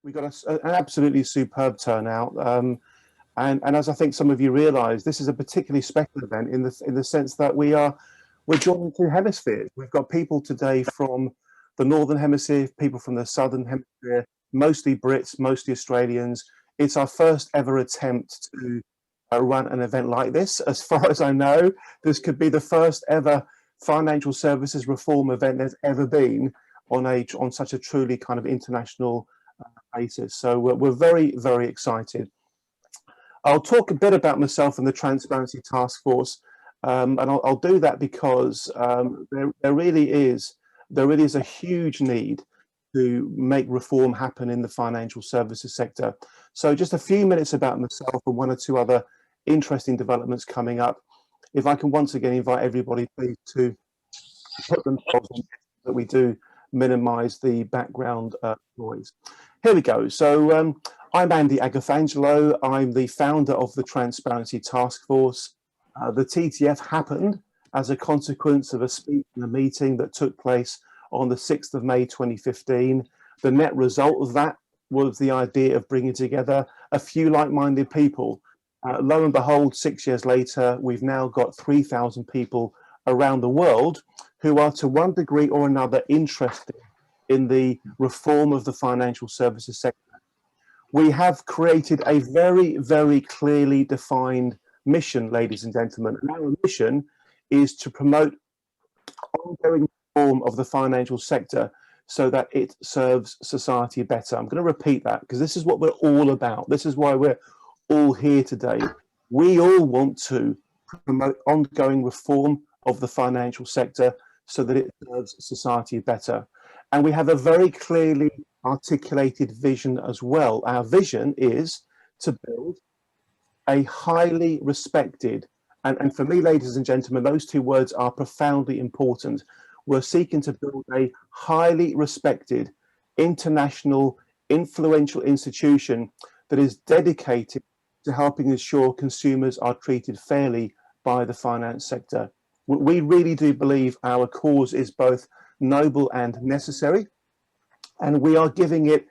We got an absolutely superb turnout, and as I think some of you realise, this is a particularly special event in the sense that we're joining two hemispheres. We've got people today from the Northern Hemisphere, people from the Southern Hemisphere, mostly Brits, mostly Australians. It's our first ever attempt to run an event like this. As far as I know, this could be the first ever financial services reform event there's ever been on such a truly kind of international basis. So we're very, very excited. I'll talk a bit about myself and the Transparency Task Force, and I'll do that because there really is a huge need to make reform happen in the financial services sector. So just a few minutes about myself and one or two other interesting developments coming up. If I can once again invite everybody please to put themselves on that we do minimize the background noise. Here we go. So I'm Andy Agafangelo. I'm the founder of the Transparency Task Force. The TTF happened as a consequence of a speech and a meeting that took place on the 6th of May 2015. The net result of that was the idea of bringing together a few like-minded people. Lo and behold, 6 years later, we've now got 3,000 people around the world who are to one degree or another interested in the reform of the financial services sector. We have created a very, very clearly defined mission, ladies and gentlemen. And our mission is to promote ongoing reform of the financial sector so that it serves society better. I'm going to repeat that because this is what we're all about. This is why we're all here today. We all want to promote ongoing reform of the financial sector so that it serves society better. And we have a very clearly articulated vision as well. Our vision is to build a highly respected, and for me, ladies and gentlemen, those two words are profoundly important. We're seeking to build a highly respected, international, influential institution that is dedicated to helping ensure consumers are treated fairly by the finance sector. We really do believe our cause is both noble and necessary, and we are giving it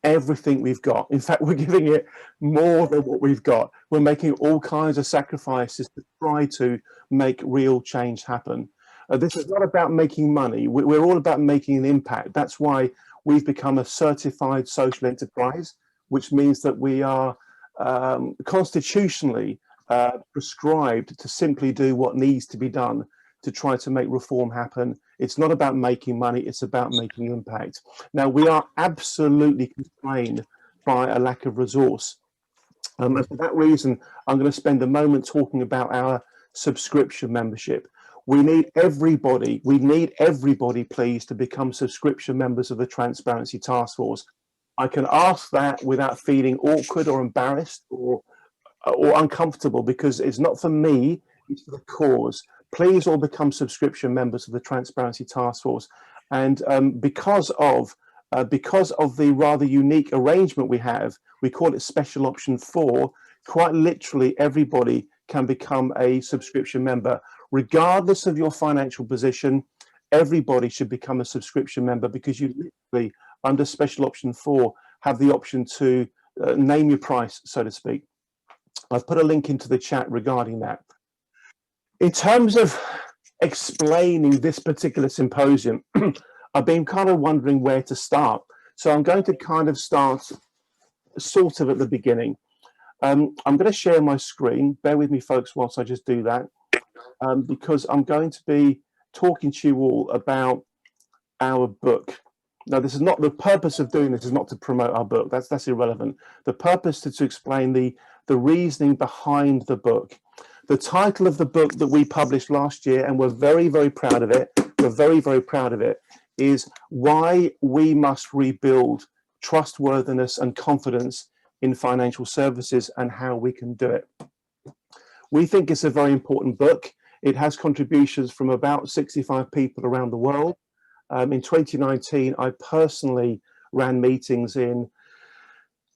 everything we've got. In fact, we're giving it more than what we've got. We're making all kinds of sacrifices to try to make real change happen. This is not about making money. We're all about making an impact. That's why we've become a certified social enterprise, which means that we are constitutionally prescribed to simply do what needs to be done to try to make reform happen. It's not about making money, it's about making impact. Now, we are absolutely constrained by a lack of resource. And for that reason, I'm going to spend a moment talking about our subscription membership. We need everybody, please, to become subscription members of the Transparency Task Force. I can ask that without feeling awkward or embarrassed or uncomfortable, because it's not for me, it's for the cause. Please all become subscription members of the Transparency Task Force. And because of the rather unique arrangement we have, we call it Special Option 4, quite literally everybody can become a subscription member. Regardless of your financial position, everybody should become a subscription member, because you literally, under Special Option 4, have the option to name your price, so to speak. I've put a link into the chat regarding that. In terms of explaining this particular symposium, I've been kind of wondering where to start. So I'm going to kind of start sort of at the beginning. I'm going to share my screen. Bear with me, folks, whilst I just do that, because I'm going to be talking to you all about our book. Now, this is not the purpose of doing this is not to promote our book. That's irrelevant. The purpose is to explain the reasoning behind the book. The title of the book that we published last year, and we're very, very proud of it, is Why We Must Rebuild Trustworthiness and Confidence in Financial Services and How We Can Do It. We think it's a very important book. It has contributions from about 65 people around the world. In 2019, I personally ran meetings in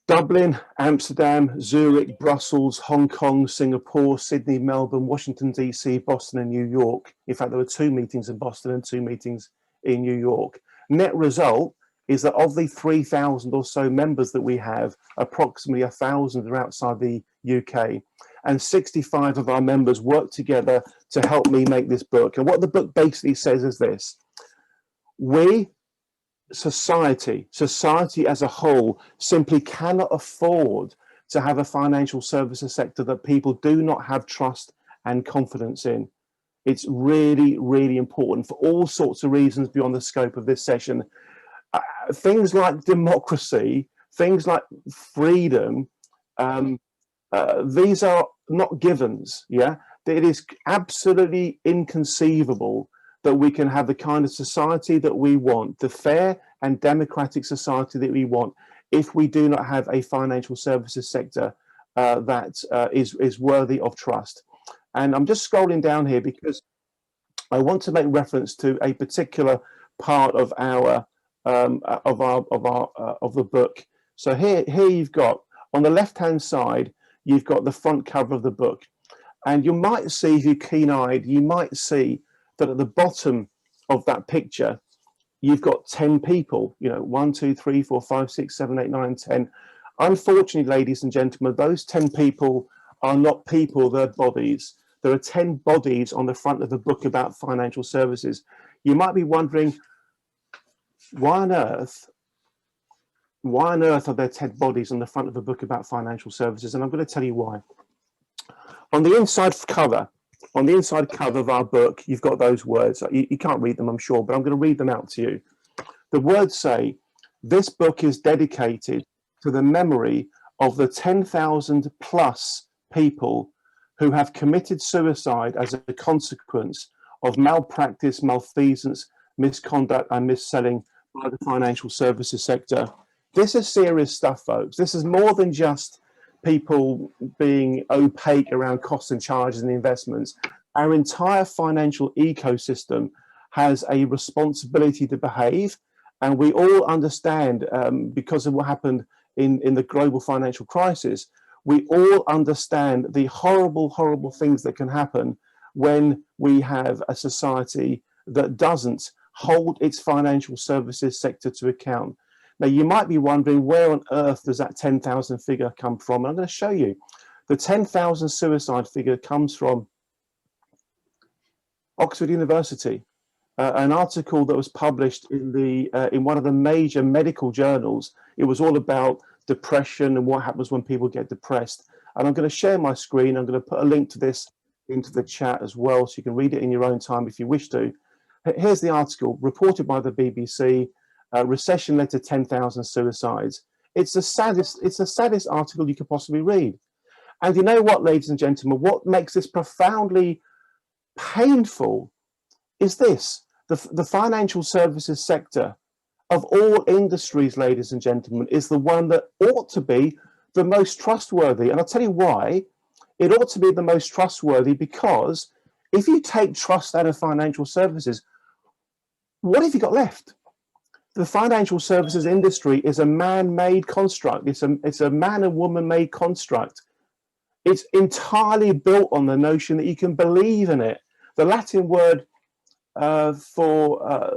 Dublin, Amsterdam, Zurich, Brussels, Hong Kong, Singapore, Sydney, Melbourne, Washington, DC, Boston, and New York. In fact, there were 2 meetings in Boston and 2 meetings in New York. Net result, is that of the 3,000 or so members that we have, approximately 1,000 are outside the UK, and 65 of our members work together to help me make this book. And what the book basically says is this: we, society as a whole, simply cannot afford to have a financial services sector that people do not have trust and confidence in. It's really, really important for all sorts of reasons beyond the scope of this session. Things like democracy, things like freedom, these are not givens. Yeah, it is absolutely inconceivable that we can have the kind of society that we want, the fair and democratic society that we want, if we do not have a financial services sector that is worthy of trust. And I'm just scrolling down here because I want to make reference to a particular part of our of the book. So here you've got, on the left-hand side, you've got the front cover of the book, and you might see, if you're keen-eyed, you might see that at the bottom of that picture, you've got 10 people. You know, 1, 2, 3, 4, 5, 6, 7, 8, 9, 10. Unfortunately, ladies and gentlemen, those 10 people are not people; they're bodies. There are 10 bodies on the front of the book about financial services. You might be wondering, why on earth are there 10 bodies on the front of a book about financial services? And I'm going to tell you why. On the inside cover of our book, you've got those words. You can't read them, I'm sure, but I'm going to read them out to you. The words say, "This book is dedicated to the memory of the 10,000 plus people who have committed suicide as a consequence of malpractice, malfeasance, misconduct, and mis-selling by the financial services sector." This is serious stuff, folks. This is more than just people being opaque around costs and charges and investments. Our entire financial ecosystem has a responsibility to behave, and we all understand, because of what happened in the global financial crisis, we all understand the horrible, horrible things that can happen when we have a society that doesn't hold its financial services sector to account. Now, you might be wondering, where on earth does that 10,000 figure come from? And I'm going to show you. The 10,000 suicide figure comes from Oxford University, an article that was published in one of the major medical journals. It was all about depression and what happens when people get depressed. And I'm going to share my screen. I'm going to put a link to this into the chat as well, so you can read it in your own time if you wish to. Here's the article, reported by the BBC. Recession led to 10,000 suicides. It's the saddest article you could possibly read. And you know what, ladies and gentlemen, what makes this profoundly painful is this: the financial services sector of all industries, ladies and gentlemen, is the one that ought to be the most trustworthy. And I'll tell you why. It ought to be the most trustworthy because if you take trust out of financial services, what have you got left? The financial services industry is a man-made construct. It's a man and woman-made construct. It's entirely built on the notion that you can believe in it. The Latin word for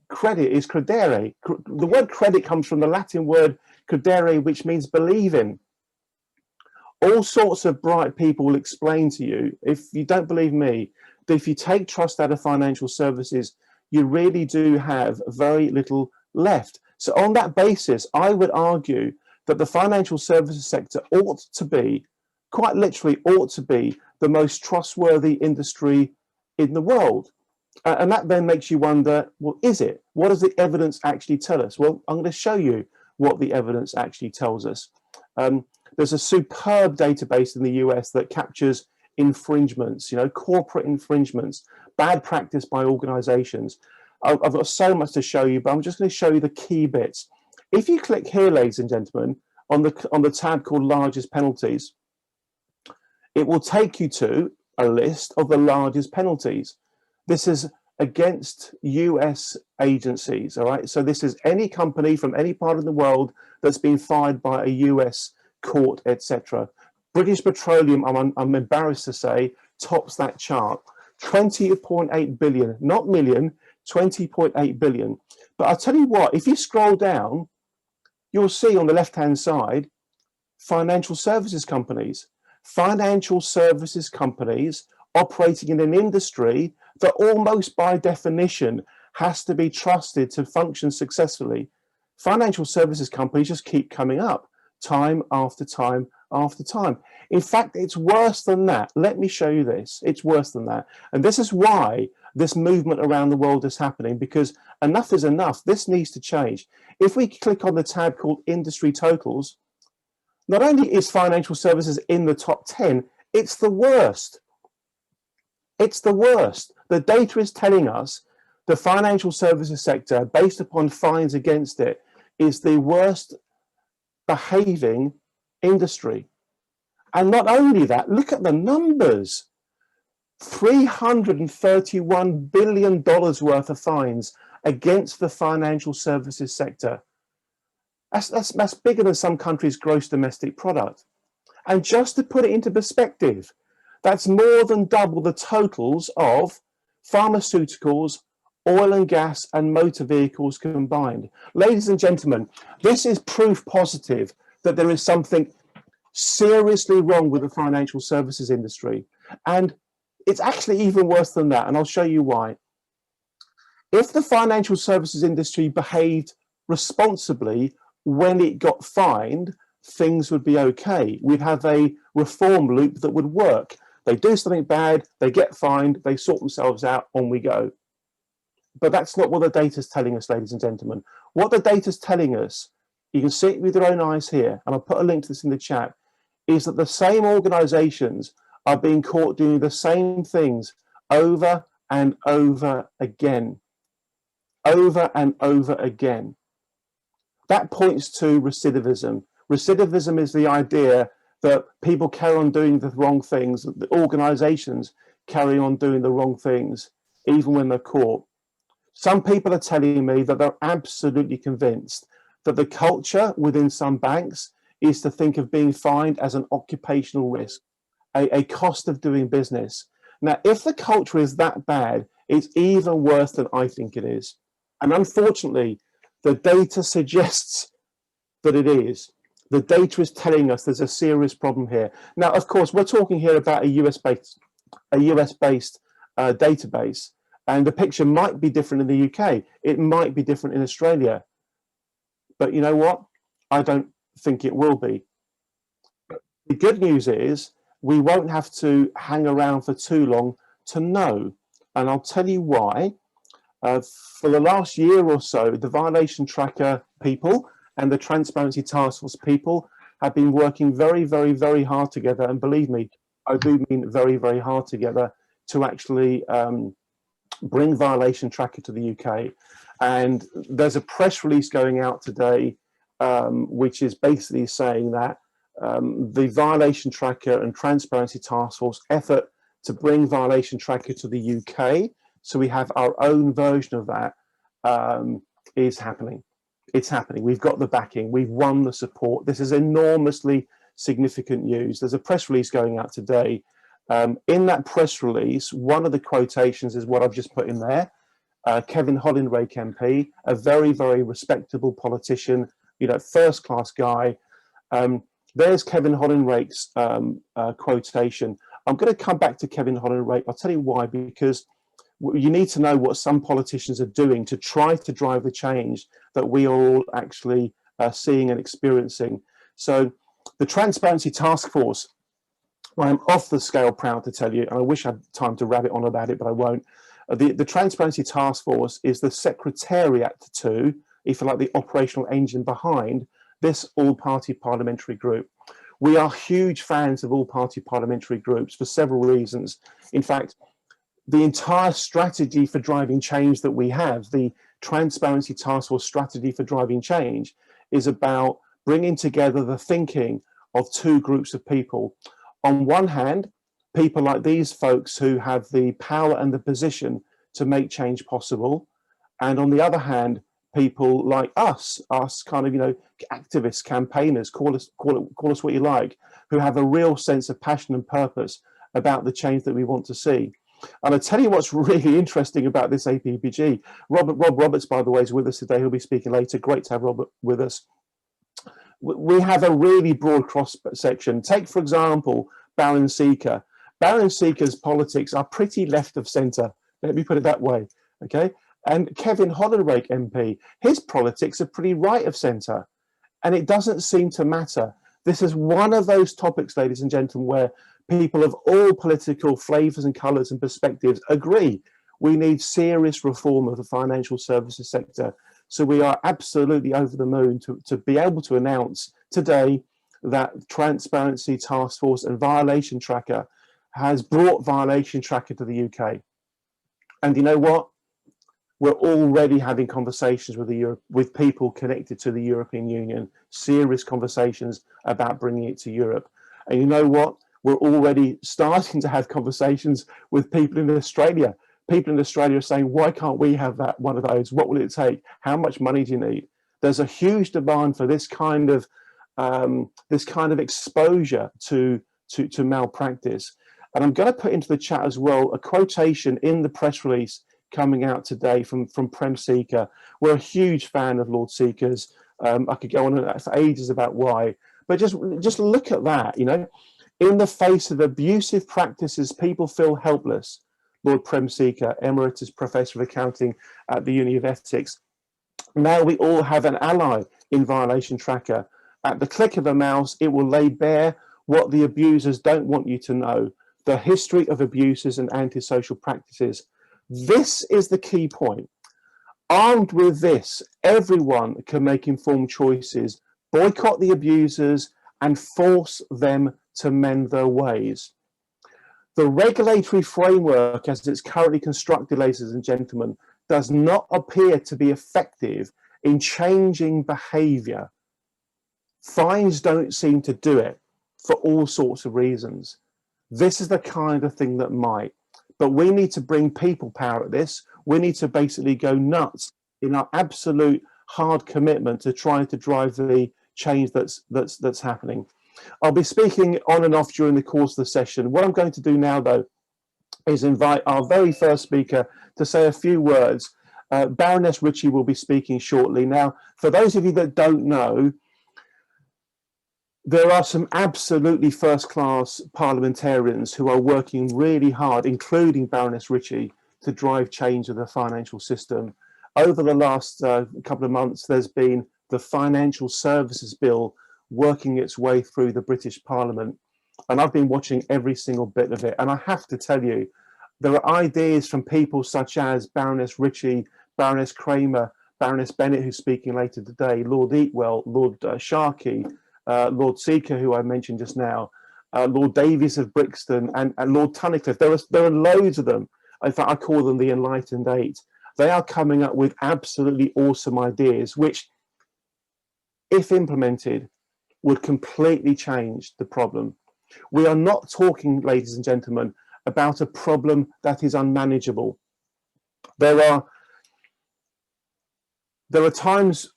credit is credere. The word credit comes from the Latin word credere, which means believe in. All sorts of bright people will explain to you, if you don't believe me, that if you take trust out of financial services, you really do have very little left. So on that basis, I would argue that the financial services sector ought to be, quite literally ought to be, the most trustworthy industry in the world. And that then makes you wonder, well, is it? What does the evidence actually tell us? Well, I'm going to show you what the evidence actually tells us. There's a superb database in the US that captures infringements, corporate infringements, bad practice by organizations. I've got so much to show you, but I'm just going to show you the key bits. If you click here, ladies and gentlemen, on the tab called largest penalties, it will take you to a list of the largest penalties. This is against US agencies, all right? So this is any company from any part of the world that's been fined by a US court, etc. British Petroleum, I'm embarrassed to say, tops that chart. 20.8 billion, not million, 20.8 billion. But I'll tell you what, if you scroll down, you'll see on the left-hand side, financial services companies. Financial services companies operating in an industry that almost by definition has to be trusted to function successfully. Financial services companies just keep coming up time after time after time. In fact, it's worse than that. Let me show you this. It's worse than that. And this is why this movement around the world is happening, because enough is enough. This needs to change. If we click on the tab called Industry Totals, not only is financial services in the top 10, it's the worst. It's the worst. The data is telling us the financial services sector, based upon fines against it, is the worst behaving industry. And not only that, look at the numbers. $331 billion worth of fines against the financial services sector. That's bigger than some countries' gross domestic product. And just to put it into perspective, that's more than double the totals of pharmaceuticals, oil and gas, and motor vehicles combined. Ladies and gentlemen, this is proof positive that there is something seriously wrong with the financial services industry. And it's actually even worse than that, and I'll show you why. If the financial services industry behaved responsibly when it got fined, things would be okay. We'd have a reform loop that would work. They do something bad, they get fined, they sort themselves out, on we go. But that's not what the data is telling us, ladies and gentlemen. What the data is telling us, you can see it with your own eyes here, and I'll put a link to this in the chat, is that the same organizations are being caught doing the same things over and over again. Over and over again. That points to recidivism. Recidivism is the idea that people carry on doing the wrong things, that the organizations carry on doing the wrong things, even when they're caught. Some people are telling me that they're absolutely convinced that the culture within some banks is to think of being fined as an occupational risk, a cost of doing business. Now, if the culture is that bad, it's even worse than I think it is. And unfortunately, the data suggests that it is. The data is telling us there's a serious problem here. Now, of course, we're talking here about a US-based database, and the picture might be different in the UK. It might be different in Australia. But you know what? I don't think it will be. The good news is we won't have to hang around for too long to know. And I'll tell you why. For the last year or so, the Violation Tracker people and the Transparency Task Force people have been working very, very, very hard together. And believe me, I do mean very, very hard together to actually bring Violation Tracker to the UK. And there's a press release going out today, which is basically saying that the Violation Tracker and Transparency Task Force effort to bring Violation Tracker to the UK, so we have our own version of that, is happening. It's happening. We've got the backing. We've won the support. This is enormously significant news. There's a press release going out today. In that press release, one of the quotations is what I've just put in there. Kevin Hollinrake MP, a very, very respectable politician, first-class guy. There's Kevin Hollinrake's quotation. I'm going to come back to Kevin Hollinrake. I'll tell you why, because you need to know what some politicians are doing to try to drive the change that we are all actually seeing and experiencing. So the Transparency Task Force, I'm off the scale proud to tell you, and I wish I had time to rabbit on about it, but I won't. The Transparency Task Force is the secretariat to, if you like, the operational engine behind this all-party parliamentary group. We are huge fans of all-party parliamentary groups for several reasons. In fact, the entire strategy for driving change that we have, the Transparency Task Force strategy for driving change, is about bringing together the thinking of two groups of people. On one hand, people like these folks who have the power and the position to make change possible. And on the other hand, people like us kind of, activists, campaigners, call us what you like, who have a real sense of passion and purpose about the change that we want to see. And I tell you what's really interesting about this APPG. Rob Roberts, by the way, is with us today. He'll be speaking later. Great to have Robert with us. We have a really broad cross section. Take, for example, Baron Seeker. Baron Seeker's politics are pretty left of centre. Let me put it that way. Okay. And Kevin Hollinrake MP, his politics are pretty right of centre. And it doesn't seem to matter. This is one of those topics, ladies and gentlemen, where people of all political flavours and colours and perspectives agree we need serious reform of the financial services sector. So we are absolutely over the moon to be able to announce today that Transparency Task Force and Violation Tracker has brought Violation Tracker to the UK. And you know what? We're already having conversations with people connected to the European Union, serious conversations about bringing it to Europe. And you know what? We're already starting to have conversations with people in Australia. People in Australia are saying, why can't we have that, one of those? What will it take? How much money do you need? There's a huge demand for this kind of exposure to malpractice. And I'm going to put into the chat as well a quotation in the press release coming out today from Prem Seeker. We're a huge fan of Lord Seeker's. I could go on for ages about why, but just look at that. You know, in the face of abusive practices, people feel helpless. Lord Prem Seeker, Emeritus Professor of Accounting at the Uni of Essex. Now we all have an ally in Violation Tracker. At the click of a mouse, it will lay bare what the abusers don't want you to know, the history of abuses and antisocial practices. This is the key point. Armed with this, everyone can make informed choices, boycott the abusers, and force them to mend their ways. The regulatory framework, as it's currently constructed, ladies and gentlemen, does not appear to be effective in changing behaviour. Fines don't seem to do it for all sorts of reasons. This is the kind of thing that might. But we need to bring people power at this. We need to basically go nuts in our absolute hard commitment to trying to drive the change that's happening. I'll be speaking on and off during the course of the session. What I'm going to do now, though, is invite our very first speaker to say a few words. Baroness Ritchie will be speaking shortly. Now, for those of you that don't know, there are some absolutely first-class parliamentarians who are working really hard, including Baroness Ritchie, to drive change of the financial system. Over the last couple of months, there's been the Financial Services Bill working its way through the British Parliament. And I've been watching every single bit of it. And I have to tell you, there are ideas from people such as Baroness Ritchie, Baroness Kramer, Baroness Bennett, who's speaking later today, Lord Eatwell, Lord Sharkey, Lord Seeker, who I mentioned just now, Lord Davies of Brixton, and Lord Tunnicliffe. There are loads of them. In fact, I call them the Enlightened Eight. They are coming up with absolutely awesome ideas, which, if implemented, would completely change the problem. We are not talking, ladies and gentlemen, about a problem that is unmanageable. There are times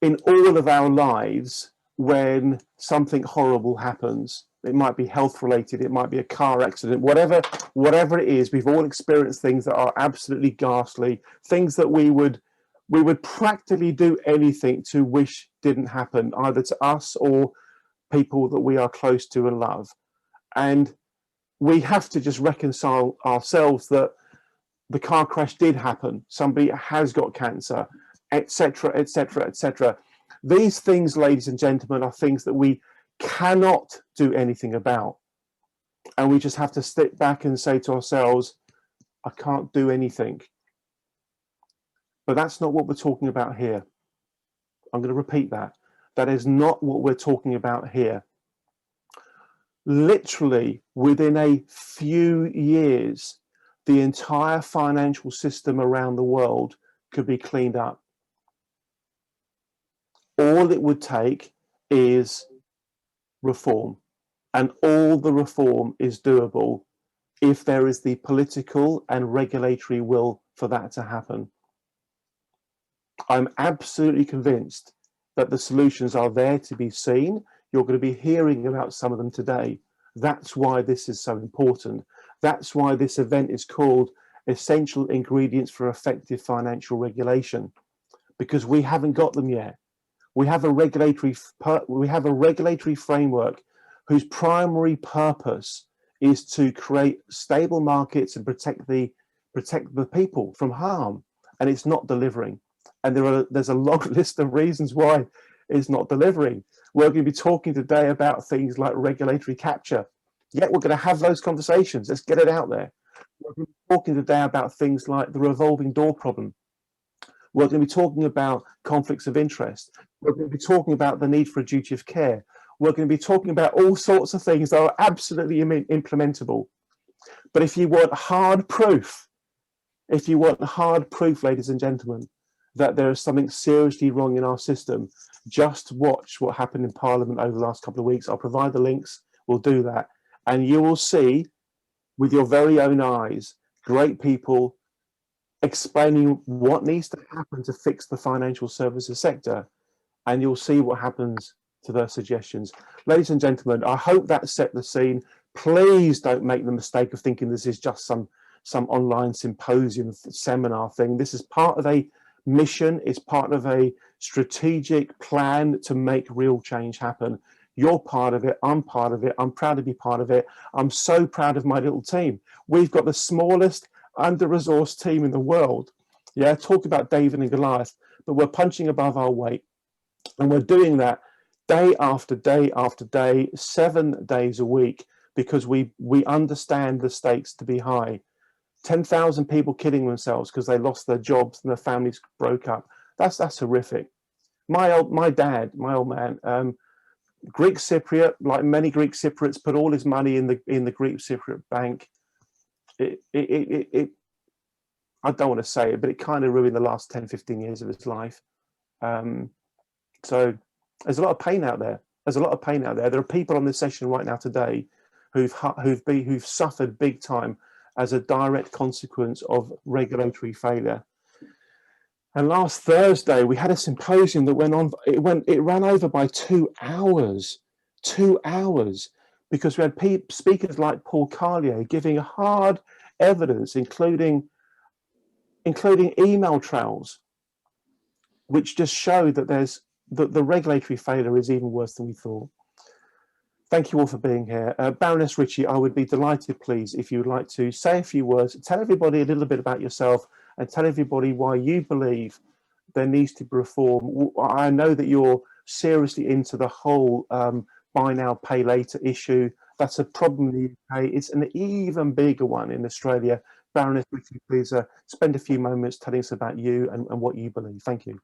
in all of our lives when something horrible happens. It might be health related, it might be a car accident, whatever it is. We've all experienced things that are absolutely ghastly, things that we would practically do anything to wish didn't happen, either to us or people that we are close to and love. And we have to just reconcile ourselves that the car crash did happen, somebody has got cancer, etc., etc., etc. These things, ladies and gentlemen, are things that we cannot do anything about. And we just have to sit back and say to ourselves, I can't do anything. But that's not what we're talking about here. I'm going to repeat that. That is not what we're talking about here. Literally, within a few years, the entire financial system around the world could be cleaned up. All it would take is reform, and all the reform is doable if there is the political and regulatory will for that to happen. I'm absolutely convinced that the solutions are there to be seen. You're going to be hearing about some of them today. That's why this is so important. That's why this event is called Essential Ingredients for Effective Financial Regulation, because we haven't got them yet. We have a regulatory framework whose primary purpose is to create stable markets and protect the people from harm, and it's not delivering. And there's a long list of reasons why it's not delivering. We're going to be talking today about things like regulatory capture. Yeah, we're going to have those conversations. Let's get it out there. We're going to be talking today about things like the revolving door problem. We're going to be talking about conflicts of interest. We're going to be talking about the need for a duty of care. We're going to be talking about all sorts of things that are absolutely implementable. But if you want hard proof, ladies and gentlemen, that there is something seriously wrong in our system, just watch what happened in Parliament over the last couple of weeks. I'll provide the links. We'll do that. And you will see with your very own eyes, great people explaining what needs to happen to fix the financial services sector. And you'll see what happens to their suggestions. Ladies and gentlemen, I hope that set the scene. Please don't make the mistake of thinking this is just some online symposium seminar thing. This is part of a mission. It's part of a strategic plan to make real change happen. You're part of it. I'm part of it. I'm proud to be part of it. I'm so proud of my little team. We've got the smallest under-resourced team in the world. Yeah, talk about David and Goliath, but we're punching above our weight. And we're doing that day after day after day, 7 days a week, because we understand the stakes to be high. 10,000 people killing themselves because they lost their jobs and their families broke up. That's horrific. My old man, Greek Cypriot, like many Greek Cypriots, put all his money in the Greek Cypriot bank. I don't want to say it, but it kind of ruined the last 10, 15 years of his life. So there's a lot of pain out there. There are people on this session right now today who've suffered big time as a direct consequence of regulatory failure. And last Thursday we had a symposium that went on. It ran over by 2 hours. 2 hours, because we had speakers like Paul Carlier giving hard evidence, including email trails, which just show that the regulatory failure is even worse than we thought. Thank you all for being here. Baroness Ritchie, I would be delighted, please, if you would like to say a few words, tell everybody a little bit about yourself, and tell everybody why you believe there needs to be reform. I know that you're seriously into the whole buy now, pay later issue. That's a problem in the UK. It's an even bigger one in Australia. Baroness Ritchie, please spend a few moments telling us about you and what you believe. Thank you.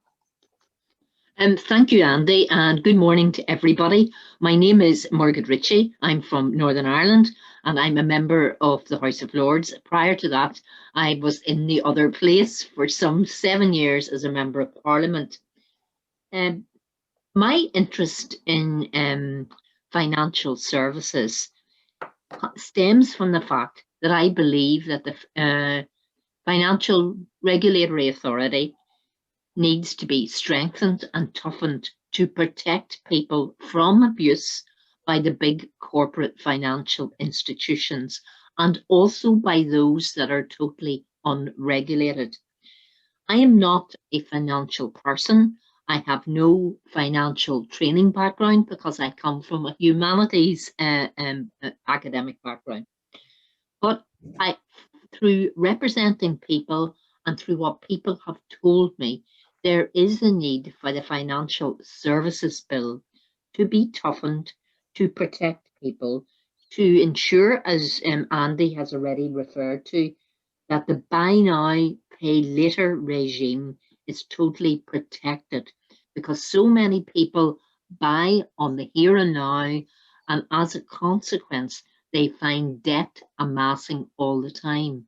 Thank you, Andy, and good morning to everybody. My name is Margaret Ritchie. I'm from Northern Ireland, and I'm a member of the House of Lords. Prior to that, I was in the other place for some 7 years as a member of Parliament. My interest in financial services stems from the fact that I believe that the Financial Regulatory Authority needs to be strengthened and toughened to protect people from abuse by the big corporate financial institutions, and also by those that are totally unregulated. I am not a financial person. I have no financial training background because I come from a humanities academic background. But through representing people and through what people have told me, there is a need for the Financial Services Bill to be toughened, to protect people, to ensure, as Andy has already referred to, that the buy now, pay later regime is totally protected, because so many people buy on the here and now, and as a consequence, they find debt amassing all the time,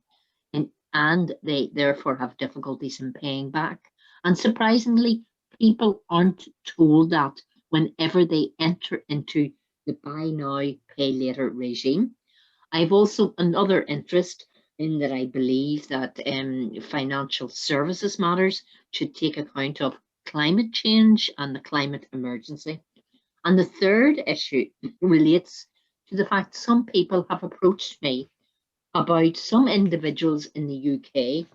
and they therefore have difficulties in paying back. And surprisingly, people aren't told that whenever they enter into the buy now, pay later regime. I've also another interest in that I believe that financial services matters should take account of climate change and the climate emergency. And the third issue relates to the fact some people have approached me about some individuals in the UK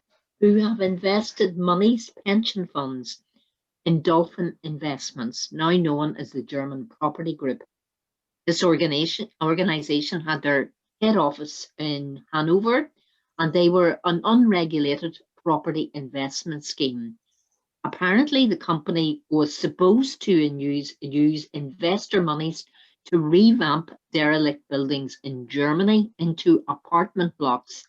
who have invested monies, pension funds, in Dolphin Investments, now known as the German Property Group. This organization had their head office in Hanover, and they were an unregulated property investment scheme. Apparently, the company was supposed to use investor monies to revamp derelict buildings in Germany into apartment blocks.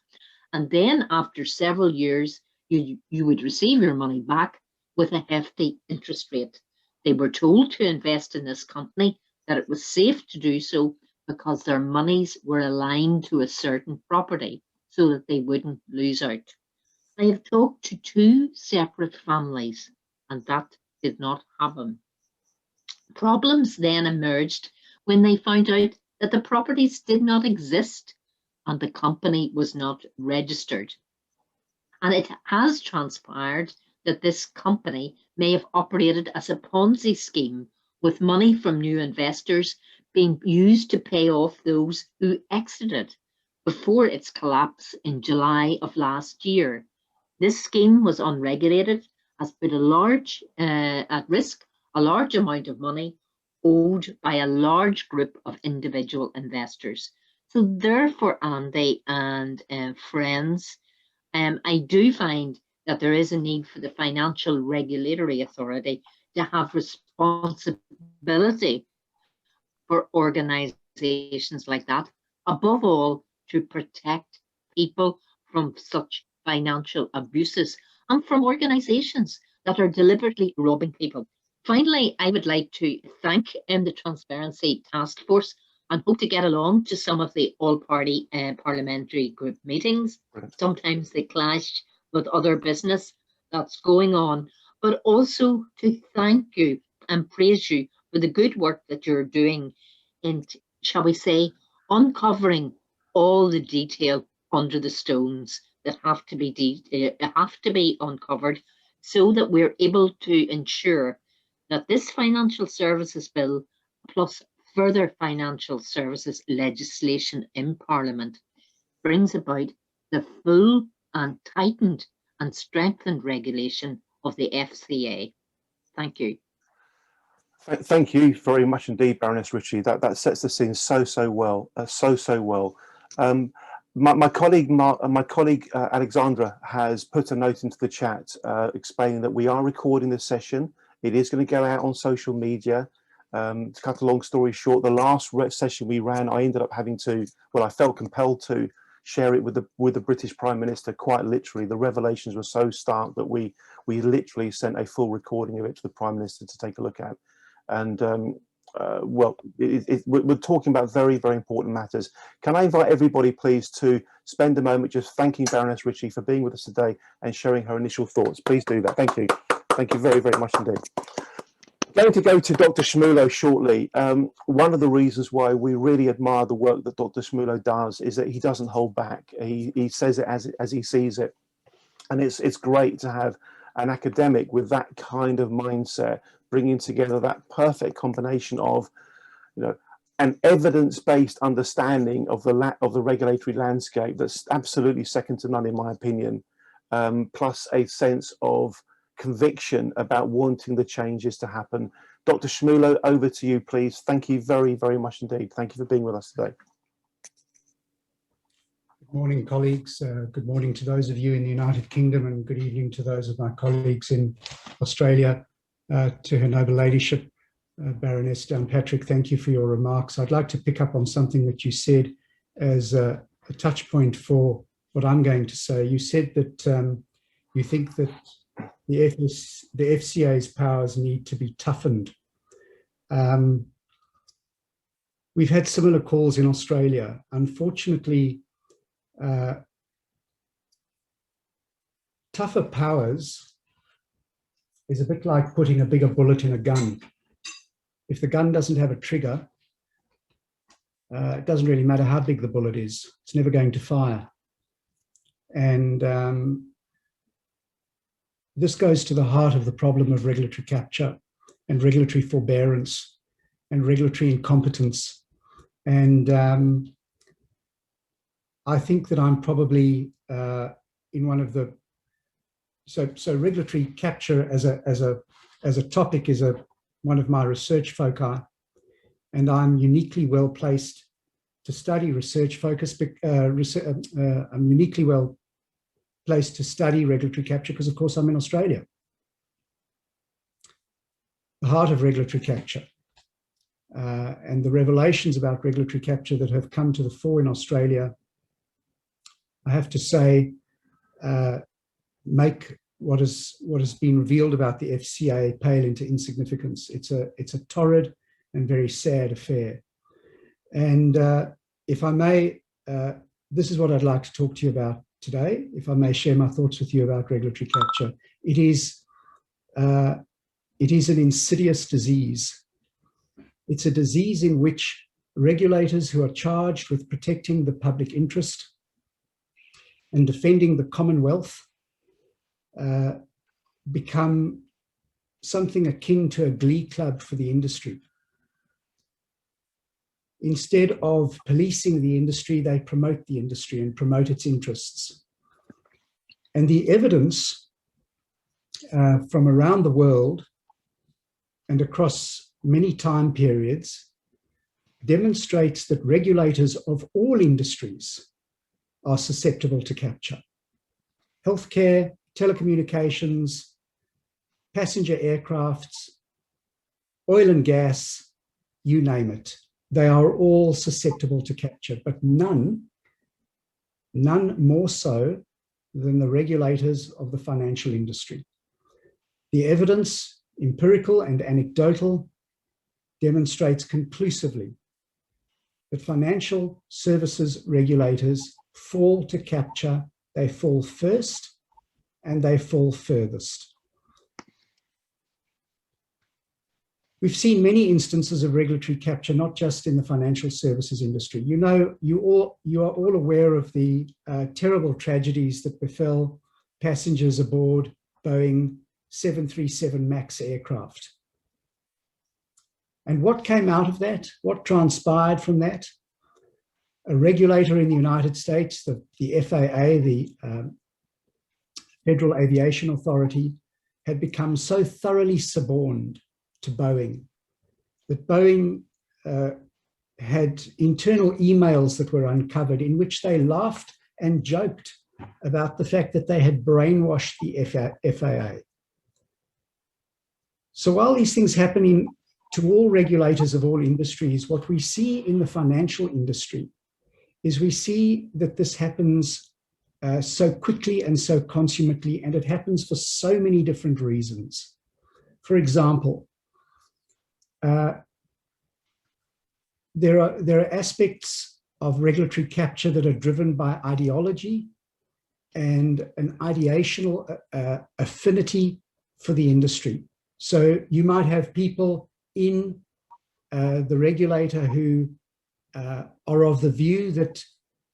And then after several years, you would receive your money back with a hefty interest rate. They were told to invest in this company, that it was safe to do so because their monies were aligned to a certain property so that they wouldn't lose out. I have talked to two separate families, and that did not happen. Problems then emerged when they found out that the properties did not exist and the company was not registered. And it has transpired that this company may have operated as a Ponzi scheme, with money from new investors being used to pay off those who exited before its collapse in July of last year. This scheme was unregulated, has put at risk a large amount of money owed by a large group of individual investors. So therefore, Andy and friends, I do find that there is a need for the Financial Regulatory Authority to have responsibility for organisations like that, above all, to protect people from such financial abuses and from organisations that are deliberately robbing people. Finally, I would like to thank the Transparency Task Force and hope to get along to some of the all-party parliamentary group meetings. Sometimes they clash with other business that's going on, but also to thank you and praise you for the good work that you're doing in, shall we say, uncovering all the detail under the stones that have to be uncovered, so that we're able to ensure that this financial services bill, plus further financial services legislation in Parliament, brings about the full and tightened and strengthened regulation of the FCA. Thank you. Thank you very much indeed, Baroness Ritchie. That sets the scene so well, so well. My colleague Alexandra has put a note into the chat explaining that we are recording this session. It is going to go out on social media. To cut a long story short, the last session we ran, I ended up having to, well, I felt compelled to share it with the British Prime Minister. Quite literally, the revelations were so stark that we literally sent a full recording of it to the Prime Minister to take a look at. And well, we're talking about very important matters. Can I invite everybody, please, to spend a moment just thanking Baroness Ritchie for being with us today and sharing her initial thoughts. Please do that. Thank you. Thank you very much indeed. Going to go to Dr. Shmulo shortly. One of the reasons why we really admire the work that Dr. Shmulo does is that he doesn't hold back. He says it as he sees it, and it's great to have an academic with that kind of mindset, bringing together that perfect combination of, you know, an evidence-based understanding of the regulatory landscape that's absolutely second to none in my opinion, plus a sense of conviction about wanting the changes to happen. Dr. Shmulo, over to you, please. Thank you very much indeed. Thank you for being with us today. Good morning, colleagues. Good morning to those of you in the United Kingdom, and good evening to those of my colleagues in Australia. To Her Noble Ladyship, Baroness Downpatrick, thank you for your remarks. I'd like to pick up on something that you said as a touch point for what I'm going to say. You said that you think that the FCA's powers need to be toughened. We've had similar calls in Australia. Unfortunately, tougher powers is a bit like putting a bigger bullet in a gun. If the gun doesn't have a trigger, it doesn't really matter how big the bullet is, it's never going to fire. And this goes to the heart of the problem of regulatory capture and regulatory forbearance and regulatory incompetence. And I think that I'm probably in one of the, so regulatory capture as a topic is one of my research foci, and I'm uniquely well placed to study research focus. I'm uniquely well placed to study regulatory capture because, of course, I'm in Australia, the heart of regulatory capture. And the revelations about regulatory capture that have come to the fore in Australia, I have to say, make what has been revealed about the FCA pale into insignificance. It's a torrid and very sad affair. And if I may, this is what I'd like to talk to you about today. If I may share my thoughts with you about regulatory capture, it is an insidious disease. It's a disease in which regulators who are charged with protecting the public interest and defending the Commonwealth become something akin to a glee club for the industry. Instead of policing the industry, they promote the industry and promote its interests. And the evidence from around the world and across many time periods demonstrates that regulators of all industries are susceptible to capture. Healthcare, telecommunications, passenger aircrafts, oil and gas, you name it. They are all susceptible to capture, but none more so than the regulators of the financial industry. The evidence, empirical and anecdotal, demonstrates conclusively that financial services regulators fall to capture. They fall first and they fall furthest. We've seen many instances of regulatory capture, not just in the financial services industry. You know, you are all aware of the terrible tragedies that befell passengers aboard Boeing 737 MAX aircraft. And what came out of that? What transpired from that? A regulator in the United States, the FAA, the Federal Aviation Authority, had become so thoroughly suborned to Boeing that Boeing had internal emails that were uncovered in which they laughed and joked about the fact that they had brainwashed the FAA. So while these things happen to all regulators of all industries, what we see in the financial industry is we see that this happens so quickly and so consummately, and it happens for so many different reasons. For example, there are aspects of regulatory capture that are driven by ideology and an ideational affinity for the industry. So you might have people in the regulator who are of the view that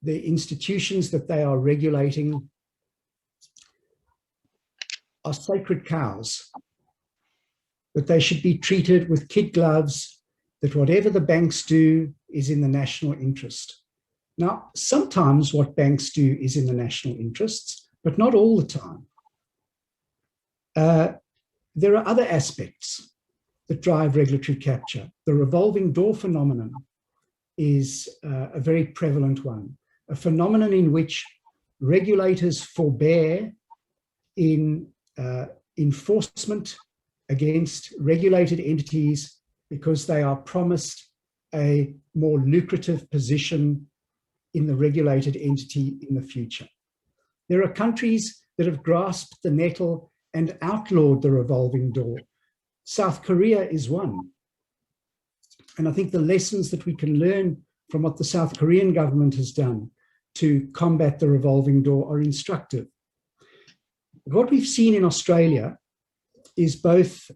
the institutions that they are regulating are sacred cows, that they should be treated with kid gloves, that whatever the banks do is in the national interest. Now, sometimes what banks do is in the national interests, but not all the time. There are other aspects that drive regulatory capture. The revolving door phenomenon is a very prevalent one, a phenomenon in which regulators forbear in enforcement against regulated entities because they are promised a more lucrative position in the regulated entity in the future. There are countries that have grasped the nettle and outlawed the revolving door. South Korea is one. And I think the lessons that we can learn from what the South Korean government has done to combat the revolving door are instructive. What we've seen in Australia is both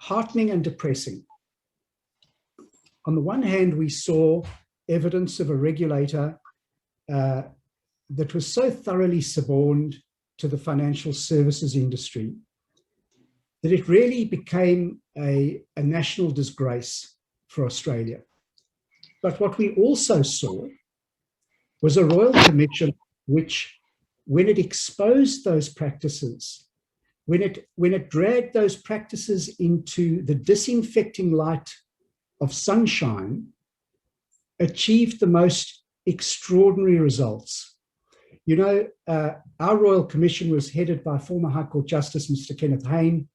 heartening and depressing. On the one hand, we saw evidence of a regulator that was so thoroughly suborned to the financial services industry that it really became a national disgrace for Australia. But what we also saw was a Royal Commission which, when it exposed those practices, when it dragged those practices into the disinfecting light of sunshine, achieved the most extraordinary results. You know, our Royal Commission was headed by former High Court Justice, Mr. Kenneth Hayne.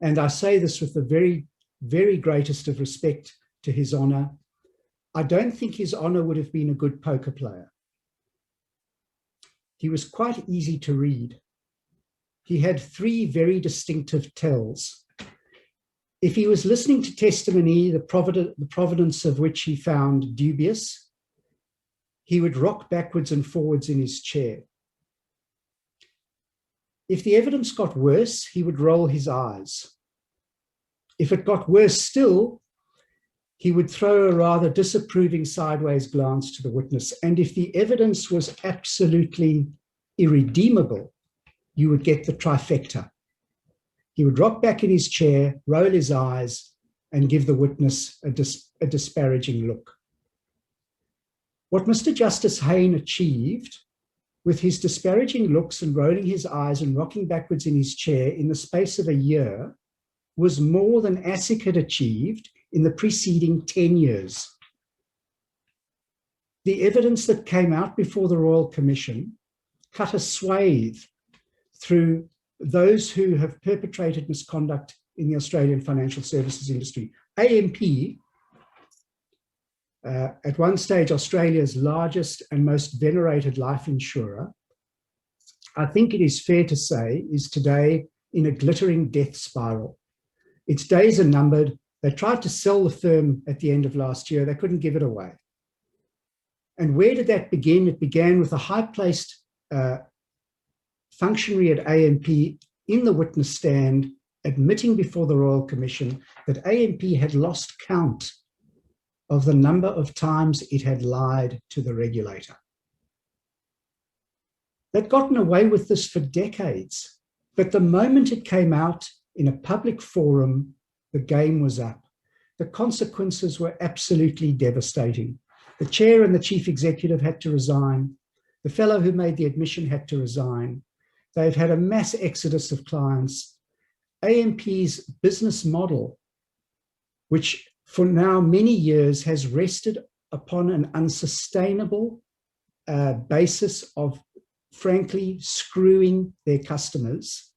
And I say this with the very, very greatest of respect to his honour. I don't think his honour would have been a good poker player. He was quite easy to read. He had three very distinctive tells. If he was listening to testimony, the provenance of which he found dubious, he would rock backwards and forwards in his chair. If the evidence got worse, he would roll his eyes. If it got worse still, he would throw a rather disapproving sideways glance to the witness. And if the evidence was absolutely irredeemable, you would get the trifecta. He would rock back in his chair, roll his eyes, and give the witness a disparaging look. What Mr. Justice Hayne achieved with his disparaging looks and rolling his eyes and rocking backwards in his chair in the space of a year was more than ASIC had achieved in the preceding 10 years. The evidence that came out before the Royal Commission cut a swathe through those who have perpetrated misconduct in the Australian financial services industry. AMP, at one stage Australia's largest and most venerated life insurer, I think it is fair to say is today in a glittering death spiral. Its days are numbered. They tried to sell the firm at the end of last year. They couldn't give it away. And where did that begin? It began with a high-placed functionary at AMP in the witness stand admitting before the Royal Commission that AMP had lost count of the number of times it had lied to the regulator. They'd gotten away with this for decades, but the moment it came out in a public forum, the game was up. The consequences were absolutely devastating. The chair and the chief executive had to resign. The fellow who made the admission had to resign. They've had a mass exodus of clients. AMP's business model, which for now many years has rested upon an unsustainable basis of, frankly, screwing their customers,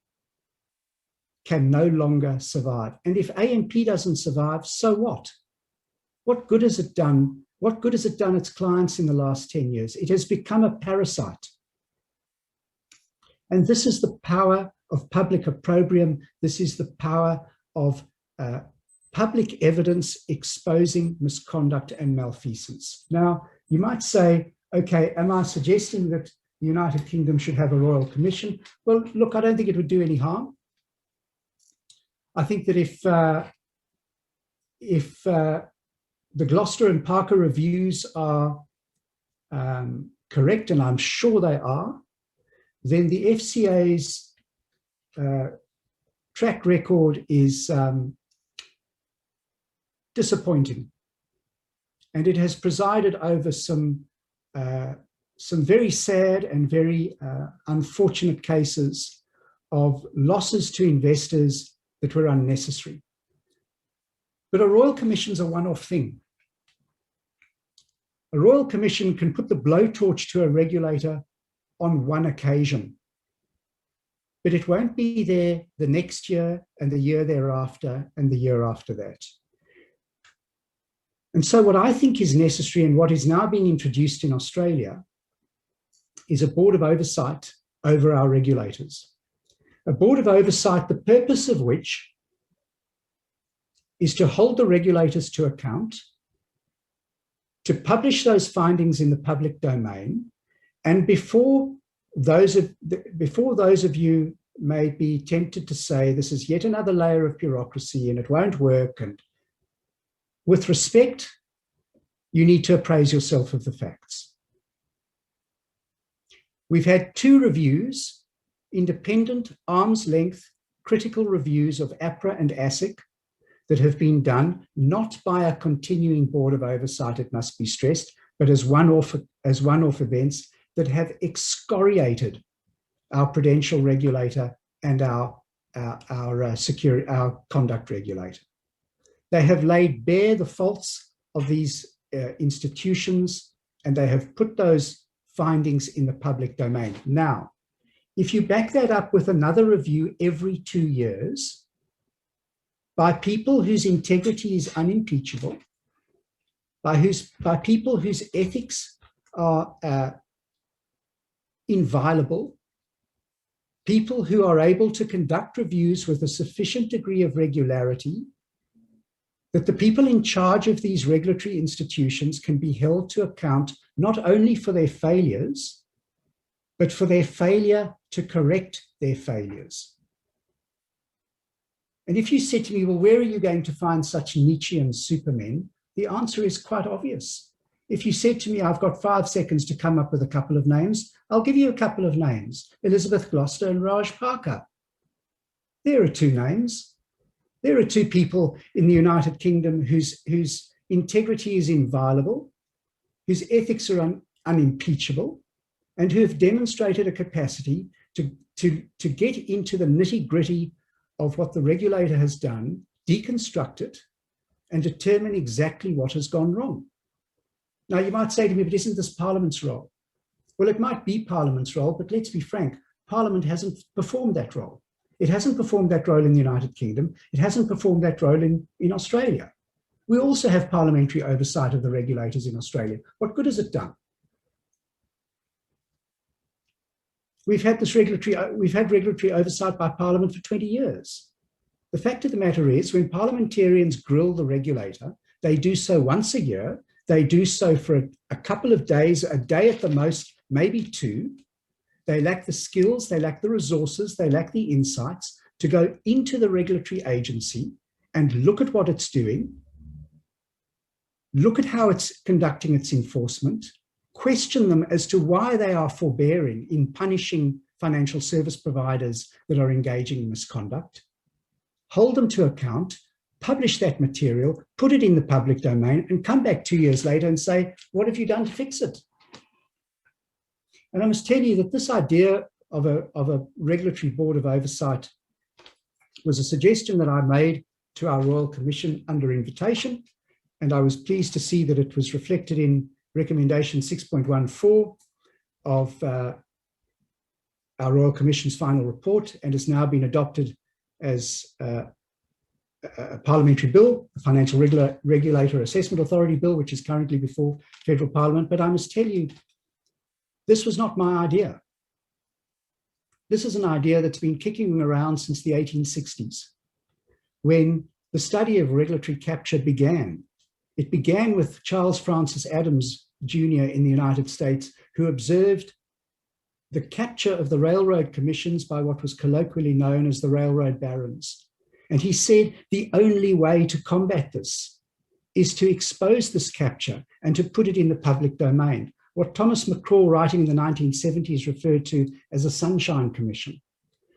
can no longer survive. And if AMP doesn't survive, so what? What good has it done? What good has it done its clients in the last 10 years? It has become a parasite. And this is the power of public opprobrium. This is the power of public evidence exposing misconduct and malfeasance. Now, you might say, okay, am I suggesting that the United Kingdom should have a Royal Commission? Well, look, I don't think it would do any harm. I think that if the Gloucester and Parker reviews are correct, and I'm sure they are, then the FCA's track record is disappointing. And it has presided over some very sad and very unfortunate cases of losses to investors that were unnecessary. But a Royal Commission's a one-off thing. A Royal Commission can put the blowtorch to a regulator on one occasion, but it won't be there the next year and the year thereafter and the year after that. And so what I think is necessary and what is now being introduced in Australia is a board of oversight over our regulators. A board of oversight, the purpose of which is to hold the regulators to account, to publish those findings in the public domain, and before those of you may be tempted to say this is yet another layer of bureaucracy and it won't work, and with respect, you need to appraise yourself of the facts. We've had 2 reviews, independent, arm's length, critical reviews of APRA and ASIC that have been done, not by a continuing board of oversight, it must be stressed, but as one-off events that have excoriated our prudential regulator and our conduct regulator. They have laid bare the faults of these institutions, and they have put those findings in the public domain. Now, if you back that up with another review every 2 years by people whose integrity is unimpeachable, by people whose ethics are inviolable, people who are able to conduct reviews with a sufficient degree of regularity, that the people in charge of these regulatory institutions can be held to account not only for their failures, but for their failure to correct their failures. And if you said to me, well, where are you going to find such Nietzschean supermen? The answer is quite obvious. If you said to me, I've got 5 seconds to come up with a couple of names, I'll give you a couple of names, Elizabeth Gloucester and Raj Parker. There are 2 names. There are 2 people in the United Kingdom whose integrity is inviolable, whose ethics are unimpeachable, and who have demonstrated a capacity to get into the nitty-gritty of what the regulator has done, deconstruct it, and determine exactly what has gone wrong. Now, you might say to me, but isn't this Parliament's role? Well, it might be Parliament's role, but let's be frank, Parliament hasn't performed that role. It hasn't performed that role in the United Kingdom. It hasn't performed that role in Australia. We also have parliamentary oversight of the regulators in Australia. What good has it done? We've had regulatory oversight by Parliament for 20 years. The fact of the matter is, when parliamentarians grill the regulator, they do so once a year. They do so for a couple of days, a day at the most, maybe 2. They lack the skills, they lack the resources, they lack the insights to go into the regulatory agency and look at what it's doing, look at how it's conducting its enforcement, question them as to why they are forbearing in punishing financial service providers that are engaging in misconduct, hold them to account, publish that material, put it in the public domain, and come back 2 years later and say, what have you done to fix it? And I must tell you that this idea of a regulatory board of oversight was a suggestion that I made to our Royal Commission under invitation, and I was pleased to see that it was reflected in recommendation 6.14 of our Royal Commission's final report, and has now been adopted as a parliamentary bill, the Financial Regulator Assessment Authority Bill, which is currently before Federal Parliament. But I must tell you, this was not my idea. This is an idea that's been kicking around since the 1860s, when the study of regulatory capture began. It began with Charles Francis Adams, Jr. in the United States, who observed the capture of the railroad commissions by what was colloquially known as the railroad barons. And he said the only way to combat this is to expose this capture and to put it in the public domain. What Thomas McCraw, writing in the 1970s, referred to as a Sunshine Commission,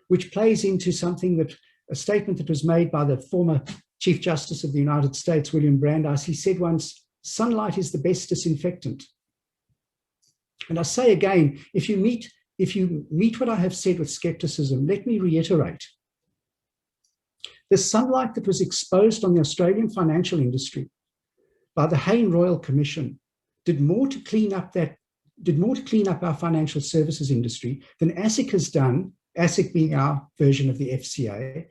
which plays into a statement that was made by the former Chief Justice of the United States, William Brandeis. He said once, sunlight is the best disinfectant. And I say again, if you meet what I have said with skepticism, let me reiterate. The sunlight that was exposed on the Australian financial industry by the Hayne Royal Commission did more to clean up our financial services industry than ASIC has done, ASIC being our version of the FCA,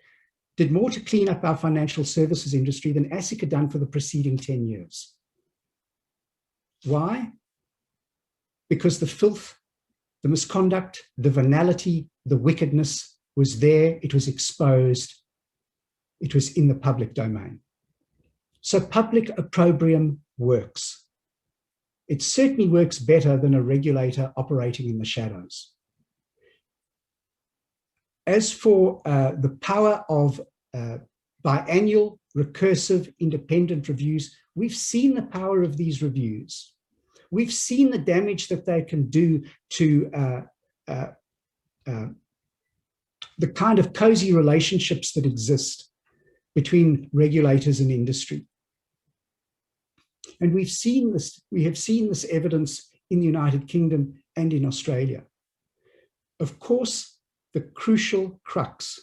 did more to clean up our financial services industry than ASIC had done for the preceding 10 years. Why? Because the filth, the misconduct, the venality, the wickedness was there, it was exposed, it was in the public domain. So public opprobrium works. It certainly works better than a regulator operating in the shadows. As for the power of biannual, recursive, independent reviews, we've seen the power of these reviews. We've seen the damage that they can do to the kind of cozy relationships that exist between regulators and industry. And we have seen this evidence in the United Kingdom and in Australia. Of course, the crucial crux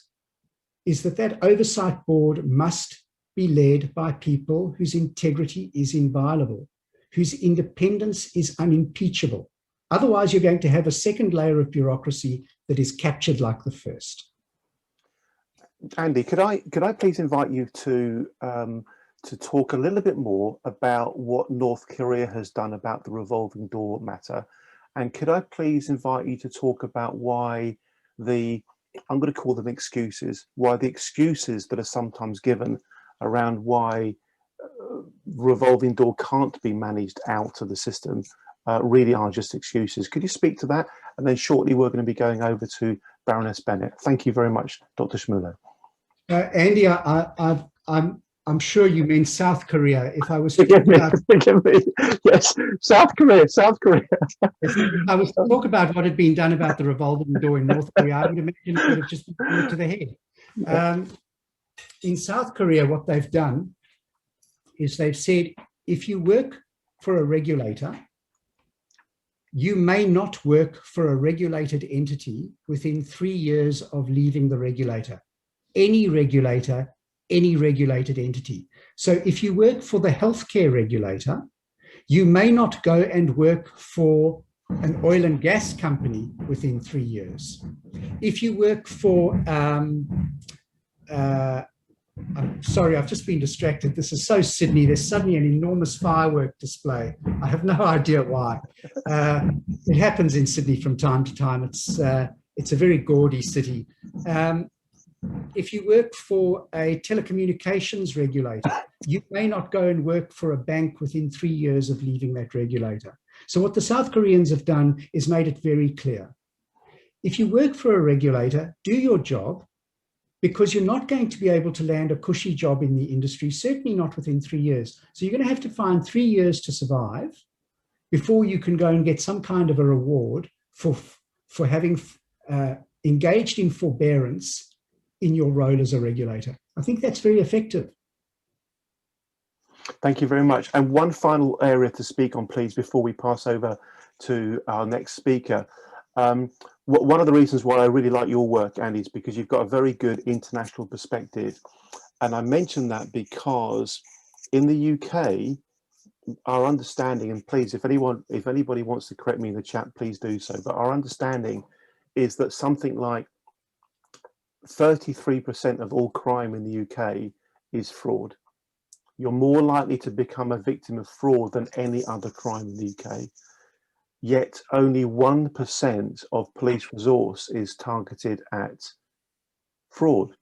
is that oversight board must be led by people whose integrity is inviolable, whose independence is unimpeachable. Otherwise, you're going to have a second layer of bureaucracy that is captured like the first. Andy, could I please invite you to talk a little bit more about what North Korea has done about the revolving door matter, and could I please invite you to talk about why I'm going to call them excuses, why the excuses that are sometimes given around why revolving door can't be managed out of the system really are just excuses. Could you speak to that? And then shortly we're going to be going over to Baroness Bennett. Thank you very much, Dr. Shmulo. Andy, I'm sure you mean South Korea. If I was to forgive me. Yes, South Korea. If I was to talk about what had been done about the revolving door in North Korea, I would imagine it would have just been put to the head. In South Korea, what they've done is they've said, if you work for a regulator, you may not work for a regulated entity within 3 years of leaving the regulator. Any regulator, any regulated entity. So if you work for the healthcare regulator, you may not go and work for an oil and gas company within 3 years. If you work for, I'm sorry, I've just been distracted. This is so Sydney. There's suddenly an enormous firework display. I have no idea why. It happens in Sydney from time to time. It's a very gaudy city. If you work for a telecommunications regulator, you may not go and work for a bank within 3 years of leaving that regulator. So what the South Koreans have done is made it very clear. If you work for a regulator, do your job, because you're not going to be able to land a cushy job in the industry, certainly not within 3 years. So you're going to have to find 3 years to survive before you can go and get some kind of a reward for having engaged in forbearance in your role as a regulator. I think that's very effective. Thank you very much. And one final area to speak on, please, before we pass over to our next speaker. One of the reasons why I really like your work, Andy, is because you've got a very good international perspective. And I mention that because in the UK, our understanding, and please, if anybody wants to correct me in the chat, please do so. But our understanding is that something like 33% of all crime in the UK is fraud. You're more likely to become a victim of fraud than any other crime in the UK. Yet only 1% of police resource is targeted at fraud,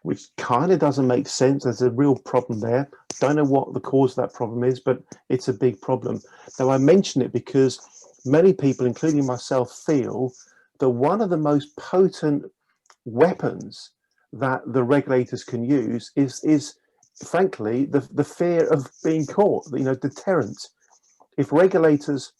which kind of doesn't make sense. There's a real problem there. Don't know what the cause of that problem is, but it's a big problem. Now, I mention it because many people, including myself, feel that one of the most potent weapons that the regulators can use is frankly the fear of being caught, deterrent. If regulators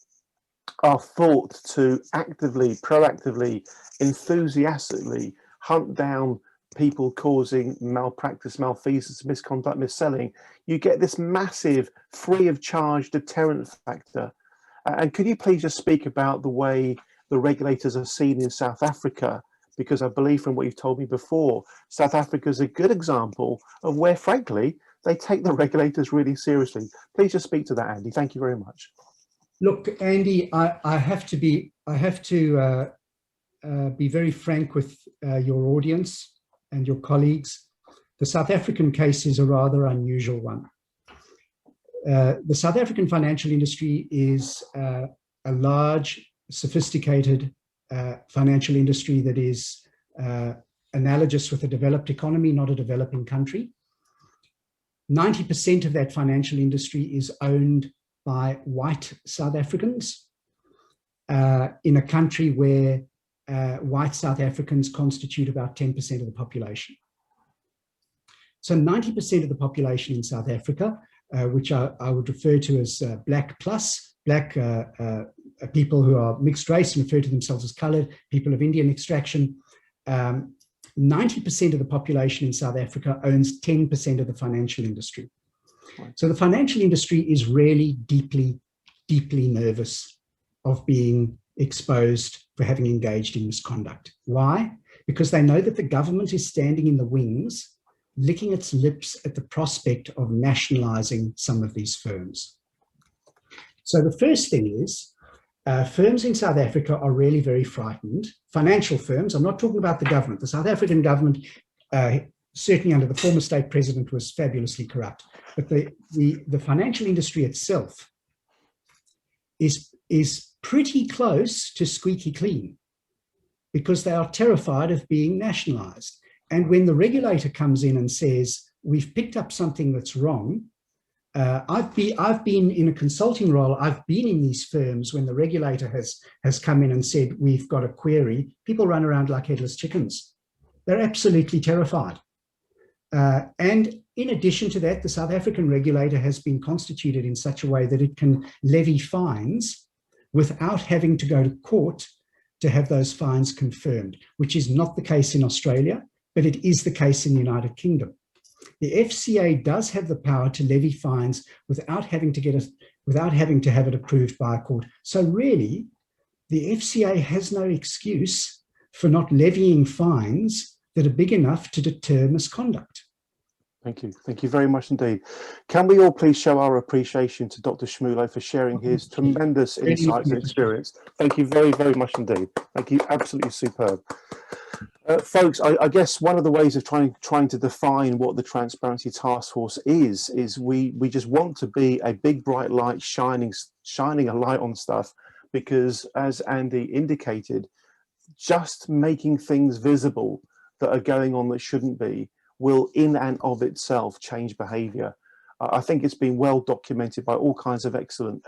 are thought to actively, proactively, enthusiastically hunt down people causing malpractice, malfeasance, misconduct, mis-selling, you get this massive free of charge deterrent factor. And could you please just speak about the way the regulators are seen in South Africa? Because I believe from what you've told me before, South Africa is a good example of where, frankly, they take the regulators really seriously. Please just speak to that, Andy. Thank you very much. Look, Andy, I have to be very frank with your audience and your colleagues. The South African case is a rather unusual one. The South African financial industry is a large, sophisticated financial industry that is analogous with a developed economy, not a developing country. 90% of that financial industry is owned by white South Africans in a country where white South Africans constitute about 10% of the population. So 90% of the population in South Africa, which I would refer to as black plus, black people who are mixed race and refer to themselves as colored, people of Indian extraction. 90% of the population in South Africa owns 10% of the financial industry. Right. So the financial industry is really deeply, deeply nervous of being exposed for having engaged in misconduct. Why? Because they know that the government is standing in the wings, licking its lips at the prospect of nationalizing some of these firms. So the first thing is, firms in South Africa are really very frightened. Financial firms, I'm not talking about the government. The South African government, certainly under the former state president, was fabulously corrupt. But the financial industry itself is pretty close to squeaky clean because they are terrified of being nationalized. And when the regulator comes in and says, we've picked up something that's wrong, I've been in a consulting role. I've been in these firms when the regulator has come in and said, we've got a query. People run around like headless chickens. They're absolutely terrified. And in addition to that, the South African regulator has been constituted in such a way that it can levy fines without having to go to court to have those fines confirmed, which is not the case in Australia, but it is the case in the United Kingdom. The FCA does have the power to levy fines without having to have it approved by a court. So really, the FCA has no excuse for not levying fines that are big enough to deter misconduct. Thank you. Thank you very much indeed. Can we all please show our appreciation to Dr. Shmulo for sharing his tremendous insights and experience? Thank you very, very much indeed. Thank you. Absolutely superb. Folks, I guess one of the ways of trying to define what the Transparency Task Force is we just want to be a big bright light shining a light on stuff, because as Andy indicated, just making things visible that are going on that shouldn't be will in and of itself change behavior. I think it's been well documented by all kinds of excellent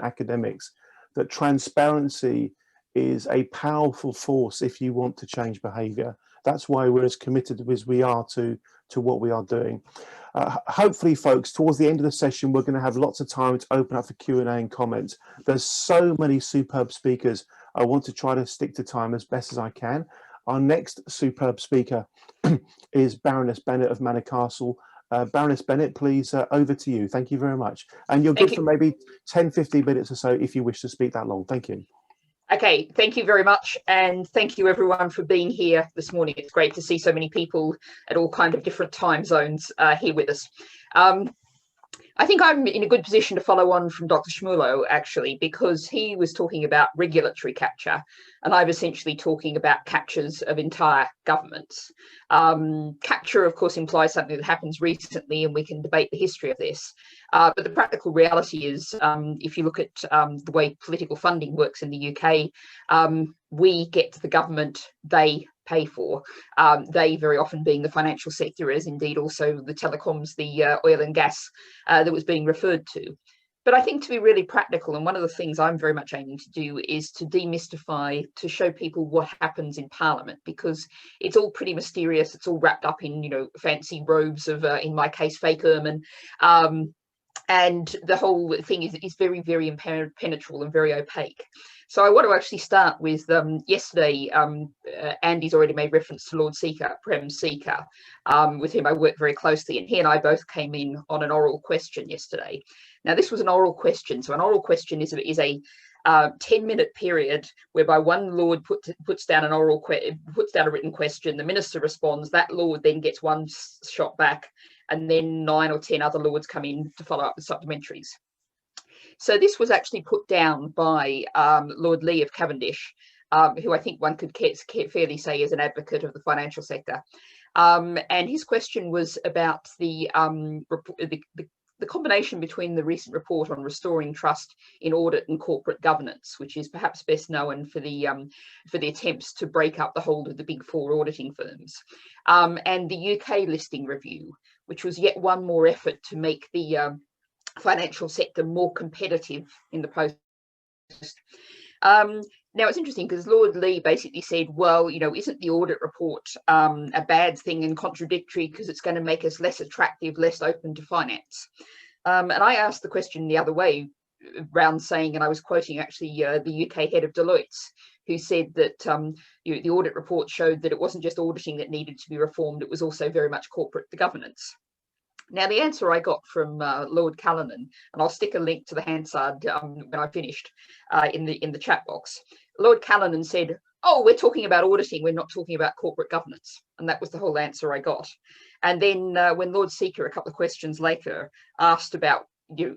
academics that transparency is a powerful force if you want to change behavior. That's why we're as committed as we are to what we are doing. Hopefully, folks, towards the end of the session, we're going to have lots of time to open up for Q&A and comments. There's so many superb speakers. I want to try to stick to time as best as I can. Our next superb speaker is Baroness Bennett of Manor Castle. Baroness Bennett, please, over to you. Thank you very much. And you're good for maybe 10, 15 minutes or so if you wish to speak that long. Thank you. Okay, thank you very much. And thank you everyone for being here this morning. It's great to see so many people at all kinds of different time zones here with us. I think I'm in a good position to follow on from Dr. Shmulo, actually, because he was talking about regulatory capture, and I'm essentially talking about captures of entire governments. Capture, of course, implies something that happens recently, and we can debate the history of this. But the practical reality is, if you look at the way political funding works in the UK, we get to the government, they pay for. They very often being the financial sector, as indeed also the telecoms, the oil and gas that was being referred to. But I think to be really practical, and one of the things I'm very much aiming to do is to demystify, to show people what happens in Parliament, because it's all pretty mysterious. It's all wrapped up in, fancy robes of, in my case, fake ermine. And the whole thing is very, very impenetrable and very opaque. So I want to actually start with yesterday. Andy's already made reference to Lord Seeker, Prem Seeker, with whom I work very closely, and he and I both came in on an oral question yesterday. Now, this was an oral question. So an oral question is a 10-minute period whereby one lord puts down a written question. The minister responds. That lord then gets one shot back, and then 9 or 10 other lords come in to follow up with supplementaries. So this was actually put down by Lord Lee of Cavendish, who I think one could fairly say is an advocate of the financial sector. And his question was about the combination between the recent report on restoring trust in audit and corporate governance, which is perhaps best known for the attempts to break up the hold of the big four auditing firms, and the UK listing review, which was yet one more effort to make the financial sector more competitive in the post. Now, it's interesting because Lord Lee basically said, well, isn't the audit report a bad thing and contradictory because it's going to make us less attractive, less open to finance? And I asked the question the other way round, saying, and I was quoting actually the UK head of Deloitte, who said that the audit report showed that it wasn't just auditing that needed to be reformed, it was also very much corporate governance. Now, the answer I got from Lord Callanan, and I'll stick a link to the Hansard when I finished in the chat box. Lord Callanan said, "Oh, we're talking about auditing. We're not talking about corporate governance." And that was the whole answer I got. And then when Lord Seeker, a couple of questions later, asked about,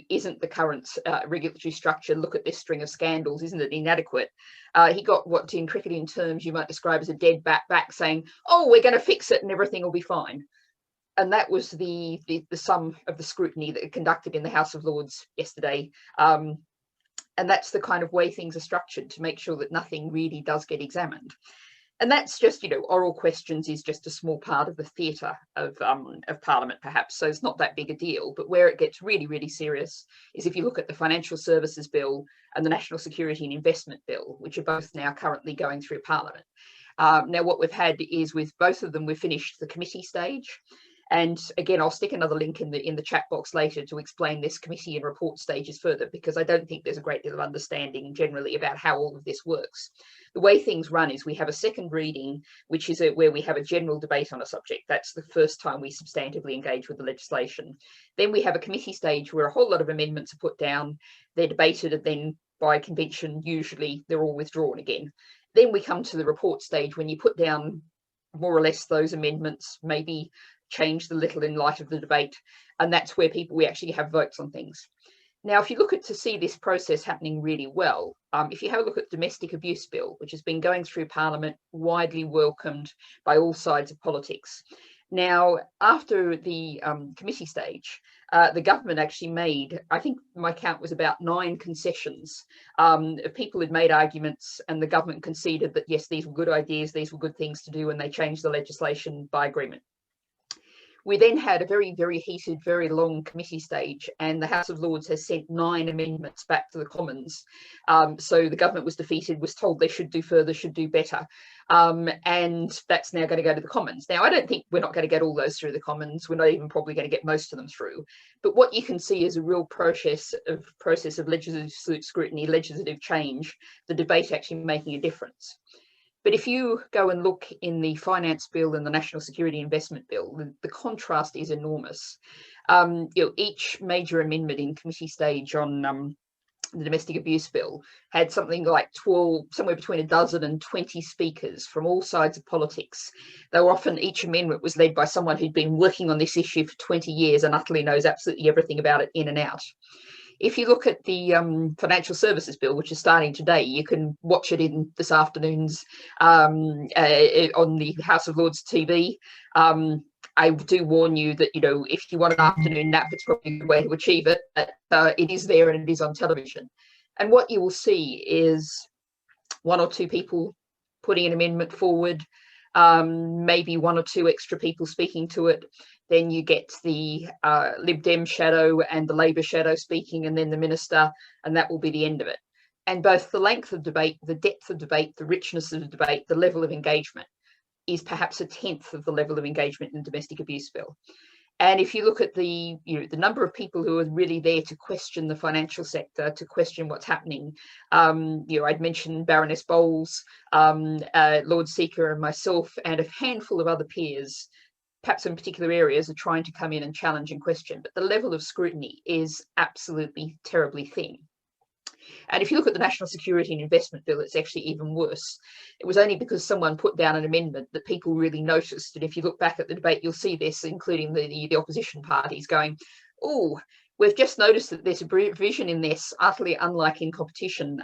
isn't the current regulatory structure, look at this string of scandals, isn't it inadequate? He got what in cricketing terms you might describe as a dead bat back, saying, "Oh, we're going to fix it and everything will be fine." And that was the sum of the scrutiny that conducted in the House of Lords yesterday. And that's the kind of way things are structured to make sure that nothing really does get examined. And that's just, oral questions is just a small part of the theatre of Parliament, perhaps. So it's not that big a deal. But where it gets really, really serious is if you look at the Financial Services Bill and the National Security and Investment Bill, which are both now currently going through Parliament. Now, what we've had is with both of them, we've finished the committee stage. And again, I'll stick another link in the chat box later to explain this committee and report stages further, because I don't think there's a great deal of understanding generally about how all of this works. The way things run is we have a second reading, which is where we have a general debate on a subject. That's the first time we substantively engage with the legislation. Then we have a committee stage where a whole lot of amendments are put down, they're debated, and then by convention, usually they're all withdrawn again. Then we come to the report stage when you put down more or less those amendments, maybe changed a little in light of the debate, and that's where we actually have votes on things. Now, if you look to see this process happening really well, if you have a look at the Domestic Abuse Bill, which has been going through Parliament, widely welcomed by all sides of politics. Now, after the committee stage, the government actually made, I think my count was about 9 concessions. People had made arguments and the government conceded that, yes, these were good ideas, these were good things to do, and they changed the legislation by agreement. We then had a very, very heated, very long committee stage, and the House of Lords has sent 9 amendments back to the Commons. So the government was defeated, was told they should do further, should do better. And that's now going to go to the Commons. Now, I don't think we're not going to get all those through the Commons. We're not even probably going to get most of them through. But what you can see is a real process of legislative scrutiny, legislative change, the debate actually making a difference. But if you go and look in the Finance Bill and the National Security Investment Bill, the contrast is enormous. Each major amendment in committee stage on the Domestic Abuse Bill had something like 12, somewhere between 12 and 20 speakers from all sides of politics. Though often each amendment was led by someone who'd been working on this issue for 20 years and utterly knows absolutely everything about it in and out. If you look at the Financial Services Bill, which is starting today, you can watch it in this afternoon's on the House of Lords TV. I do warn you that, if you want an afternoon nap, it's probably a good way to achieve it. It is there and it is on television. And what you will see is 1 or 2 people putting an amendment forward, maybe 1 or 2 extra people speaking to it. Then you get the Lib Dem shadow and the Labor shadow speaking, and then the minister, and that will be the end of it. And both the length of debate, the depth of debate, the richness of the debate, the level of engagement is perhaps 1/10 of the level of engagement in the Domestic Abuse Bill. And if you look at the number of people who are really there to question the financial sector, to question what's happening, I'd mentioned Baroness Bowles, Lord Seeker and myself, and a handful of other peers, perhaps in particular areas, are trying to come in and challenge and question. But the level of scrutiny is absolutely terribly thin. And if you look at the National Security and Investment Bill, it's actually even worse. It was only because someone put down an amendment that people really noticed. And if you look back at the debate, you'll see this, including the opposition parties going, "Oh, we've just noticed that there's a provision in this, utterly unlike in competition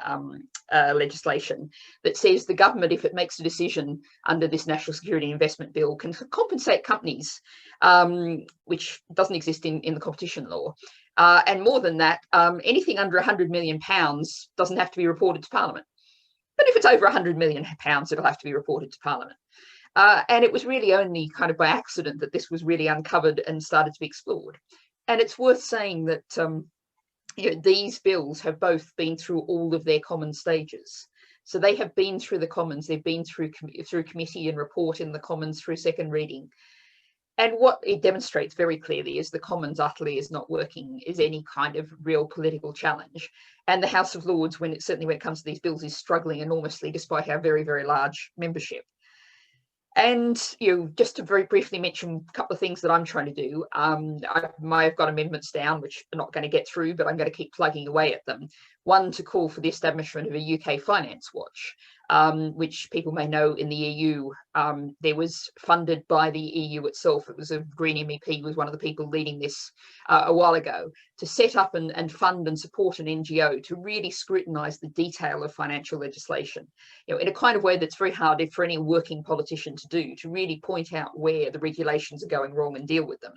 legislation, that says the government, if it makes a decision under this National Security and Investment Bill, can compensate companies, which doesn't exist in the competition law. And more than that, anything under £100 million doesn't have to be reported to Parliament. But if it's over £100 million, it'll have to be reported to Parliament." And it was really only kind of by accident that this was really uncovered and started to be explored. And it's worth saying that these bills have both been through all of their common stages. So they have been through the Commons, they've been through committee and report in the Commons, through second reading. And what it demonstrates very clearly is the Commons utterly is not working, is any kind of real political challenge. And the House of Lords, certainly when it comes to these bills, is struggling enormously despite our very, very large membership. And just to very briefly mention a couple of things that I'm trying to do. I've got amendments down which are not going to get through, but I'm going to keep plugging away at them. One, to call for the establishment of a UK Finance Watch, which people may know in the EU, there was funded by the EU itself. It was a Green MEP was one of the people leading this a while ago, to set up and fund and support an NGO to really scrutinise the detail of financial legislation, in a kind of way that's very hard for any working politician to do, to really point out where the regulations are going wrong and deal with them.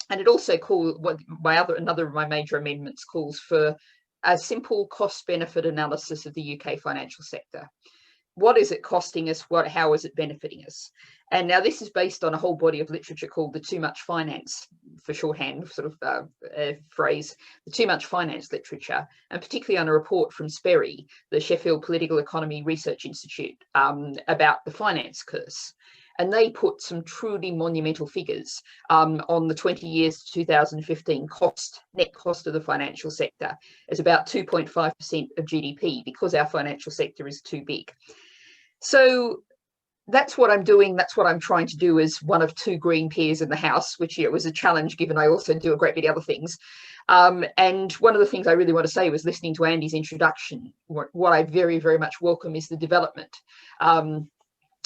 And it also another of my major amendments calls for a simple cost-benefit analysis of the UK financial sector. What is it costing us? How is it benefiting us? And now this is based on a whole body of literature called the Too Much Finance, for shorthand sort of phrase, the Too Much Finance literature, and particularly on a report from SPERI, the Sheffield Political Economy Research Institute, about the finance curse. And they put some truly monumental figures on the 20 years to 2015 net cost of the financial sector as about 2.5% of GDP, because our financial sector is too big. So that's what I'm doing. That's what I'm trying to do as one of two Green peers in the House, which was a challenge given I also do a great many other things. And one of the things I really want to say was, listening to Andy's introduction, what I very, very much welcome is the development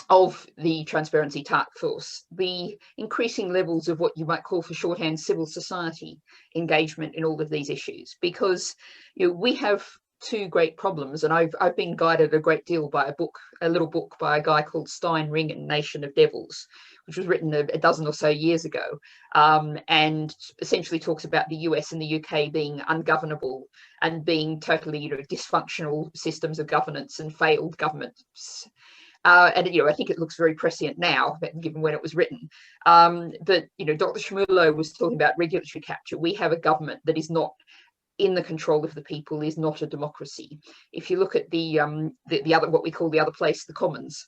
of the Transparency Task Force, the increasing levels of what you might call, for shorthand, civil society engagement in all of these issues, because we have two great problems, and I've been guided a great deal by a little book by a guy called Stein Ringen, Nation of Devils, which was written a dozen or so years ago, and essentially talks about the US and the UK being ungovernable and being totally dysfunctional systems of governance and failed governments. And I think it looks very prescient now, given when it was written. But Dr. Shmulo was talking about regulatory capture. We have a government that is not in the control of the people, is not a democracy. If you look at the other, what we call the other place, the Commons,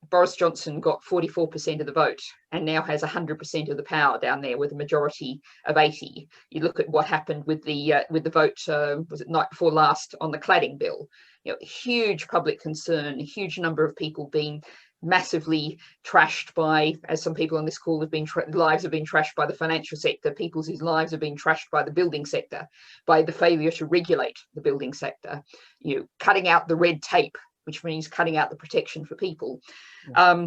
Boris Johnson got 44% of the vote and now has 100% of the power down there with a majority of 80. You look at what happened with the vote, was it night before last, on the cladding bill? Huge public concern, a huge number of people being massively trashed by, as some people on this call have been, lives have been trashed by the financial sector, people's whose lives have been trashed by the building sector, by the failure to regulate the building sector, cutting out the red tape, which means cutting out the protection for people. Yeah.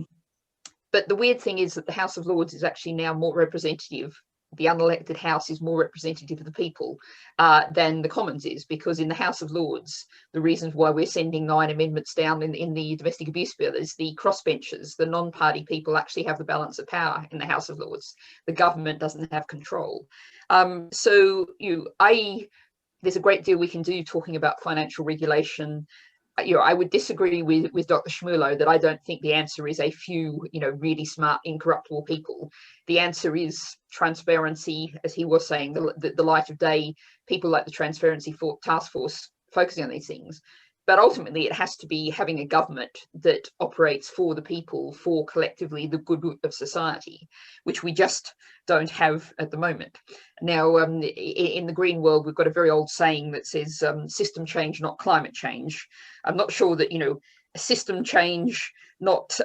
But the weird thing is that the House of Lords is actually now more representative. The unelected House is more representative of the people than the Commons is, because in the House of Lords, the reasons why we're sending 9 amendments down in the domestic abuse bill is the crossbenchers, the non-party people, actually have the balance of power in the House of Lords. The government doesn't have control. So there's a great deal we can do talking about financial regulation. I would disagree with Dr. Shmulo that I don't think the answer is a few, really smart, incorruptible people. The answer is transparency, as he was saying, the light of day, people like the Transparency Task Force focusing on these things. But ultimately, it has to be having a government that operates for the people, for collectively the good of society, which we just don't have at the moment. Now, in the green world, we've got a very old saying that says system change, not climate change. I'm not sure that, a system change, not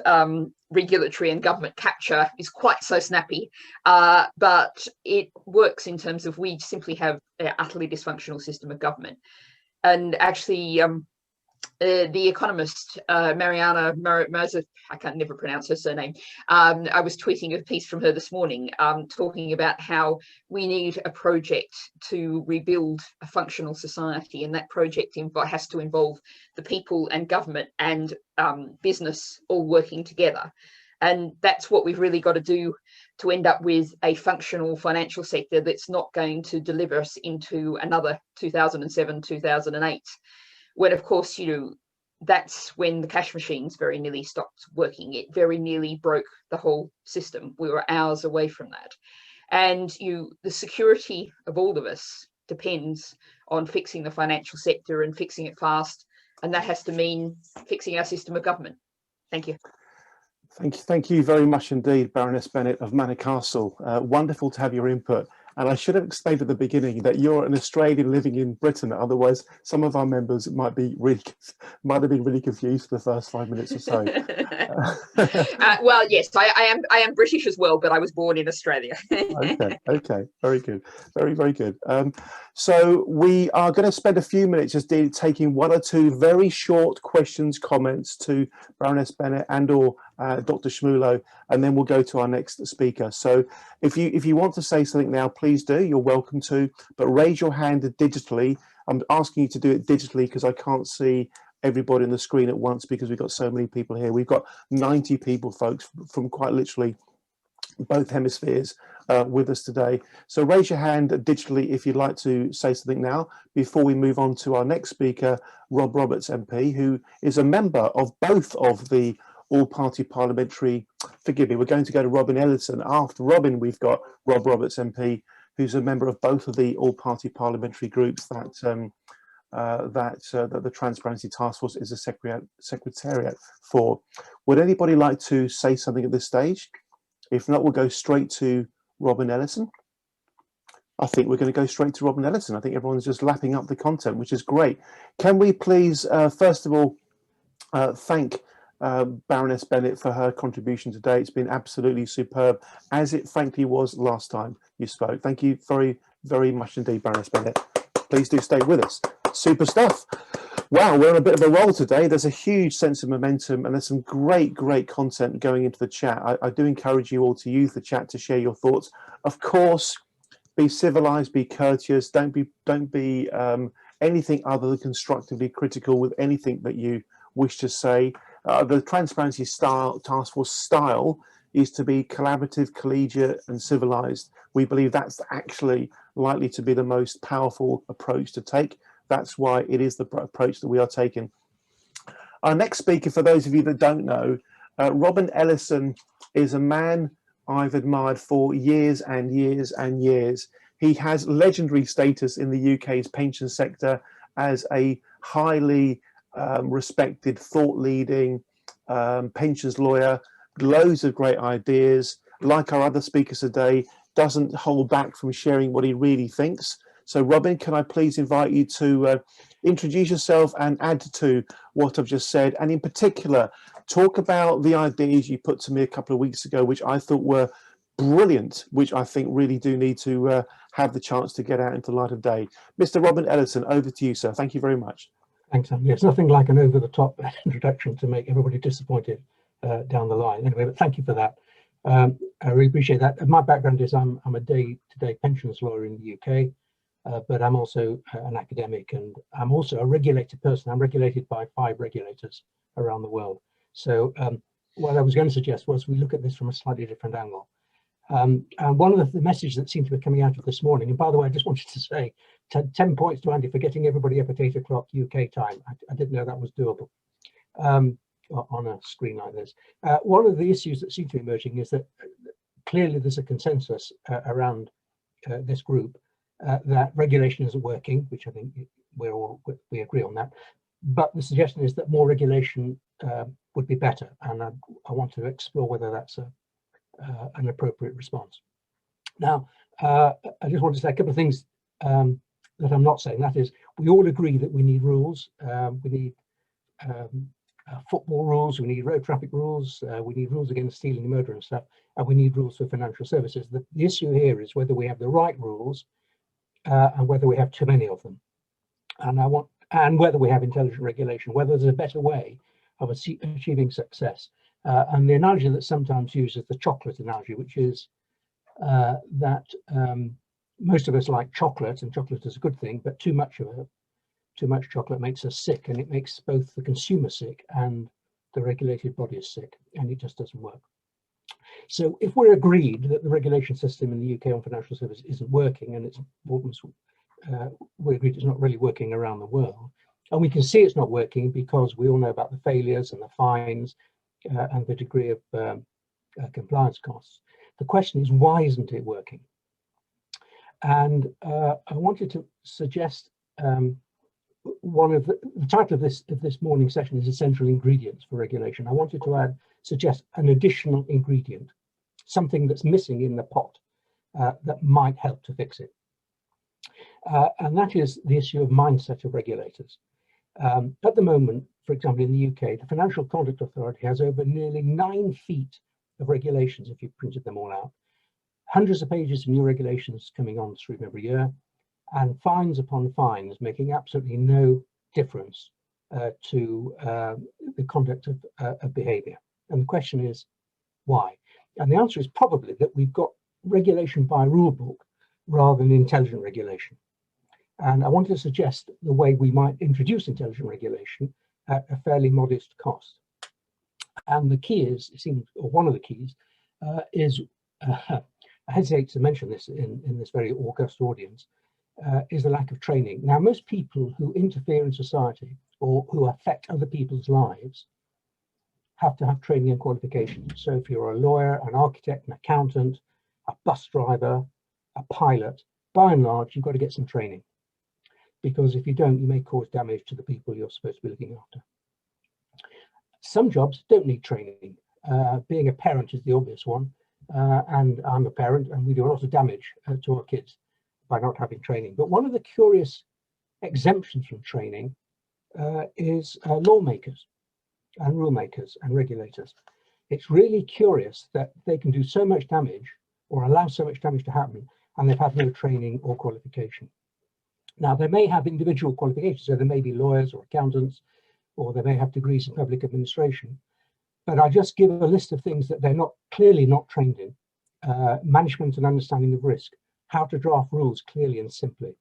regulatory and government capture is quite so snappy, but it works in terms of we simply have an utterly dysfunctional system of government. And actually, the economist Mariana Mirza, I can never pronounce her surname. I was tweeting a piece from her this morning, talking about how we need a project to rebuild a functional society, and that project has to involve the people and government and business all working together. And that's what we've really got to do to end up with a functional financial sector that's not going to deliver us into another 2007, 2008. When, of course, that's when the cash machines very nearly stopped working. It very nearly broke the whole system. We were hours away from that. And the security of all of us depends on fixing the financial sector and fixing it fast. And that has to mean fixing our system of government. Thank you. Thank you very much indeed, Baroness Bennett of Manor Castle. Wonderful to have your input. And I should have explained at the beginning that you're an Australian living in Britain. Otherwise, some of our members might have been really confused for the first 5 minutes or so. Well, yes, I am British as well, but I was born in Australia. Okay, very good, very good. So we are going to spend a few minutes just taking one or two very short questions, comments to Baroness Bennett and or Dr. Shmulo, and then we'll go to our next speaker. So if you want to say something now, please do. You're welcome to, but raise your hand digitally. I'm asking you to do it digitally because I can't see everybody on the screen at once because we've got so many people here. We've got 90 people, folks, from quite literally both hemispheres with us today. So raise your hand digitally if you'd like to say something now before we move on to our next speaker, Rob Roberts MP, who is a member of both of the all-party parliamentary, forgive me, we're going to go to Robin Ellison. After Robin, we've got Rob Roberts MP, who's a member of both of the all-party parliamentary groups that the Transparency Task Force is a secretariat for. Would anybody like to say something at this stage? If not, we'll go straight to Robin Ellison. I think we're going to go straight to Robin Ellison. I think everyone's just lapping up the content, which is great. Can we please, first of all, thank Baroness Bennett for her contribution today. It's been absolutely superb, as it frankly was last time you spoke. Thank you very, very much indeed, Baroness Bennett. Please do stay with us. Super stuff. Wow, we're on a bit of a roll today. There's a huge sense of momentum and there's some great content going into the chat. I do encourage you all to use the chat to share your thoughts. Of course, be civilized, be courteous. Don't be anything other than constructively critical with anything that you wish to say. The Transparency Task Force style is to be collaborative, collegiate and civilized. We believe that's actually likely to be the most powerful approach to take. That's why it is the approach that we are taking. Our next speaker, for those of you that don't know, Robin Ellison is a man I've admired for years and years and years. He has legendary status in the UK's pension sector as a highly respected, thought-leading pensions lawyer, loads of great ideas. Like our other speakers today, doesn't hold back from sharing what he really thinks. So Robin, can I please invite you to introduce yourself and add to what I've just said, and in particular, talk about the ideas you put to me a couple of weeks ago, which I thought were brilliant, which I think really do need to have the chance to get out into the light of day. Mr. Robin Ellison, over to you, sir. Thank you very much. Thanks, Andy. It's nothing like an over-the-top introduction to make everybody disappointed down the line. Anyway, but thank you for that. I really appreciate that. My background is I'm a day-to-day pensions lawyer in the UK, but I'm also an academic and I'm also a regulated person. I'm regulated by 5 regulators around the world. So what I was going to suggest was we look at this from a slightly different angle. And one of the messages that seemed to be coming out of this morning, and by the way, I just wanted to say 10 points to Andy for getting everybody up at 8 o'clock UK time. I didn't know that was doable on a screen like this. One of the issues that seem to be emerging is that clearly there's a consensus around this group that regulation isn't working, which I think we agree on that. But the suggestion is that more regulation would be better, and I want to explore whether that's an appropriate response. Now, I just want to say a couple of things that I'm not saying. That is, we all agree that we need rules. We need football rules, we need road traffic rules, we need rules against stealing, murder and stuff, and we need rules for financial services. The issue here is whether we have the right rules and whether we have too many of them. And whether we have intelligent regulation, whether there's a better way of achieving success. And the analogy that's sometimes used is the chocolate analogy, which is that most of us like chocolate, and chocolate is a good thing, but too much chocolate makes us sick, and it makes both the consumer sick and the regulated body is sick, and it just doesn't work. So if we're agreed that the regulation system in the UK on financial services isn't working, and we're agreed it's not really working around the world, and we can see it's not working because we all know about the failures and the fines and the degree of compliance costs. The question is, why isn't it working? And I wanted to suggest one of the title of this morning session is Essential Ingredients for Regulation. I wanted to suggest an additional ingredient, something that's missing in the pot that might help to fix it. And that is the issue of mindset of regulators. At the moment, for example, in the UK, the Financial Conduct Authority has over nearly 9 feet of regulations, if you printed them all out, hundreds of pages of new regulations coming on stream every year, and fines upon fines, making absolutely no difference to the conduct of behaviour. And the question is, why? And the answer is probably that we've got regulation by rule book rather than intelligent regulation. And I want to suggest the way we might introduce intelligent regulation at a fairly modest cost. And the key is, it seems, or one of the keys is, I hesitate to mention this in this very august audience, is the lack of training. Now, most people who interfere in society or who affect other people's lives have to have training and qualifications. So if you're a lawyer, an architect, an accountant, a bus driver, a pilot, by and large, you've got to get some training. Because if you don't, you may cause damage to the people you're supposed to be looking after. Some jobs don't need training. Being a parent is the obvious one. And I'm a parent, and we do a lot of damage to our kids by not having training. But one of the curious exemptions from training is lawmakers and rule makers and regulators. It's really curious that they can do so much damage or allow so much damage to happen, and they've had no training or qualification. Now, they may have individual qualifications, so they may be lawyers or accountants, or they may have degrees in public administration. But I just give a list of things that they're clearly not trained in. Management and understanding of risk, how to draft rules clearly and simply,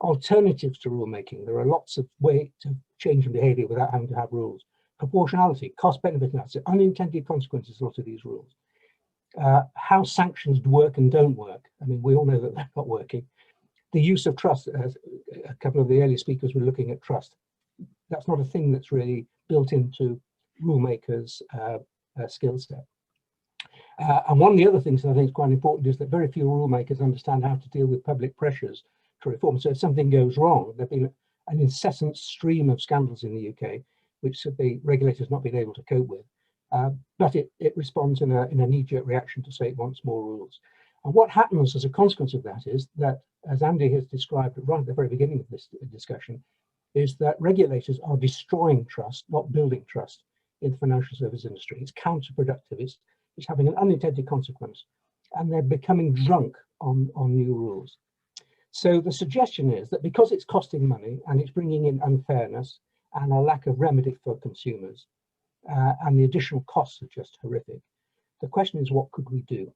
alternatives to rulemaking. There are lots of ways to change behaviour without having to have rules. Proportionality, cost-benefit analysis, unintended consequences, a lot of these rules. How sanctions work and don't work. I mean, we all know that they're not working. The use of trust, as a couple of the earlier speakers were looking at trust. That's not a thing that's really built into rulemakers' skill set. And one of the other things that I think is quite important is that very few rulemakers understand how to deal with public pressures to reform. So if something goes wrong, there's been an incessant stream of scandals in the UK, which the regulators not been able to cope with. But it responds in a knee-jerk reaction to say it wants more rules. And what happens as a consequence of that is that, as Andy has described right at the very beginning of this discussion, is that regulators are destroying trust, not building trust in the financial service industry. It's counterproductive, it's having an unintended consequence, and they're becoming drunk on new rules. So the suggestion is that because it's costing money and it's bringing in unfairness and a lack of remedy for consumers, and the additional costs are just horrific, the question is, what could we do?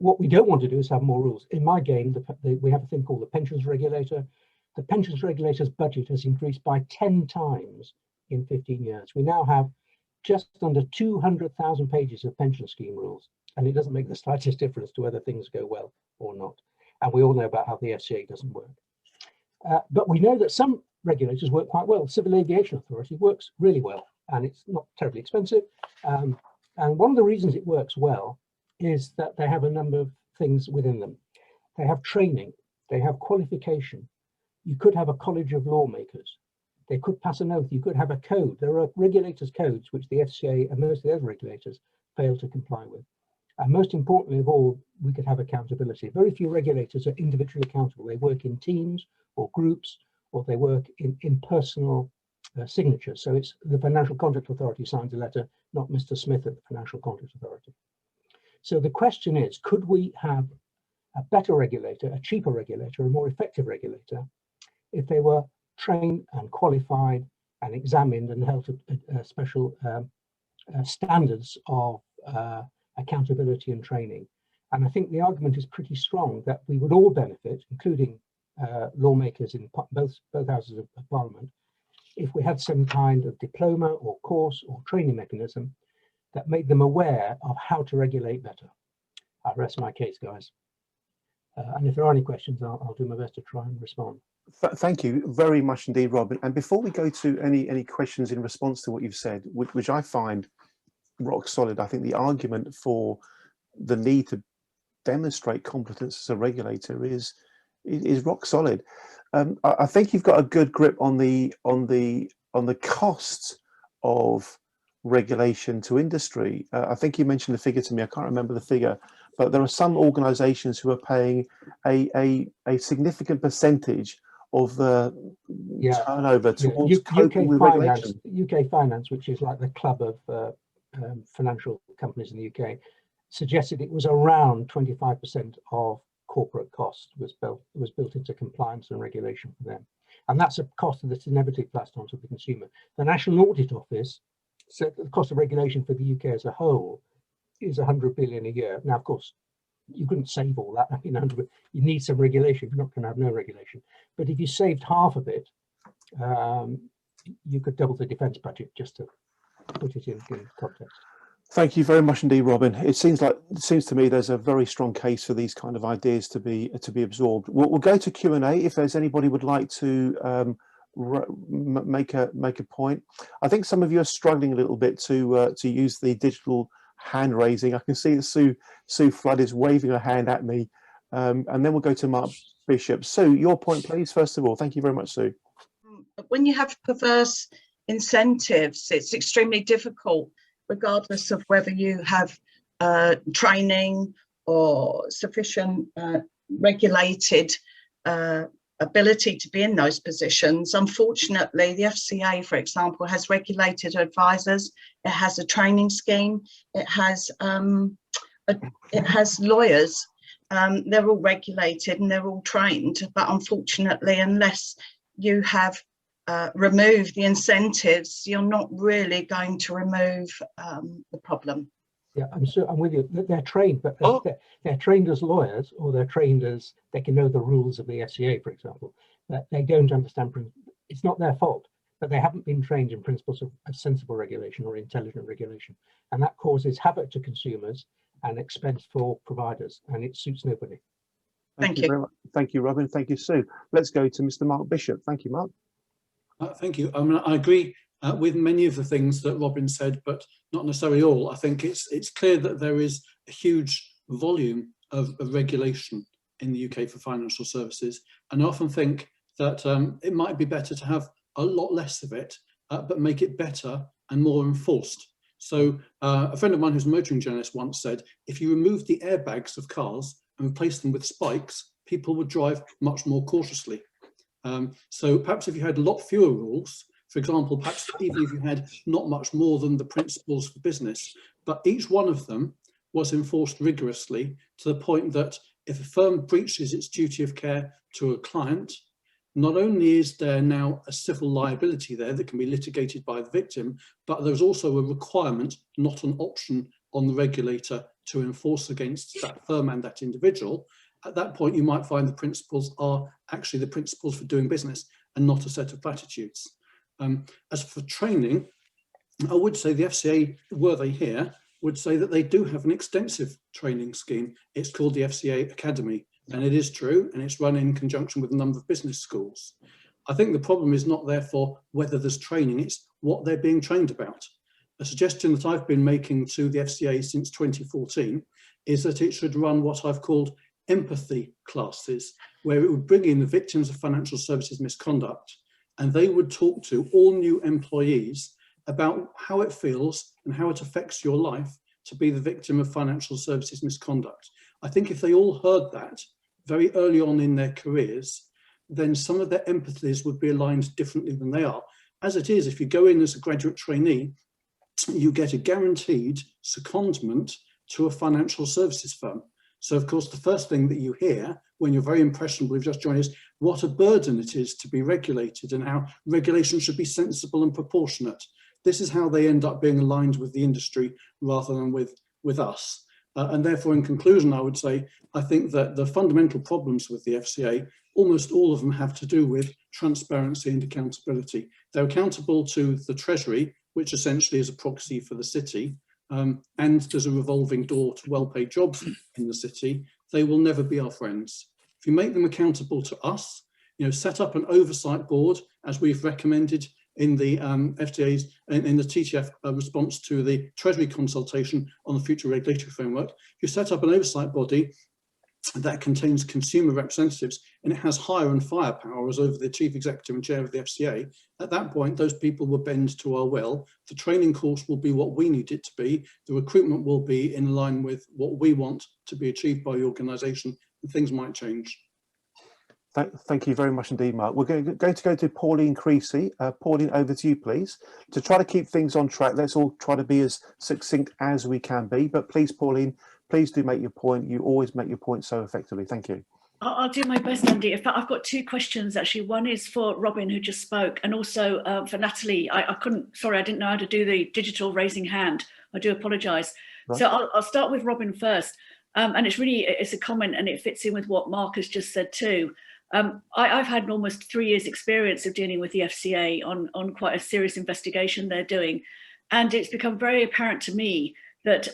What we don't want to do is have more rules. In my game, we have a thing called the pensions regulator. The pensions regulator's budget has increased by 10 times in 15 years. We now have just under 200,000 pages of pension scheme rules, and it doesn't make the slightest difference to whether things go well or not. And we all know about how the FCA doesn't work. But we know that some regulators work quite well. The Civil Aviation Authority works really well, and it's not terribly expensive. And one of the reasons it works well is that they have a number of things within them. They have training, they have qualification. You could have a college of lawmakers. They could pass an oath, you could have a code. There are regulators' codes which the FCA and most of the other regulators fail to comply with. And most importantly of all, we could have accountability. Very few regulators are individually accountable. They work in teams or groups, or they work in personal signatures. So it's the Financial Conduct Authority signs a letter, not Mr. Smith at the Financial Conduct Authority. So the question is, could we have a better regulator, a cheaper regulator, a more effective regulator, if they were trained and qualified and examined and held to special standards of accountability and training? And I think the argument is pretty strong that we would all benefit, including lawmakers in both houses of Parliament, if we had some kind of diploma or course or training mechanism that made them aware of how to regulate better. I rest my case, guys. And if there are any questions, I'll do my best to try and respond. Thank you very much indeed, Rob. And before we go to any questions in response to what you've said, which I find rock solid, I think the argument for the need to demonstrate competence as a regulator is rock solid. I think you've got a good grip on the costs of regulation to industry. I think you mentioned the figure to me. I can't remember the figure, but there are some organisations who are paying a significant percentage of the turnover towards coping with regulation. UK Finance, which is like the club of financial companies in the UK, suggested it was around 25% of corporate cost was built into compliance and regulation for them, and that's a cost that's inevitably passed on to the consumer. The National Audit Office said that the cost of regulation for the UK as a whole is 100 billion a year. Now, of course, you couldn't save all that. I mean, you need some regulation. You're not going to have no regulation. But if you saved half of it, you could double the defence budget, just to put it in context. Thank you very much indeed, Robin. It seems to me there's a very strong case for these kind of ideas to be absorbed. We'll go to Q&A if there's anybody would like to make a point. I think some of you are struggling a little bit to use the digital hand raising. I can see that Sue Flood is waving her hand at me, and then we'll go to Mark Bishop. Sue, your point, please. First of all, thank you very much, Sue. When you have perverse incentives, it's extremely difficult, regardless of whether you have training or sufficient regulated ability to be in those positions. Unfortunately, the FCA, for example, has regulated advisors. It has a training scheme. It has lawyers. They're all regulated and they're all trained. But unfortunately, unless you have remove the incentives, you're not really going to remove the problem. Yeah, I'm with you. They're trained, but they're trained as lawyers, or they're trained as they can know the rules of the FCA, for example. But they don't understand. It's not their fault, but they haven't been trained in principles of sensible regulation or intelligent regulation, and that causes havoc to consumers and expense for providers, and it suits nobody. Thank you very much. Thank you, Robin. Thank you, Sue. Let's go to Mr. Mark Bishop. Thank you, Mark. Thank you. I mean, I agree with many of the things that Robin said, but not necessarily all. I think it's clear that there is a huge volume of regulation in the UK for financial services, and I often think that it might be better to have a lot less of it, but make it better and more enforced. So a friend of mine who's a motoring journalist once said, if you remove the airbags of cars and replace them with spikes, people would drive much more cautiously. So perhaps if you had a lot fewer rules, for example, perhaps even if you had not much more than the principles for business, but each one of them was enforced rigorously to the point that if a firm breaches its duty of care to a client, not only is there now a civil liability there that can be litigated by the victim, but there's also a requirement, not an option, on the regulator to enforce against that firm and that individual. At that point, you might find the principles are actually the principles for doing business and not a set of platitudes. As for training, I would say the FCA, were they here, would say that they do have an extensive training scheme. It's called the FCA Academy, and it is true, and it's run in conjunction with a number of business schools. I think the problem is not therefore whether there's training, it's what they're being trained about. A suggestion that I've been making to the FCA since 2014 is that it should run what I've called empathy classes, where it would bring in the victims of financial services misconduct, and they would talk to all new employees about how it feels and how it affects your life to be the victim of financial services misconduct. I think if they all heard that very early on in their careers, then some of their empathies would be aligned differently than they are. As it is, if you go in as a graduate trainee, you get a guaranteed secondment to a financial services firm. So of course, the first thing that you hear when you're very impressionable, you've just joined, is what a burden it is to be regulated and how regulation should be sensible and proportionate. This is how they end up being aligned with the industry rather than with us. And therefore, in conclusion, I would say, I think that the fundamental problems with the FCA, almost all of them have to do with transparency and accountability. They're accountable to the Treasury, which essentially is a proxy for the city, and there's a revolving door to well-paid jobs in the city. They will never be our friends. If you make them accountable to us, set up an oversight board, as we've recommended in the FDA's, in the TTF response to the Treasury consultation on the future regulatory framework. You set up an oversight body that contains consumer representatives and it has hire and fire powers over the chief executive and chair of the FCA, at that point, those people will bend to our will. The training course will be what we need it to be. The recruitment will be in line with what we want to be achieved by the organisation, and things might change. Thank you very much indeed, Mark. We're going to go to Pauline Creasy. Pauline, over to you, please. To try to keep things on track, let's all try to be as succinct as we can be. But please, Pauline, please do make your point. You always make your point so effectively. Thank you. I'll do my best, Andy. In fact, I've got two questions, actually. One is for Robin, who just spoke, and also for Natalie. I didn't know how to do the digital raising hand. I do apologise. Right. So I'll start with Robin first. And it's a comment, and it fits in with what Mark has just said too. I've had almost 3 years experience of dealing with the FCA on quite a serious investigation they're doing. And it's become very apparent to me that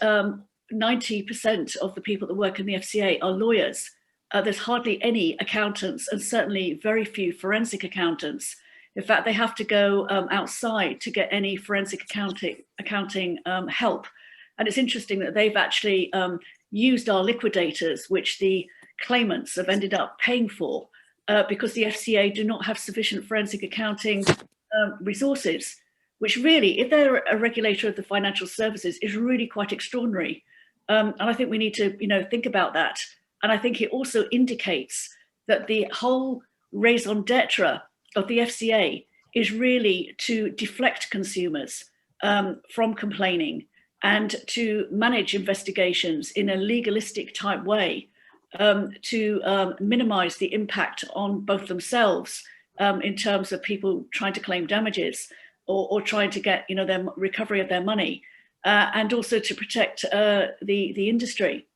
90% of the people that work in the FCA are lawyers. There's hardly any accountants, and certainly very few forensic accountants. In fact, they have to go outside to get any forensic accounting help. And it's interesting that they've actually used our liquidators, which the claimants have ended up paying for, because the FCA do not have sufficient forensic accounting resources, which really, if they're a regulator of the financial services, is really quite extraordinary. And I think we need to, think about that. And I think it also indicates that the whole raison d'etre of the FCA is really to deflect consumers from complaining and to manage investigations in a legalistic type way, to minimize the impact on both themselves in terms of people trying to claim damages or trying to get their recovery of their money, and also to protect the industry.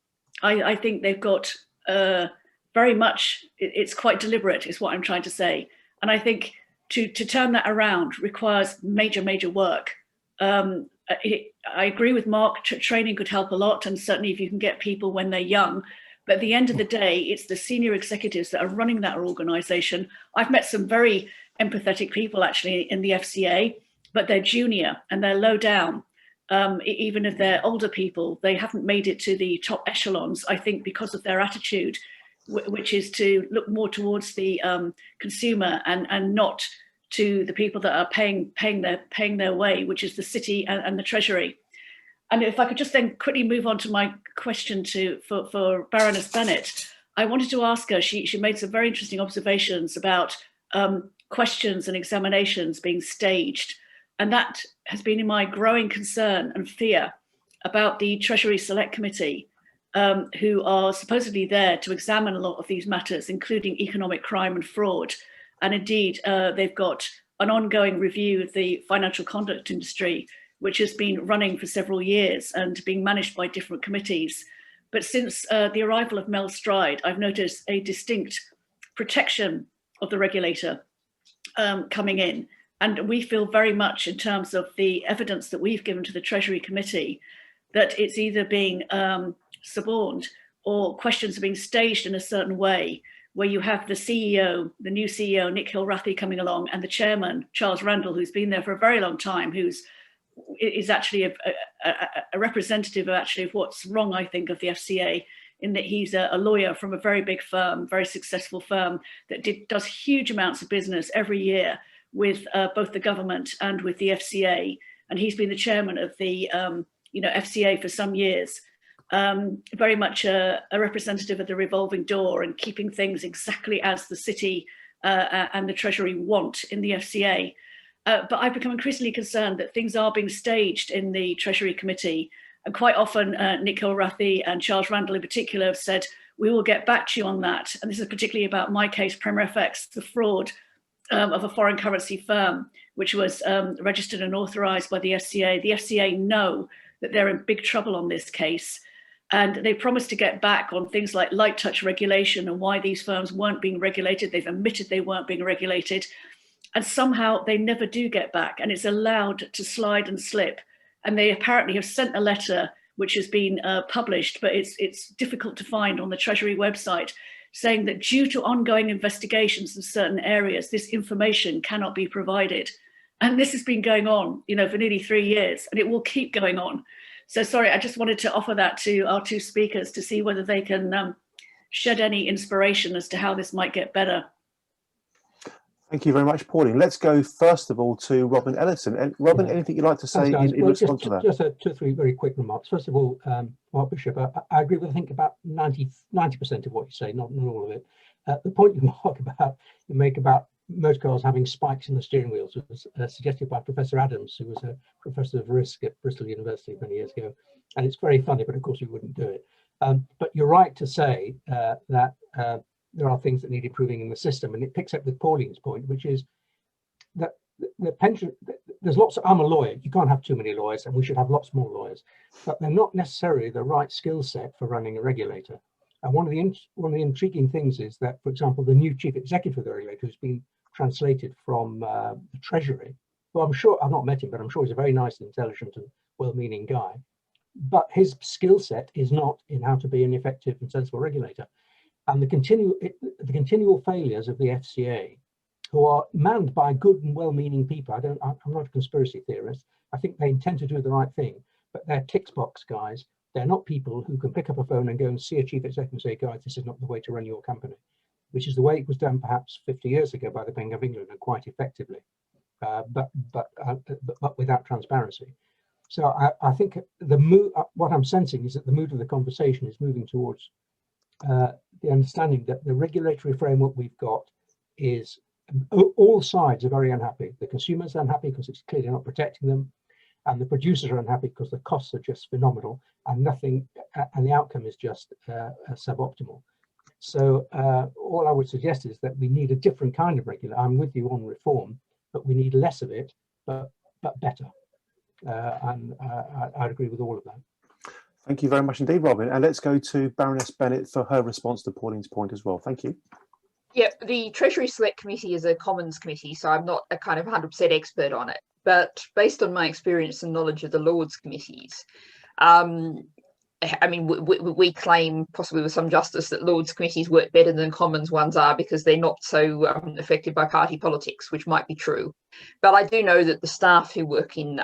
I think they've got very much, it's quite deliberate is what I'm trying to say. And I think to turn that around requires major work. I agree with Mark, training could help a lot, and certainly if you can get people when they're young. But at the end of the day, it's the senior executives that are running that organisation. I've met some very empathetic people actually in the FCA, but they're junior and they're low down. Even if they're older people, they haven't made it to the top echelons, I think, because of their attitude, which is to look more towards the consumer and not to the people that are paying their way, which is the city and the Treasury. And if I could just then quickly move on to my question for Baroness Bennett, I wanted to ask her, she made some very interesting observations about questions and examinations being staged. And that has been in my growing concern and fear about the Treasury Select Committee, who are supposedly there to examine a lot of these matters, including economic crime and fraud. And indeed, they've got an ongoing review of the financial conduct industry, which has been running for several years and being managed by different committees. But since the arrival of Mel Stride, I've noticed a distinct protection of the regulator coming in. And we feel very much in terms of the evidence that we've given to the Treasury Committee that it's either being suborned or questions are being staged in a certain way, where you have the CEO, the new CEO, Nick Kilrathi, coming along, and the chairman, Charles Randall, who's been there for a very long time, is actually a representative of what's wrong, I think, of the FCA, in that he's a lawyer from a very big firm, very successful firm that does huge amounts of business every year with both the government and with the FCA. And he's been the chairman of the FCA for some years, very much a representative of the revolving door and keeping things exactly as the city and the Treasury want in the FCA. But I've become increasingly concerned that things are being staged in the Treasury Committee. And quite often, Nick Kilrathi and Charles Randall in particular have said, we will get back to you on that. And this is particularly about my case, Premier FX, the fraud of a foreign currency firm, which was registered and authorised by the FCA. The FCA know that they're in big trouble on this case. And they promised to get back on things like light touch regulation and why these firms weren't being regulated. They've admitted they weren't being regulated. And somehow they never do get back, and it's allowed to slide and slip. And they apparently have sent a letter which has been published, but it's difficult to find on the Treasury website, saying that due to ongoing investigations in certain areas, this information cannot be provided. And this has been going on, for nearly 3 years, and it will keep going on. So sorry, I just wanted to offer that to our two speakers to see whether they can shed any inspiration as to how this might get better. Thank you very much, Pauline. Let's go first of all to Robin Ellison. And Robin, anything you'd like to say in response to that? Just 2 or 3 very quick remarks. First of all, Mark Bishop, I agree with, I think, about 90% of what you say, not all of it. The point you make about most cars having spikes in the steering wheels was suggested by Professor Adams, who was a professor of risk at Bristol University many years ago. And it's very funny, but of course we wouldn't do it. But you're right to say that there are things that need improving in the system, and it picks up with Pauline's point, which is that the pension, there's lots of, I'm a lawyer, you can't have too many lawyers, and we should have lots more lawyers, but they're not necessarily the right skill set for running a regulator. And one of the intriguing things is that, for example, the new chief executive of the regulator, who's been translated from the Treasury, well, I'm sure, I've not met him, but I'm sure he's a very nice, intelligent and well-meaning guy, but his skill set is not in how to be an effective and sensible regulator. And the continual failures of the FCA, who are manned by good and well-meaning people. I'm not a conspiracy theorist. I think they intend to do the right thing, but they're tick box guys. They're not people who can pick up a phone and go and see a chief executive and say, guys, this is not the way to run your company, which is the way it was done perhaps 50 years ago by the Bank of England, and quite effectively, but without transparency. So I think the mood, what I'm sensing is that the mood of the conversation is moving towards the understanding that the regulatory framework we've got is, all sides are very unhappy. The consumers are unhappy because it's clearly not protecting them, and the producers are unhappy because the costs are just phenomenal, and the outcome is just suboptimal. So all I would suggest is that we need a different kind of regulator. I'm with you on reform, but we need less of it, but better. And I'd agree with all of that. Thank you very much indeed, Robin. And let's go to Baroness Bennett for her response to Pauline's point as well. Thank you. Yeah, the Treasury Select Committee is a Commons committee, so I'm not a kind of 100% expert on it. But based on my experience and knowledge of the Lords committees, I mean, we claim, possibly with some justice, that Lords committees work better than Commons ones are because they're not so affected by party politics, which might be true. But I do know that the staff who work in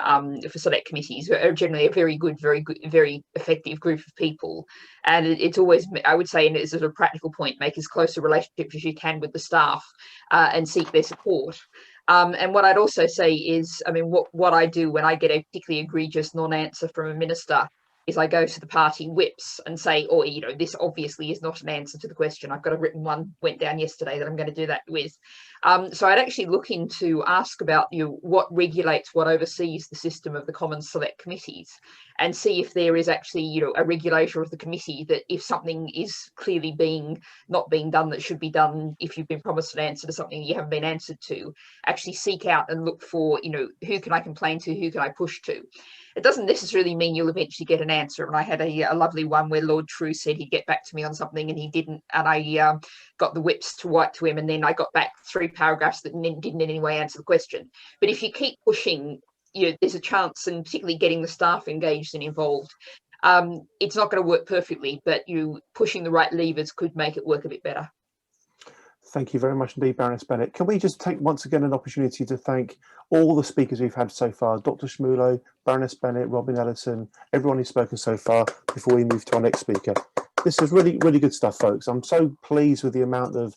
for select committees are generally a very good, very effective group of people. And it's always, I would say, and it's a practical point, make as close a relationship as you can with the staff and seek their support. And what I'd also say is, I mean, what I do when I get a particularly egregious non-answer from a minister is I go to the party whips and say, oh, you know, this obviously is not an answer to the question. I've got a written one, went down yesterday, that I'm going to do that with. So I'd actually look into, ask about what regulates, what oversees the system of the Commons Select Committees, and see if there is actually, a regulator of the committee that if something is clearly not being done that should be done, if you've been promised an answer to something you haven't been answered to, actually seek out and look for, who can I complain to, who can I push to. It doesn't necessarily mean you'll eventually get an answer. And I had a lovely one where Lord True said he'd get back to me on something and he didn't. And I got the whips to write to him. And then I got back 3 paragraphs that didn't in any way answer the question. But if you keep pushing, there's a chance, and particularly getting the staff engaged and involved, it's not going to work perfectly, but pushing the right levers could make it work a bit better. Thank you very much indeed, Baroness Bennett. Can we just take once again an opportunity to thank all the speakers we've had so far, Dr. Shmulo, Baroness Bennett, Robin Ellison, everyone who's spoken so far, before we move to our next speaker. This is really, really good stuff, folks. I'm so pleased with the amount of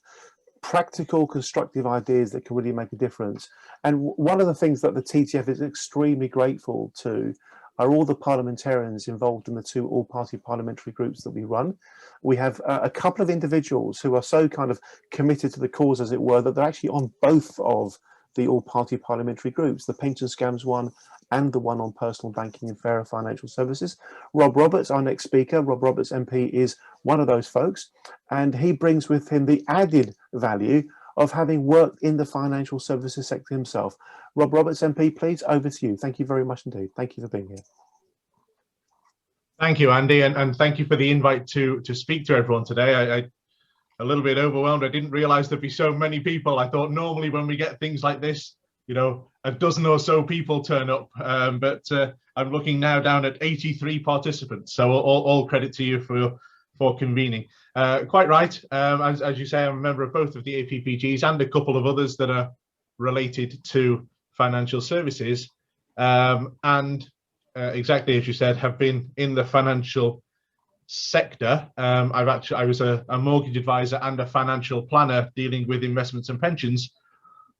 practical, constructive ideas that can really make a difference. And one of the things that the TTF is extremely grateful to are all the parliamentarians involved in the 2 all-party parliamentary groups that we run. We have a couple of individuals who are so kind of committed to the cause, as it were, that they're actually on both of the all-party parliamentary groups, the pension scams one and the one on personal banking and fairer financial services. Rob Roberts, our next speaker, Rob Roberts MP, is one of those folks, and he brings with him the added value of having worked in the financial services sector himself. Rob Roberts MP, please, over to you. Thank you very much indeed. Thank you for being here. Thank you, Andy, and thank you for the invite to speak to everyone today. I a little bit overwhelmed. I didn't realize there'd be so many people. I thought normally when we get things like this, a dozen or so people turn up, but I'm looking now down at 83 participants. So all credit to you for convening. Quite right. As you say, I'm a member of both of the APPGs and a couple of others that are related to financial services. Exactly as you said, have been in the financial sector. I was a mortgage advisor and a financial planner dealing with investments and pensions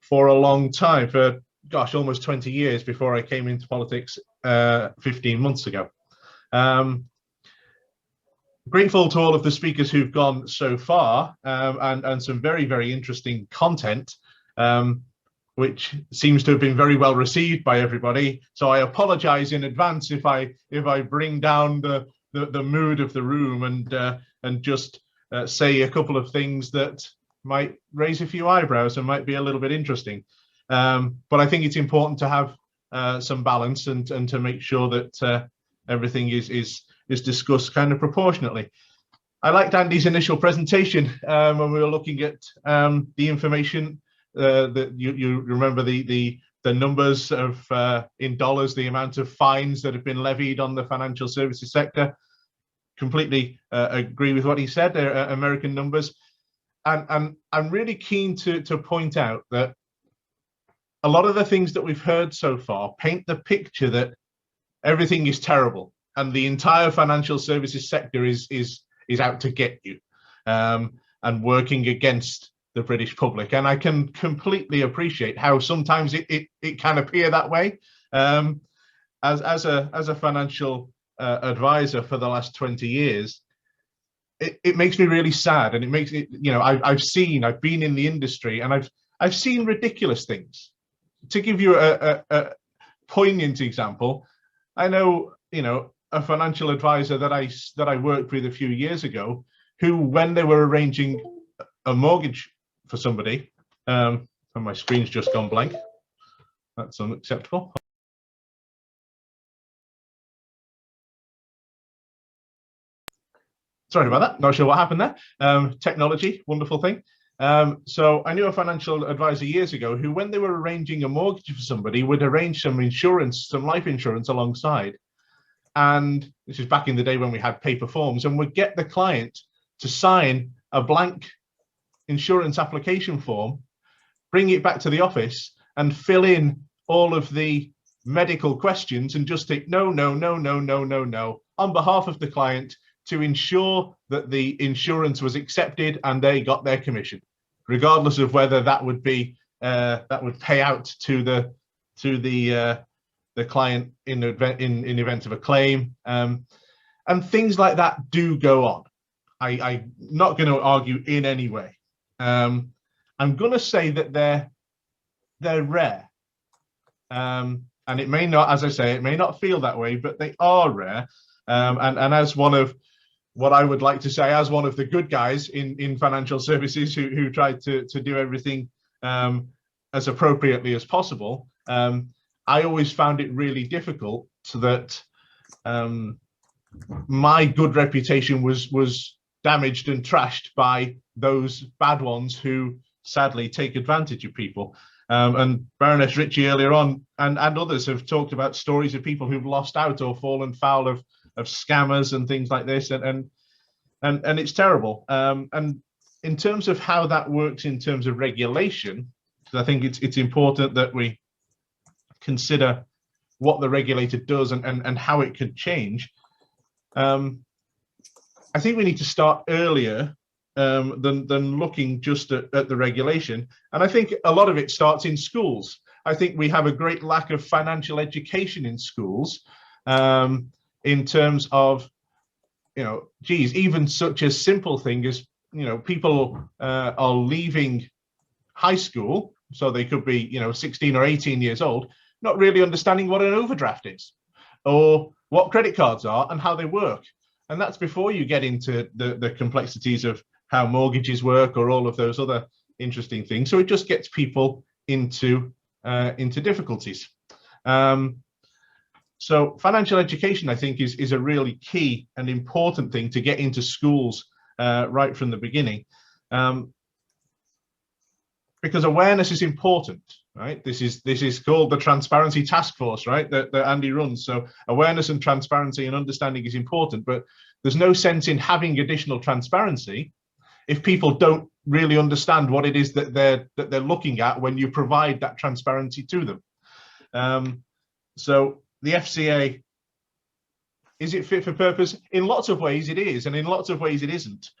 for a long time, for gosh, almost 20 years before I came into politics 15 months ago. Grateful to all of the speakers who've gone so far, and some very, very interesting content, which seems to have been very well received by everybody. So I apologize in advance if I bring down the mood of the room and just say a couple of things that might raise a few eyebrows and might be a little bit interesting. But I think it's important to have some balance and to make sure that everything is discussed kind of proportionately. I liked Andy's initial presentation when we were looking at the information that you remember the numbers of in dollars, the amount of fines that have been levied on the financial services sector. Completely agree with what he said. They're American numbers, and I'm really keen to point out that a lot of the things that we've heard so far paint the picture that everything is terrible and the entire financial services sector is out to get you, and working against the British public. And I can completely appreciate how sometimes it can appear that way. As a financial advisor for the last 20 years, it makes me really sad, and it makes it, you know, I've been in the industry and I've seen ridiculous things. To give you a poignant example, I know, you know, a financial advisor that I worked with a few years ago, who, when they were arranging a mortgage for somebody, and my screen's just gone blank. That's unacceptable. Sorry about that. Not sure what happened there. Technology, wonderful thing. So I knew a financial advisor years ago who, when they were arranging a mortgage for somebody, would arrange some insurance, some life insurance alongside. And this is back in the day when we had paper forms, and would get the client to sign a blank insurance application form, bring it back to the office and fill in all of the medical questions and just tick no, no, no, no, no, no, no on behalf of the client to ensure that the insurance was accepted and they got their commission, regardless of whether that would be that would pay out to the client in event of a claim, and things like that do go on. I'm not going to argue in any way. I'm going to say that they're rare, and it may not, as I say, it may not feel that way, but they are rare. And as one of what I would like to say, as one of the good guys in financial services who tried to do everything as appropriately as possible, I always found it really difficult, so that my good reputation was damaged and trashed by those bad ones who sadly take advantage of people. And Baroness Ritchie earlier on and others have talked about stories of people who've lost out or fallen foul of scammers and things like this, and it's terrible. And in terms of how that works in terms of regulation, because I think it's important that we consider what the regulator does and how it could change. I think we need to start earlier than looking just at the regulation. And I think a lot of it starts in schools. I think we have a great lack of financial education in schools, in terms of, you know, geez, even such a simple thing as, you know, people are leaving high school, so they could be, you know, 16 or 18 years old, not really understanding what an overdraft is or what credit cards are and how they work. And that's before you get into the complexities of how mortgages work or all of those other interesting things. So it just gets people into difficulties. So financial education, I think, is a really key and important thing to get into schools right from the beginning, because awareness is important, right? This is called the Transparency Task Force, right? That Andy runs. So awareness and transparency and understanding is important, but there's no sense in having additional transparency if people don't really understand what it is that they're looking at when you provide that transparency to them. So the FCA Is it fit for purpose? In lots of ways it is, and in lots of ways it isn't.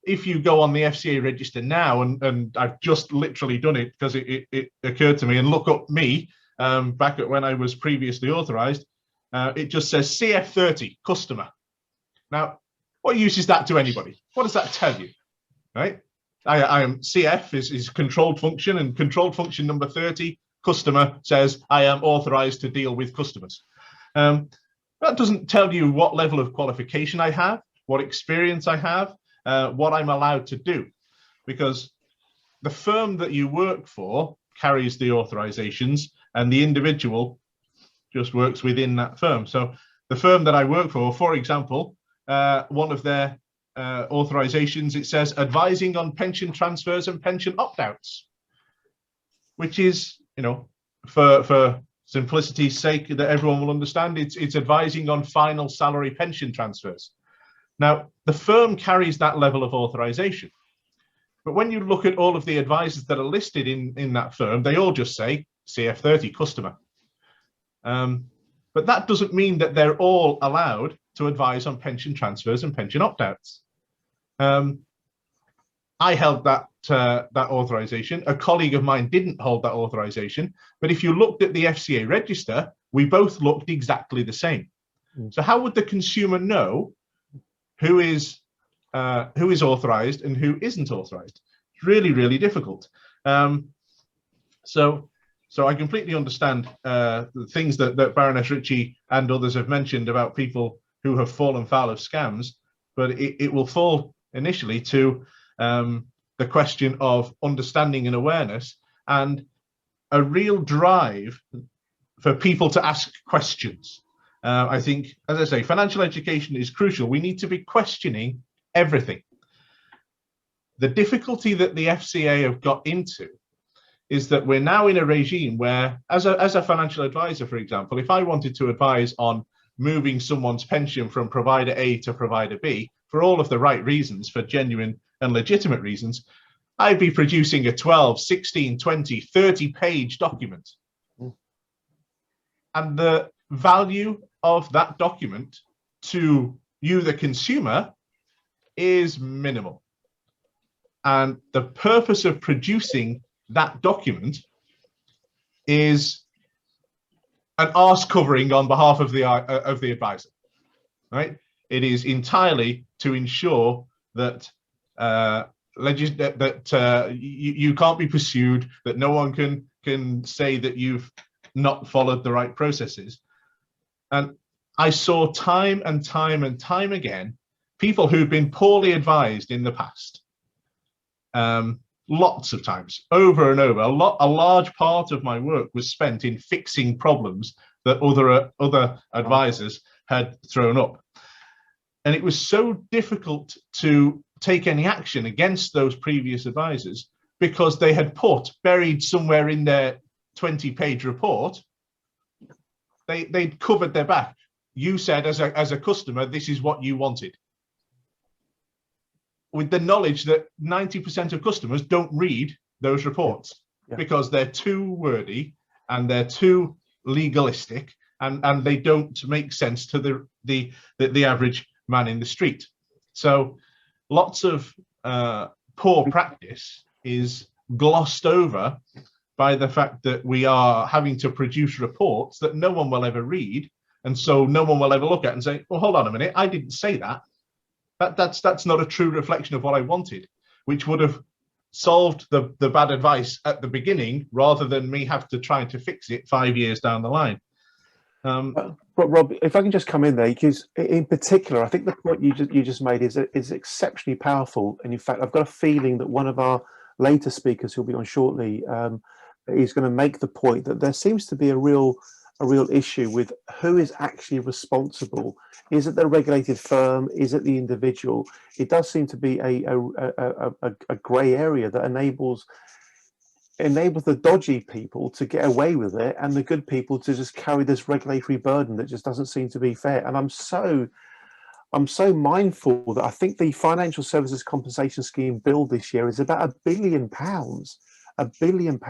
If you go on the FCA register now, and I've just literally done it because it occurred to me, and look up me back at when I was previously authorized, it just says CF30 customer. Now, what use is that to anybody? What does that tell you, right? I am CF is controlled function, and controlled function number 30 customer says I am authorized to deal with customers. That doesn't tell you what level of qualification I have, what experience I have, what I'm allowed to do, because the firm that you work for carries the authorizations and the individual just works within that firm. So the firm that I work for example, one of their authorizations, it says advising on pension transfers and pension opt-outs, which is, you know, for simplicity's sake that everyone will understand, it's advising on final salary pension transfers. Now, the firm carries that level of authorization. But when you look at all of the advisors that are listed in that firm, they all just say CF30 customer. But that doesn't mean that they're all allowed to advise on pension transfers and pension opt-outs. I held that authorization. A colleague of mine didn't hold that authorization. But if you looked at the FCA register, we both looked exactly the same. So how would the consumer know who is authorized and who isn't authorized? It's really, really difficult. So I completely understand the things that Baroness Ritchie and others have mentioned about people who have fallen foul of scams, but it will fall initially to the question of understanding and awareness, and a real drive for people to ask questions. I think, as I say, financial education is crucial. We need to be questioning everything. The difficulty that the FCA have got into is that we're now in a regime where, as a financial advisor, for example, if I wanted to advise on moving someone's pension from provider A to provider B, for all of the right reasons, for genuine and legitimate reasons, I'd be producing a 12, 16, 20, 30-page document. And the value of that document to you, the consumer, is minimal. And the purpose of producing that document is an arse covering on behalf of the advisor, right? It is entirely to ensure that you can't be pursued, that no one can say that you've not followed the right processes. And I saw time and time and time again people who've been poorly advised in the past, lots of times, over and over. A large part of my work was spent in fixing problems that other advisors had thrown up. And it was so difficult to take any action against those previous advisors because they had buried somewhere in their 20-page report, they'd covered their back. You said as a customer, this is what you wanted, with the knowledge that 90% of customers don't read those reports because they're too wordy and they're too legalistic, and they don't make sense to the average man in the street. So lots of poor practice is glossed over by the fact that we are having to produce reports that no one will ever read, and so no one will ever look at and say, well, hold on a minute, I didn't say that. That's not a true reflection of what I wanted, which would have solved the bad advice at the beginning rather than me have to try to fix it 5 years down the line. But Rob, if I can just come in there, because in particular, I think the point you just made is exceptionally powerful. And in fact, I've got a feeling that one of our later speakers who'll be on shortly is going to make the point that there seems to be a real issue with who is actually responsible. Is it the regulated firm? Is it the individual? It does seem to be a grey area that enables the dodgy people to get away with it and the good people to just carry this regulatory burden that just doesn't seem to be fair. And I'm so mindful that I think the Financial Services Compensation Scheme bill this year is about £1 billion. £1 billion.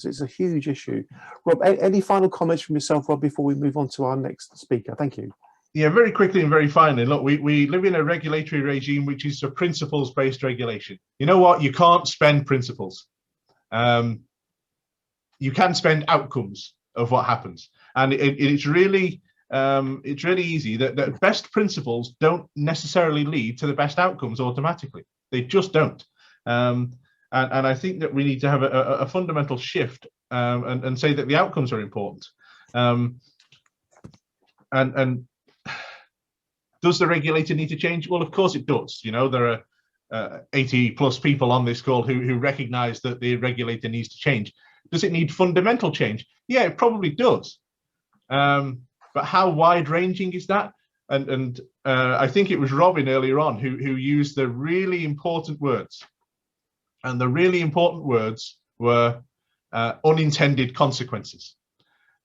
It's a huge issue. Rob, any final comments from yourself, Rob, before we move on to our next speaker? Thank you. Yeah, very quickly and very finally, look, we live in a regulatory regime which is a principles-based regulation. You know what? You can't spend principles. You can spend outcomes of what happens, and it's really easy that best principles don't necessarily lead to the best outcomes automatically. They just don't. And I think that we need to have a fundamental shift and say that the outcomes are important. And does the regulator need to change? Well, of course it does. You know, there are 80 plus people on this call who recognize that the regulator needs to change. Does it need fundamental change? Yeah, it probably does. But how wide ranging is that? And I think it was Robin earlier on who used the really important words. And the really important words were unintended consequences.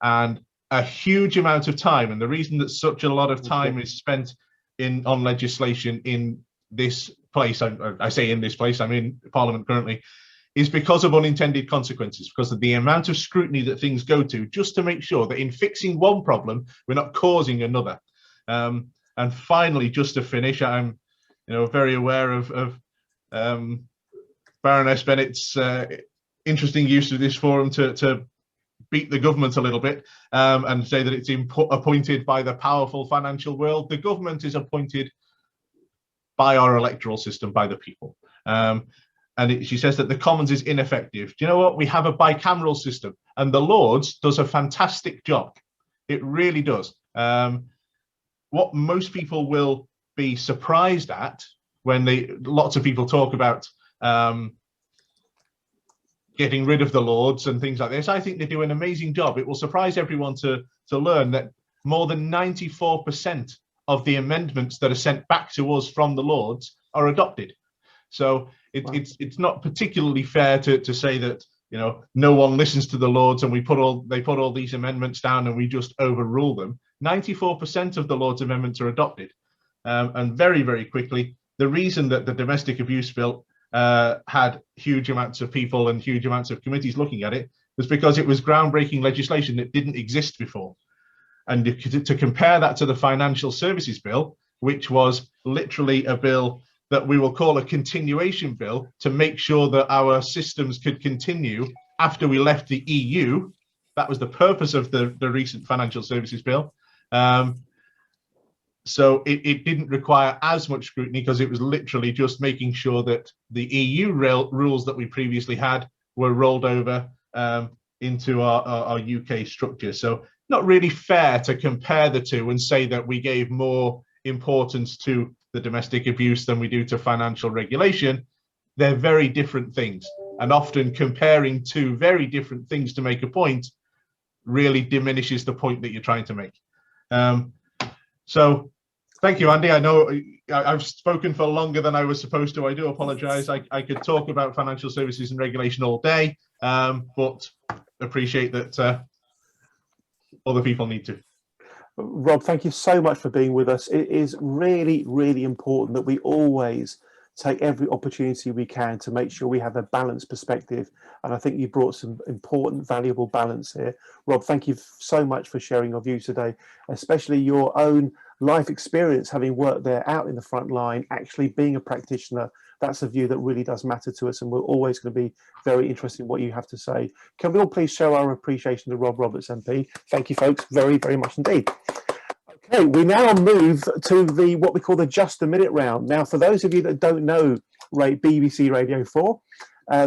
And a huge amount of time, and the reason that such a lot of time is spent on legislation in this place, I say in this place, I'm in Parliament currently, is because of unintended consequences, because of the amount of scrutiny that things go to, just to make sure that in fixing one problem, we're not causing another. And finally, just to finish, I'm very aware of Baroness Bennett's interesting use of this forum to beat the government a little bit and say that it's appointed by the powerful financial world. The government is appointed by our electoral system, by the people. She says that the Commons is ineffective. Do you know what? We have a bicameral system, and the Lords does a fantastic job. It really does. What most people will be surprised at when lots of people talk about getting rid of the Lords and things like this, I think they do an amazing job. It will surprise everyone to learn that more than 94% of the amendments that are sent back to us from the Lords are adopted. So it's not particularly fair to say that no one listens to the Lords and they put all these amendments down and we just overrule them. 94% of the Lords' amendments are adopted, and very, very quickly. The reason that the domestic abuse bill had huge amounts of people and huge amounts of committees looking at it was because it was groundbreaking legislation that didn't exist before. And to compare that to the Financial Services Bill, which was literally a bill that we will call a continuation bill to make sure that our systems could continue after we left the EU. That was the purpose of the recent Financial Services Bill. So it didn't require as much scrutiny because it was literally just making sure that the EU rules that we previously had were rolled over into our UK structure. So not really fair to compare the two and say that we gave more importance to the domestic abuse than we do to financial regulation. They're very different things, and often comparing two very different things to make a point really diminishes the point that you're trying to make. So thank you, Andy. I know I've spoken for longer than I was supposed to. I do apologize. I could talk about financial services and regulation all day, but appreciate that other people need to. Rob, thank you so much for being with us. It is really, really important that we always take every opportunity we can to make sure we have a balanced perspective. And I think you brought some important, valuable balance here. Rob, thank you so much for sharing your views today, especially your own life experience, having worked there out in the front line, actually being a practitioner. That's a view that really does matter to us, and we're always going to be very interested in what you have to say. Can we all please show our appreciation to Rob Roberts MP? Thank you, folks, very, very much indeed. Okay, we now move to what we call the Just a Minute round. Now, for those of you that don't know BBC Radio 4,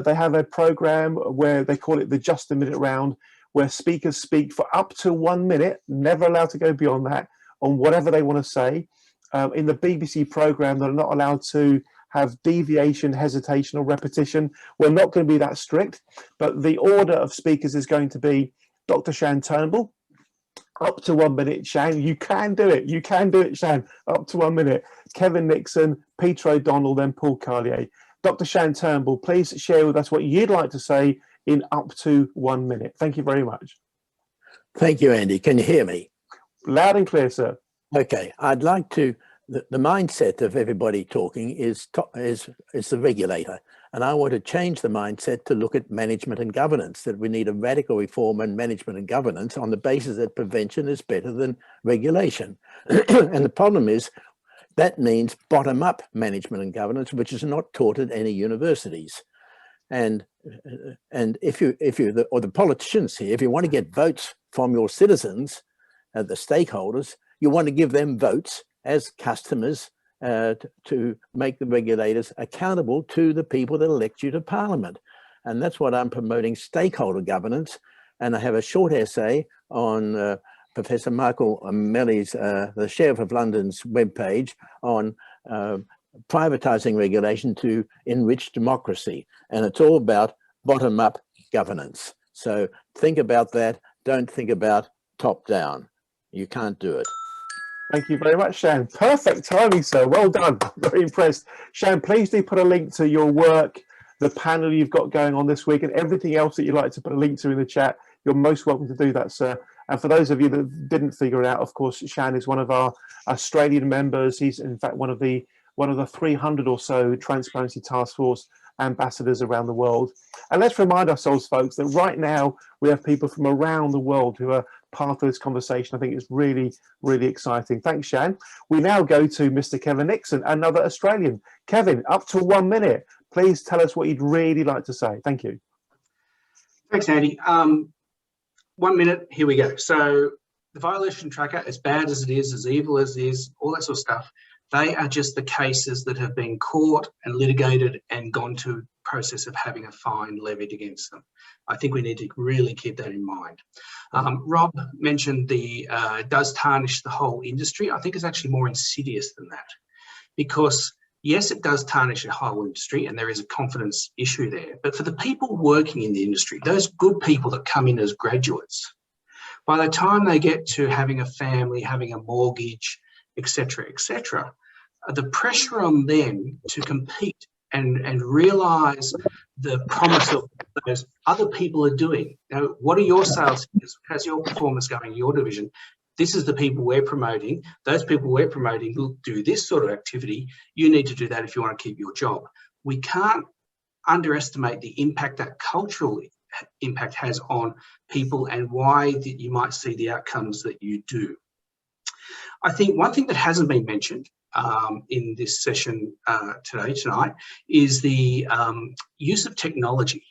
they have a programme where they call it the Just a Minute round, where speakers speak for up to 1 minute, never allowed to go beyond that, on whatever they want to say. In the BBC programme, they're not allowed to have deviation, hesitation or repetition. We're not going to be that strict, but the order of speakers is going to be Dr. Shan Turnbull, up to 1 minute. Shan, you can do it. You can do it, Shan. Up to 1 minute. Kevin Nixon, Peter O'Donnell, then Paul Carlier. Dr. Shan Turnbull, please share with us what you'd like to say in up to 1 minute. Thank you very much. Thank you, Andy. Can you hear me? Loud and clear, sir. Okay. I'd like to, the mindset of everybody talking is the regulator. And I want to change the mindset to look at management and governance, that we need a radical reform in management and governance on the basis that prevention is better than regulation. And the problem is that means bottom-up management and governance, which is not taught at any universities. And if the politicians here, if you want to get votes from your citizens, the stakeholders, you want to give them votes as customers to make the regulators accountable to the people that elect you to Parliament. And that's what I'm promoting, stakeholder governance. And I have a short essay on Professor Michael Melly's, the Sheriff of London's webpage on privatising regulation to enrich democracy. And it's all about bottom-up governance. So think about that. Don't think about top-down. You can't do it. Thank you very much, Shan. Perfect timing, sir. Well done. Very impressed. Shan, please do put a link to your work, the panel you've got going on this week, and everything else that you'd like to put a link to in the chat. You're most welcome to do that, sir. And for those of you that didn't figure it out, of course, Shan is one of our Australian members. He's in fact one of the 300 or so Transparency Task Force ambassadors around the world. And let's remind ourselves, folks, that right now we have people from around the world who are part of this conversation. I think it's really, really exciting. Thanks, Shan. We now go to Mr. Kevin Nixon, another Australian. Kevin, up to 1 minute. Please tell us what you'd really like to say. Thank you. Thanks, Andy. 1 minute, here we go. So the violation tracker, as bad as it is, as evil as it is, all that sort of stuff, they are just the cases that have been caught and litigated and gone to process of having a fine levied against them. I think we need to really keep that in mind. Rob mentioned it does tarnish the whole industry. I think it's actually more insidious than that, because yes, it does tarnish the whole industry and there is a confidence issue there. But for the people working in the industry, those good people that come in as graduates, by the time they get to having a family, having a mortgage, etc., the pressure on them to compete and realise the promise of those other people are doing. Now, what are your sales figures? How's your performance going in your division? This is the people we're promoting. Those people we're promoting will do this sort of activity. You need to do that if you want to keep your job. We can't underestimate the impact that cultural impact has on people and why that you might see the outcomes that you do. I think one thing that hasn't been mentioned in this session tonight is the use of technology.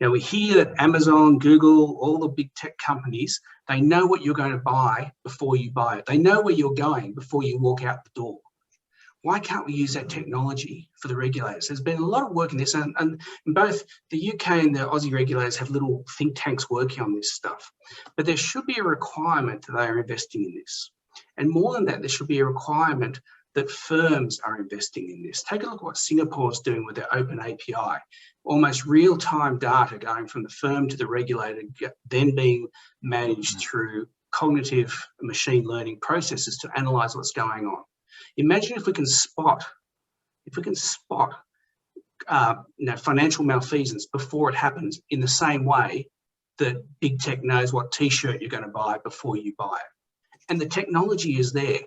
Now, we hear that Amazon, Google, all the big tech companies, they know what you're going to buy before you buy it. They know where you're going before you walk out the door. Why can't we use that technology for the regulators? There's been a lot of work in this, and both the UK and the Aussie regulators have little think tanks working on this stuff. But there should be a requirement that they are investing in this. And more than that, there should be a requirement that firms are investing in this. Take a look at what Singapore is doing with their open API. Almost real-time data going from the firm to the regulator, then being managed through cognitive machine learning processes to analyse what's going on. Imagine if we can spot financial malfeasance before it happens, in the same way that big tech knows what T-shirt you're going to buy before you buy it. And the technology is there,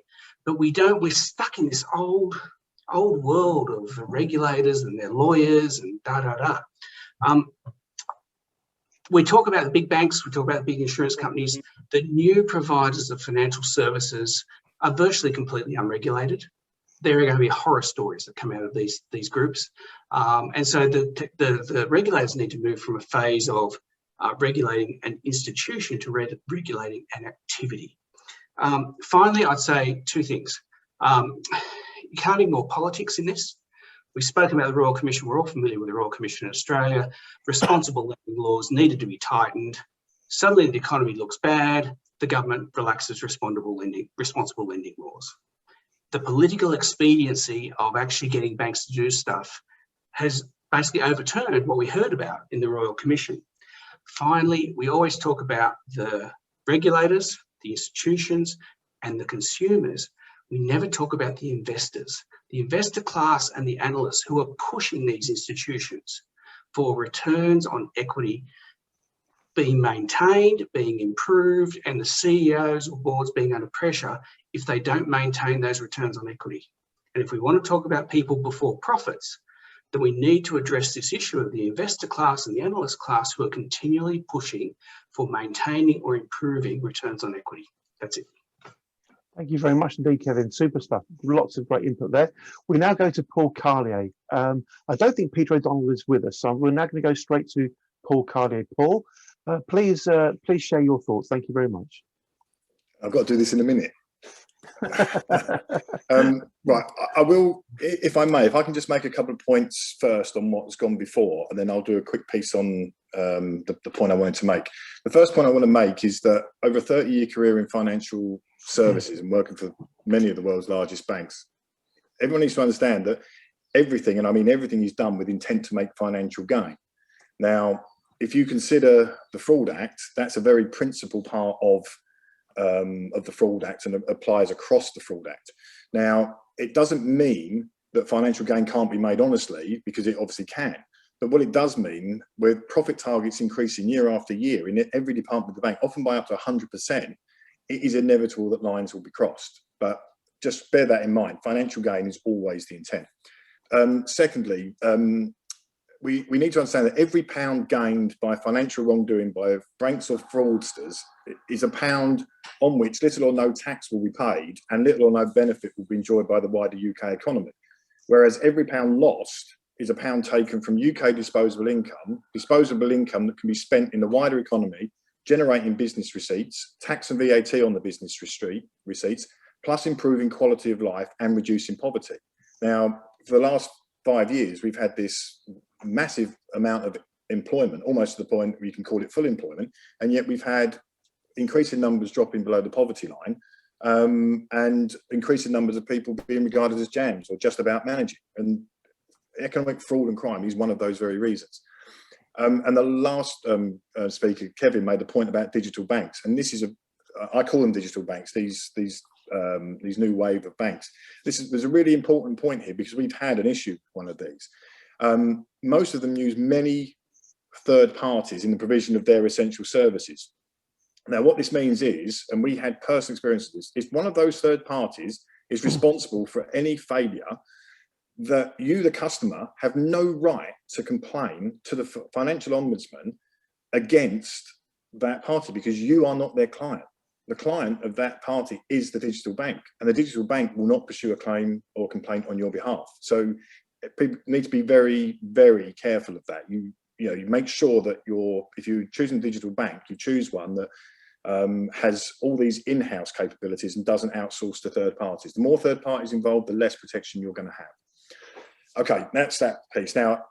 but we're stuck in this old world of regulators and their lawyers and we talk about the big banks, we talk about the big insurance companies. The new providers of financial services are virtually completely unregulated. There are going to be horror stories that come out of these groups. And so the regulators need to move from a phase of regulating an institution to regulating an activity. Finally, I'd say two things. You can't ignore politics in this. We've spoken about the Royal Commission. We're all familiar with the Royal Commission in Australia. Responsible lending laws needed to be tightened. Suddenly the economy looks bad. The government relaxes responsible lending laws. The political expediency of actually getting banks to do stuff has basically overturned what we heard about in the Royal Commission. Finally, we always talk about the regulators, the institutions, and the consumers. We never talk about the investors, the investor class and the analysts who are pushing these institutions for returns on equity being maintained, being improved, and the CEOs or boards being under pressure if they don't maintain those returns on equity. And if we want to talk about people before profits, that we need to address this issue of the investor class and the analyst class who are continually pushing for maintaining or improving returns on equity. That's it. Thank you very much indeed, Kevin. Super stuff. Lots of great input there. We now go to Paul Carlier. I don't think Peter O'Donnell is with us, so we're now going to go straight to Paul Carlier. Paul, please share your thoughts. Thank you very much. I've got to do this in a minute. Right, I will, if I may, if I can just make a couple of points first on what's gone before, and then I'll do a quick piece on the point I wanted to make. The first point I want to make is that over a 30-year career in financial services and working for many of the world's largest banks, everyone needs to understand that everything, and I mean everything, is done with intent to make financial gain. Now, if you consider the Fraud Act, that's a very principal part of the Fraud Act and applies across the Fraud Act. Now, it doesn't mean that financial gain can't be made honestly, because it obviously can. But what it does mean, with profit targets increasing year after year in every department of the bank, often by up to 100%, it is inevitable that lines will be crossed. But just bear that in mind. Financial gain is always the intent. Secondly, we need to understand that every pound gained by financial wrongdoing by banks or fraudsters is a pound on which little or no tax will be paid and little or no benefit will be enjoyed by the wider UK economy. Whereas every pound lost is a pound taken from UK disposable income that can be spent in the wider economy, generating business receipts, tax and VAT on the business receipts, plus improving quality of life and reducing poverty. Now, for the last 5 years, we've had this massive amount of employment, almost to the point where you can call it full employment, and yet we've had increasing numbers dropping below the poverty line, and increasing numbers of people being regarded as jams or just about managing. And economic fraud and crime is one of those very reasons. And the last speaker, Kevin, made the point about digital banks, and this is I call them digital banks, these new wave of banks. There's a really important point here, because we've had an issue with one of these. Most of them use many third parties in the provision of their essential services. Now, what this means is, and we had personal experience of this, is one of those third parties is responsible for any failure that you, the customer, have no right to complain to the financial ombudsman against that party, because you are not their client. The client of that party is the digital bank, and the digital bank will not pursue a claim or complaint on your behalf. So people need to be very, very careful of that. You make sure that if you're choosing a digital bank, you choose one that has all these in-house capabilities and doesn't outsource to third parties. The more third parties involved, the less protection you're going to have. Okay, that's that piece. Now,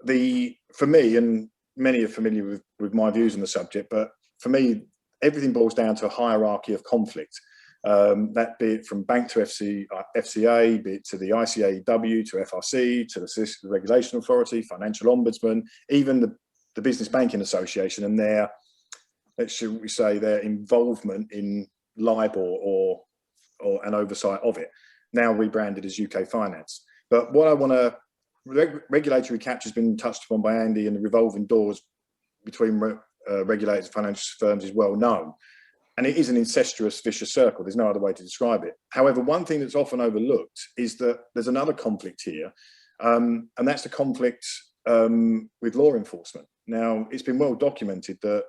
for me, and many are familiar with my views on the subject, but for me, everything boils down to a hierarchy of conflict. That be it from bank to FCA, be it to the ICAEW, to FRC, to the Regulation Authority, Financial Ombudsman, even the Business Banking Association and their involvement in LIBOR or an oversight of it, now rebranded as UK Finance. But what I want to, regulatory capture has been touched upon by Andy, and the revolving doors between regulators and financial firms is well known. And it is an incestuous, vicious circle. There's no other way to describe it. However, one thing that's often overlooked is that there's another conflict here, and that's the conflict with law enforcement. Now, it's been well documented that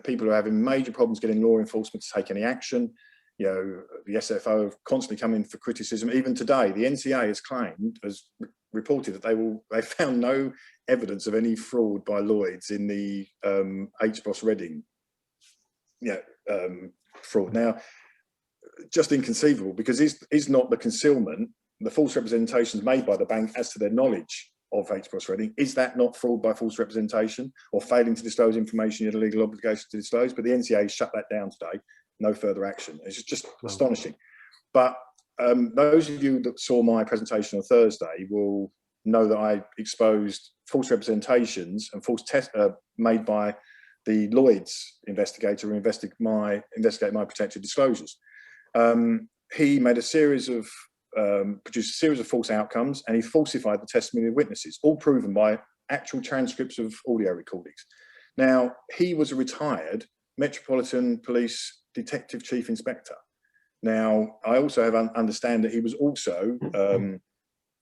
people are having major problems getting law enforcement to take any action. The SFO have constantly come in for criticism. Even today, the NCA has reported that they found no evidence of any fraud by Lloyds in the HBOS Reading fraud. Now, just inconceivable, because is not the concealment, the false representations made by the bank as to their knowledge of HBOS Reading, is that not fraud by false representation or failing to disclose information you had a legal obligation to disclose? But the NCA shut that down today. No further action. It's just astonishing. But those of you that saw my presentation on Thursday will know that I exposed false representations and false tests made by the Lloyds investigator who investigate my protected disclosures. He made produced a series of false outcomes, and he falsified the testimony of witnesses, all proven by actual transcripts of audio recordings. Now, he was a retired Metropolitan Police Detective Chief Inspector. Now, I also understand that he was also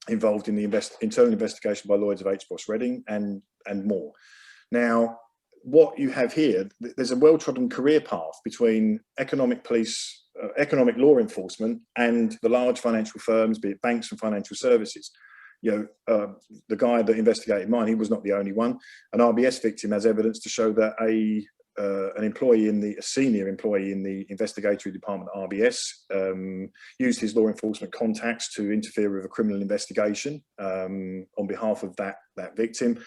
involved in the internal investigation by Lloyds of HBOS Reading and more. Now, what you have here, there's a well-trodden career path between economic law enforcement and the large financial firms, be it banks and financial services. You know, the guy that investigated mine, he was not the only one. An RBS victim has evidence to show that a senior employee in the investigatory department at RBS used his law enforcement contacts to interfere with a criminal investigation on behalf of that victim.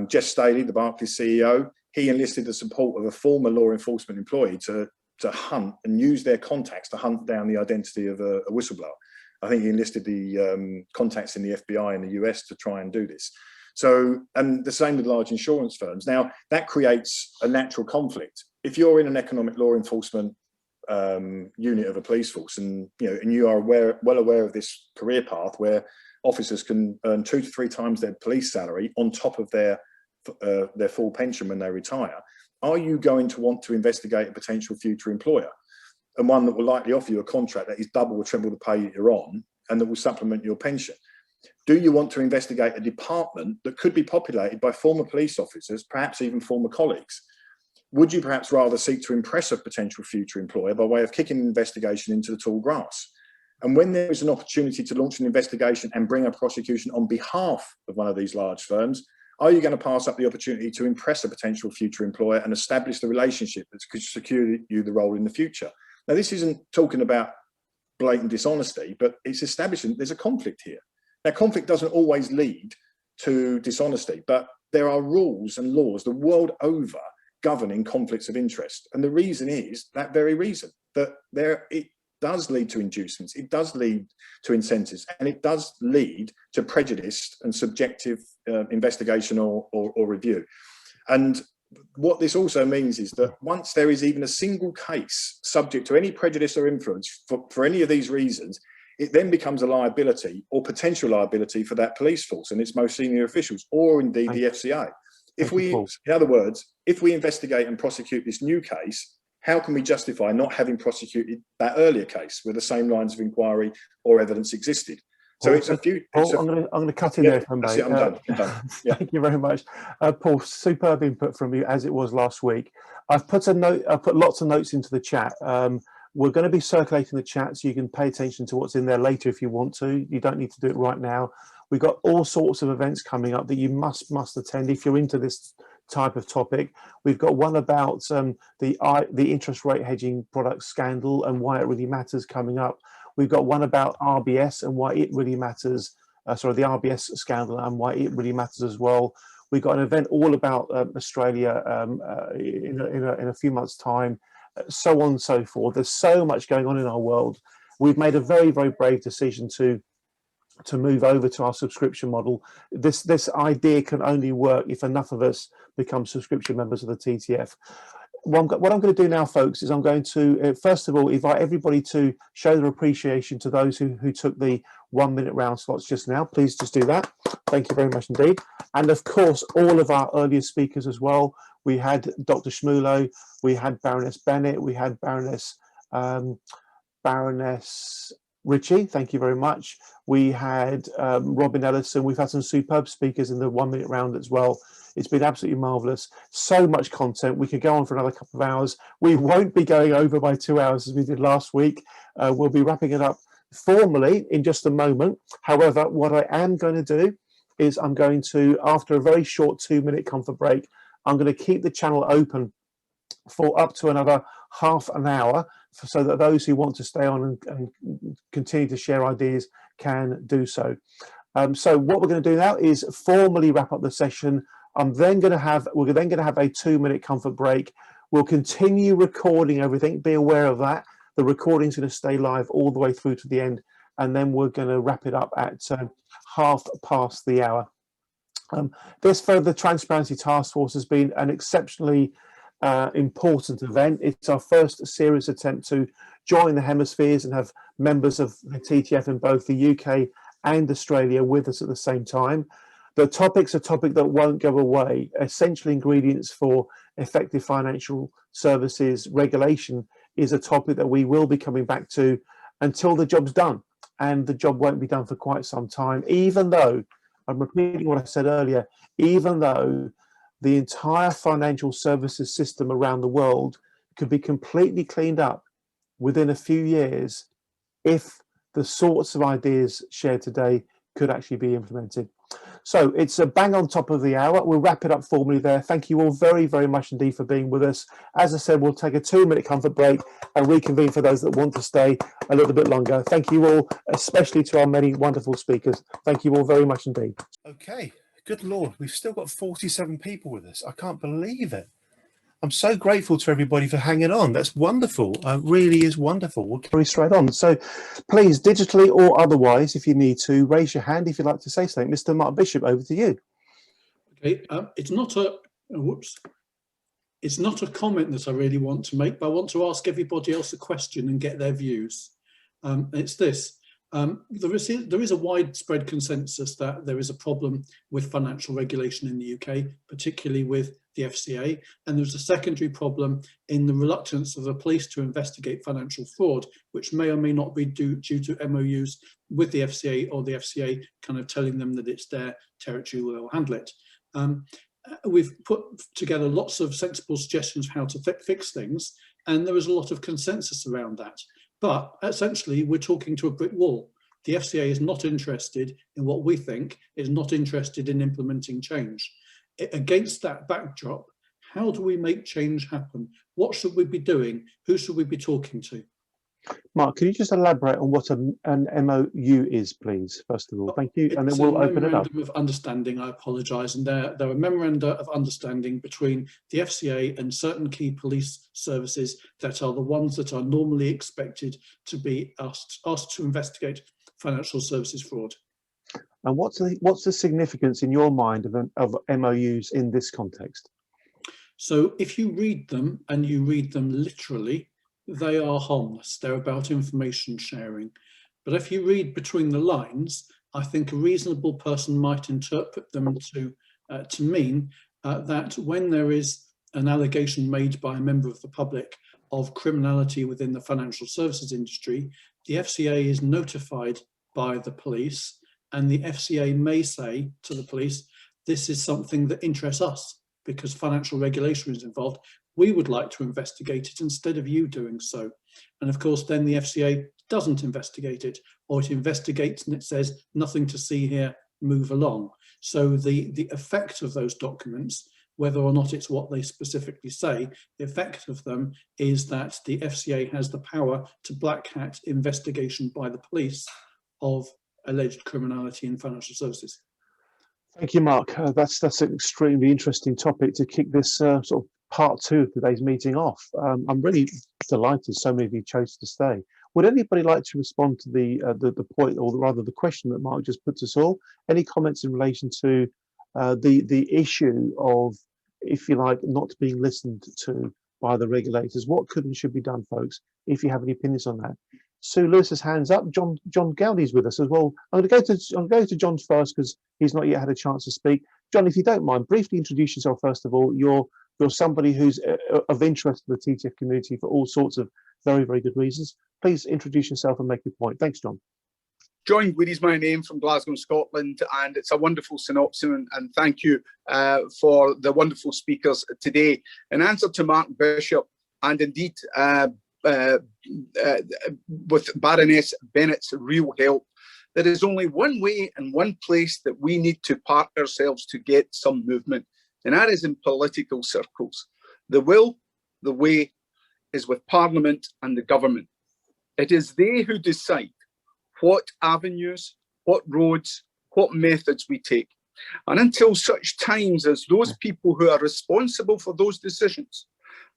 Jeff Staley, the Barclays CEO, he enlisted the support of a former law enforcement employee to hunt and use their contacts to hunt down the identity of a whistleblower. I think he enlisted the contacts in the FBI in the US to try and do this. So, and the same with large insurance firms. Now, that creates a natural conflict. If you're in an economic law enforcement unit of a police force, and you are well aware of this career path where officers can earn 2 to 3 times their police salary on top of their full pension when they retire, are you going to want to investigate a potential future employer, and one that will likely offer you a contract that is double or triple the pay that you're on and that will supplement your pension? Do you want to investigate a department that could be populated by former police officers, perhaps even former colleagues? Would you perhaps rather seek to impress a potential future employer by way of kicking an investigation into the tall grass? And when there is an opportunity to launch an investigation and bring a prosecution on behalf of one of these large firms, are you going to pass up the opportunity to impress a potential future employer and establish the relationship that could secure you the role in the future? Now, this isn't talking about blatant dishonesty, but it's establishing there's a conflict here. Now, conflict doesn't always lead to dishonesty, but there are rules and laws the world over governing conflicts of interest. And the reason is that very reason, that it does lead to inducements, it does lead to incentives, and it does lead to prejudice and subjective investigation or review. And what this also means is that once there is even a single case subject to any prejudice or influence for any of these reasons, it then becomes a liability or potential liability for that police force and its most senior officials, or indeed the FCA. In other words, if we investigate and prosecute this new case, how can we justify not having prosecuted that earlier case where the same lines of inquiry or evidence existed? So it's a few. I'm going to cut in there if I may. I'm done. Yeah. Thank you very much, Paul. Superb input from you, as it was last week. I've put lots of notes into the chat. We're going to be circulating the chat, so you can pay attention to what's in there later if you want to. You don't need to do it right now. We've got all sorts of events coming up that you must attend if you're into this type of topic. We've got one about the interest rate hedging product scandal and why it really matters coming up. We've got one about RBS and why it really matters. The RBS scandal and why it really matters as well. We've got an event all about Australia in a few months' time. So on and so forth. There's so much going on in our world. We've made a very, very brave decision to move over to our subscription model. This idea can only work if enough of us become subscription members of the TTF. What I'm going to do now, folks, is I'm going to first of all invite everybody to show their appreciation to those who took the 1 minute round slots just now. Please just do that. Thank you very much indeed. And of course, all of our earlier speakers as well. We had Dr. Shmulo, we had Baroness Bennett, we had Baroness Ritchie, thank you very much. We had Robin Ellison. We've had some superb speakers in the 1 minute round as well. It's been absolutely marvellous. So much content. We could go on for another couple of hours. We won't be going over by 2 hours as we did last week. We'll be wrapping it up formally in just a moment. However, what I am going to do is I'm going to, after a very short 2 minute comfort break, I'm going to keep the channel open for up to another half an hour so that those who want to stay on and continue to share ideas can do so. So what we're going to do now is formally wrap up the session. We're then going to have a 2 minute comfort break. We'll continue recording everything. Be aware of that. The recording's going to stay live all the way through to the end, and then we're going to wrap it up at 1/2 the hour. This Further Transparency Task Force has been an exceptionally important event. It's our first serious attempt to join the hemispheres and have members of the TTF in both the UK and Australia with us at the same time. The topic's a topic that won't go away. Essential ingredients for effective financial services regulation is a topic that we will be coming back to until the job's done. and the job won't be done for quite some time, even though, I'm repeating what I said earlier, even though the entire financial services system around the world could be completely cleaned up within a few years if the sorts of ideas shared today could actually be implemented. So it's a bang on top of the hour. We'll wrap it up formally there. Thank you all very, very much indeed for being with us. As I said, we'll take a 2-minute comfort break and reconvene for those that want to stay a little bit longer. Thank you all, especially to our many wonderful speakers. Thank you all very much indeed. Okay, good Lord, we've still got 47 people with us. I can't believe it. I'm so grateful to everybody for hanging on. That's wonderful. Really is wonderful. We'll carry straight on. So please, digitally or otherwise, if you need to, raise your hand if you'd like to say something. Mr. Mark Bishop, over to you. Okay, it's not a comment that I really want to make, but I want to ask everybody else a question and get their views. It's this. There is a widespread consensus that there is a problem with financial regulation in the UK, particularly with the FCA, and there's a secondary problem in the reluctance of the police to investigate financial fraud, which may or may not be due to MOUs with the FCA, or the FCA kind of telling them that it's their territory, they'll handle it. We've put together lots of sensible suggestions of how to fix things, and there is a lot of consensus around that. But essentially, we're talking to a brick wall. The FCA is not interested in what we think, is not interested in implementing change. Against that backdrop, how do we make change happen? What should we be doing? Who should we be talking to? Mark, can you just elaborate on what an MOU is, please, first of all? Thank you, and then we'll open it up. Memorandum of Understanding, I apologise, and there are memoranda of understanding between the FCA and certain key police services that are the ones that are normally expected to be asked to investigate financial services fraud. And what's the significance in your mind of MOUs in this context? So if you read them, and you read them literally, they are harmless. They're about information sharing. But if you read between the lines, I think a reasonable person might interpret them to mean that when there is an allegation made by a member of the public of criminality within the financial services industry, the FCA is notified by the police, and the FCA may say to the police, this is something that interests us because financial regulation is involved. We would like to investigate it instead of you doing so. And of course, then the FCA doesn't investigate it, or it investigates and it says, nothing to see here, move along. So the effect of those documents, whether or not it's what they specifically say, the effect of them is that the FCA has the power to black hat investigation by the police of alleged criminality in financial services. Thank you, Mark. That's an extremely interesting topic to kick this sort of part 2 of today's meeting off. I'm really delighted so many of you chose to stay. Would anybody like to respond to the point, or rather the question that Mark just put to us all? Any comments in relation to the issue of, if you like, not being listened to by the regulators? What could and should be done, folks, if you have any opinions on that? Sue Lewis's hands up. John Gowdy's with us as well. I'm going to go to John first because he's not yet had a chance to speak. John, if you don't mind, briefly introduce yourself first of all. You're somebody who's of interest to the TTF community for all sorts of very, very good reasons. Please introduce yourself and make your point. Thanks, John. John Guidi is my name, from Glasgow, Scotland, and it's a wonderful synopsis, and thank you for the wonderful speakers today. In answer to Mark Bishop, and indeed with Baroness Bennett's real help, there is only one way and one place that we need to park ourselves to get some movement, and that is in political circles. The will, the way is with Parliament and the government. It is they who decide what avenues, what roads, what methods we take. And until such times as those people who are responsible for those decisions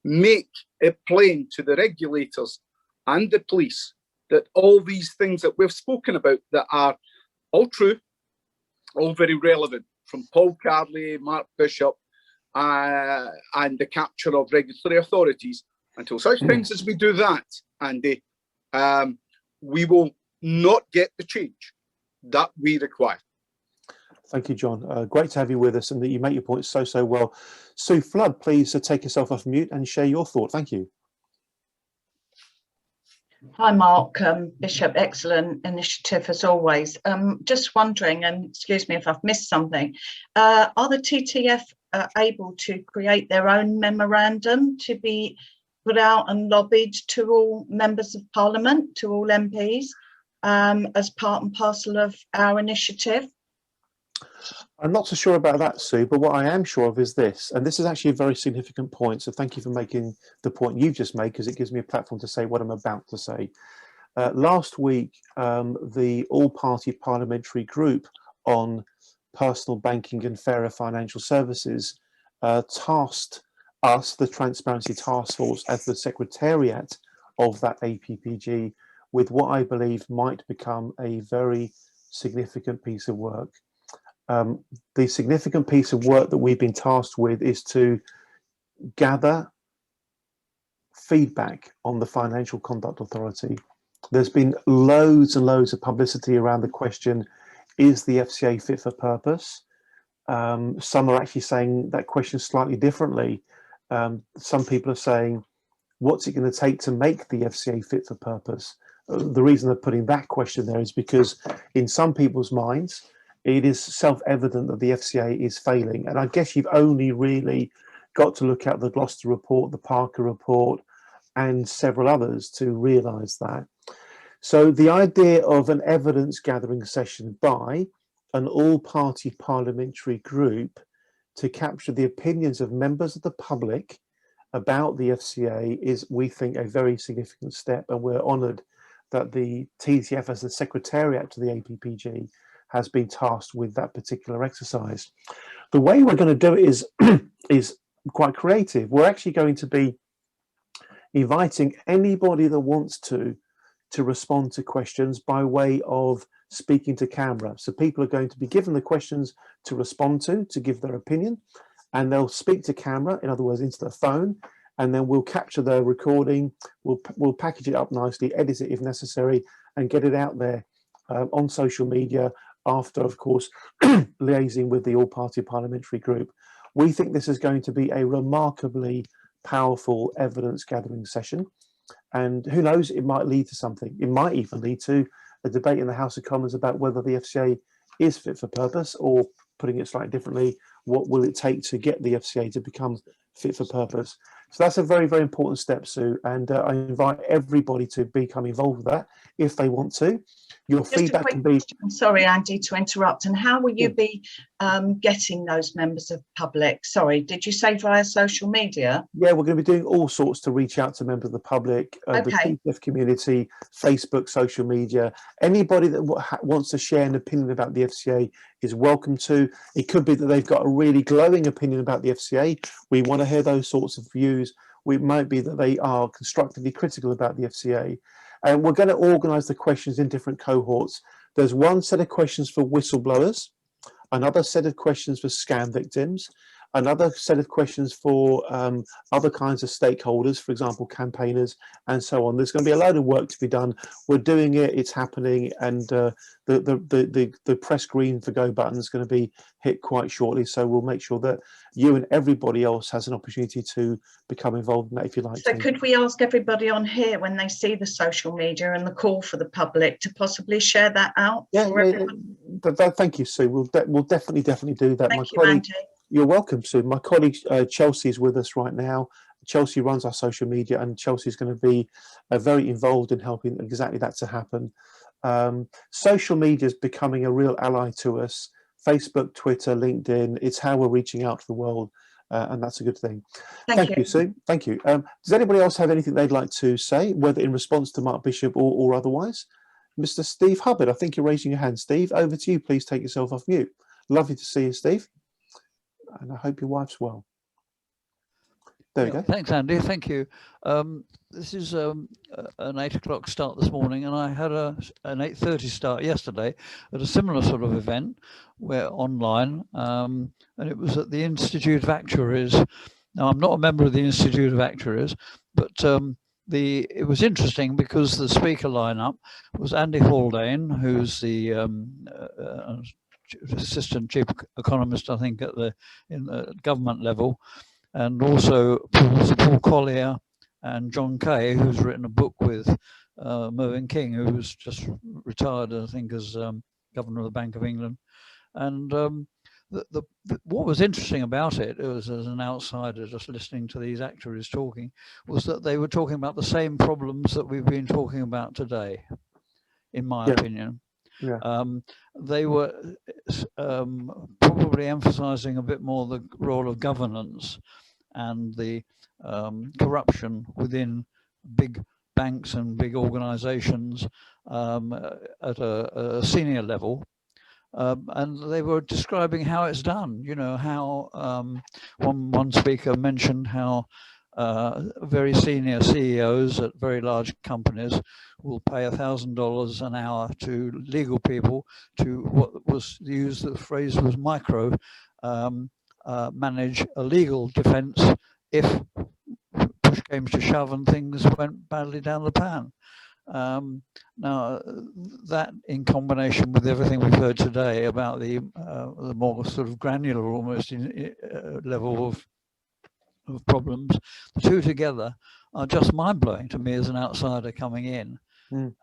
make it plain to the regulators and the police that all these things that we've spoken about, that are all true, all very relevant, from Paul Carley, Mark Bishop, and the capture of regulatory authorities, until such times as we do that, Andy, we will not get the change that we require. Thank you, John. Great to have you with us, and that you make your point so well. Sue Flood, please take yourself off mute and share your thought. Thank you. Hi, Mark, Bishop, excellent initiative as always. Just wondering, and excuse me if I've missed something, are the TTF able to create their own memorandum to be put out and lobbied to all members of Parliament, to all MPs, as part and parcel of our initiative? I'm not so sure about that, Sue, but what I am sure of is this, and this is actually a very significant point, so thank you for making the point you've just made, because it gives me a platform to say what I'm about to say. Last week, the all-party parliamentary group on personal banking and fairer financial services tasked us, the Transparency Task Force, as the secretariat of that APPG, with what I believe might become a very significant piece of work. The significant piece of work that we've been tasked with is to gather feedback on the Financial Conduct Authority. There's been loads and loads of publicity around the question, is the FCA fit for purpose? Some are actually saying that question slightly differently. Some people are saying, what's it going to take to make the FCA fit for purpose? The reason they're putting that question there is because in some people's minds, it is self-evident that the FCA is failing. And I guess you've only really got to look at the Gloucester report, the Parker report, and several others to realise that. So the idea of an evidence gathering session by an all-party parliamentary group to capture the opinions of members of the public about the FCA is, we think, a very significant step, and we're honoured that the TTF, as the secretariat to the APPG, has been tasked with that particular exercise. The way we're going to do it is quite creative. We're actually going to be inviting anybody that wants to respond to questions by way of speaking to camera. So people are going to be given the questions to respond to give their opinion, and they'll speak to camera, in other words, into their phone, and then we'll capture their recording, we'll package it up nicely, edit it if necessary, and get it out there on social media after, of course, liaising with the all-party parliamentary group. We think this is going to be a remarkably powerful evidence gathering session, and who knows, it might lead to something. It might even lead to a debate in the House of Commons about whether the FCA is fit for purpose, or putting it slightly differently, what will it take to get the FCA to become fit for purpose? So that's a very, very important step, Sue, and I invite everybody to become involved with that if they want to. Your Just feedback can be... I'm sorry, Andy, to interrupt. And how will you be getting those members of public? Sorry, did you say via social media? Yeah, we're going to be doing all sorts to reach out to members of the public, the TTF community, Facebook, social media. Anybody that wants to share an opinion about the FCA is welcome to. It could be that they've got a really glowing opinion about the FCA. We want to hear those sorts of views. It might be that they are constructively critical about the FCA. And we're going to organise the questions in different cohorts. There's one set of questions for whistleblowers, another set of questions for scam victims, another set of questions for other kinds of stakeholders, for example, campaigners, and so on. There's going to be a load of work to be done. We're doing it, it's happening, and the press green for go button is going to be hit quite shortly. So we'll make sure that you and everybody else has an opportunity to become involved in that if you like. So could we ask everybody on here, when they see the social media and the call for the public, to possibly share that out? Yeah, thank you, Sue. We'll definitely do that. Thank you, Andy. You're welcome, Sue. My colleague Chelsea is with us right now. Chelsea runs our social media, and Chelsea is going to be very involved in helping exactly that to happen. Social media is becoming a real ally to us. Facebook, Twitter, LinkedIn, it's how we're reaching out to the world, and that's a good thing. Thank you, Sue. Thank you. Does anybody else have anything they'd like to say, whether in response to Mark Bishop or otherwise? Mr. Steve Hubbard, I think you're raising your hand. Steve, over to you. Please take yourself off mute. Lovely to see you, Steve. And I hope your wife's well. There we go. Thanks, Andy. Thank you. This is an 8 o'clock start this morning, and I had an 8:30 start yesterday at a similar sort of event, where online, and it was at the Institute of Actuaries. Now, I'm not a member of the Institute of Actuaries, but it was interesting because the speaker lineup was Andy Haldane, who's the assistant chief economist, I think, in the government level, and also Paul Collier and John Kay, who's written a book with Mervyn King, who was just retired, I think, as governor of the Bank of England. And what was interesting about it, was as an outsider just listening to these actuaries talking, was that they were talking about the same problems that we've been talking about today, in my opinion. Yeah. They were probably emphasizing a bit more the role of governance and the corruption within big banks and big organizations at a senior level. And they were describing how it's done, you know, how one speaker mentioned how very senior CEOs at very large companies will pay $1,000 an hour to legal people to what was used, the phrase was micro, manage a legal defense if push came to shove and things went badly down the pan. Now, that in combination with everything we've heard today about the more sort of granular almost level of problems, the two together are just mind-blowing to me as an outsider coming in. And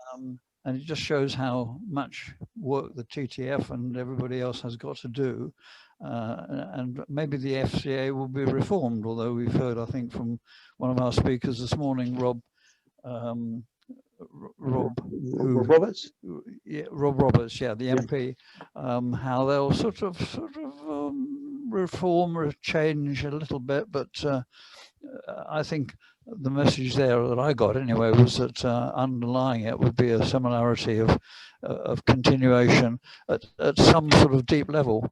it just shows how much work the TTF and everybody else has got to do. And maybe the FCA will be reformed, although we've heard, I think, from one of our speakers this morning, Rob Roberts? Yeah, Rob Roberts, yeah, the MP, how they'll sort of reform or change a little bit, but I think the message there that I got anyway was that underlying it would be a similarity of continuation at some sort of deep level.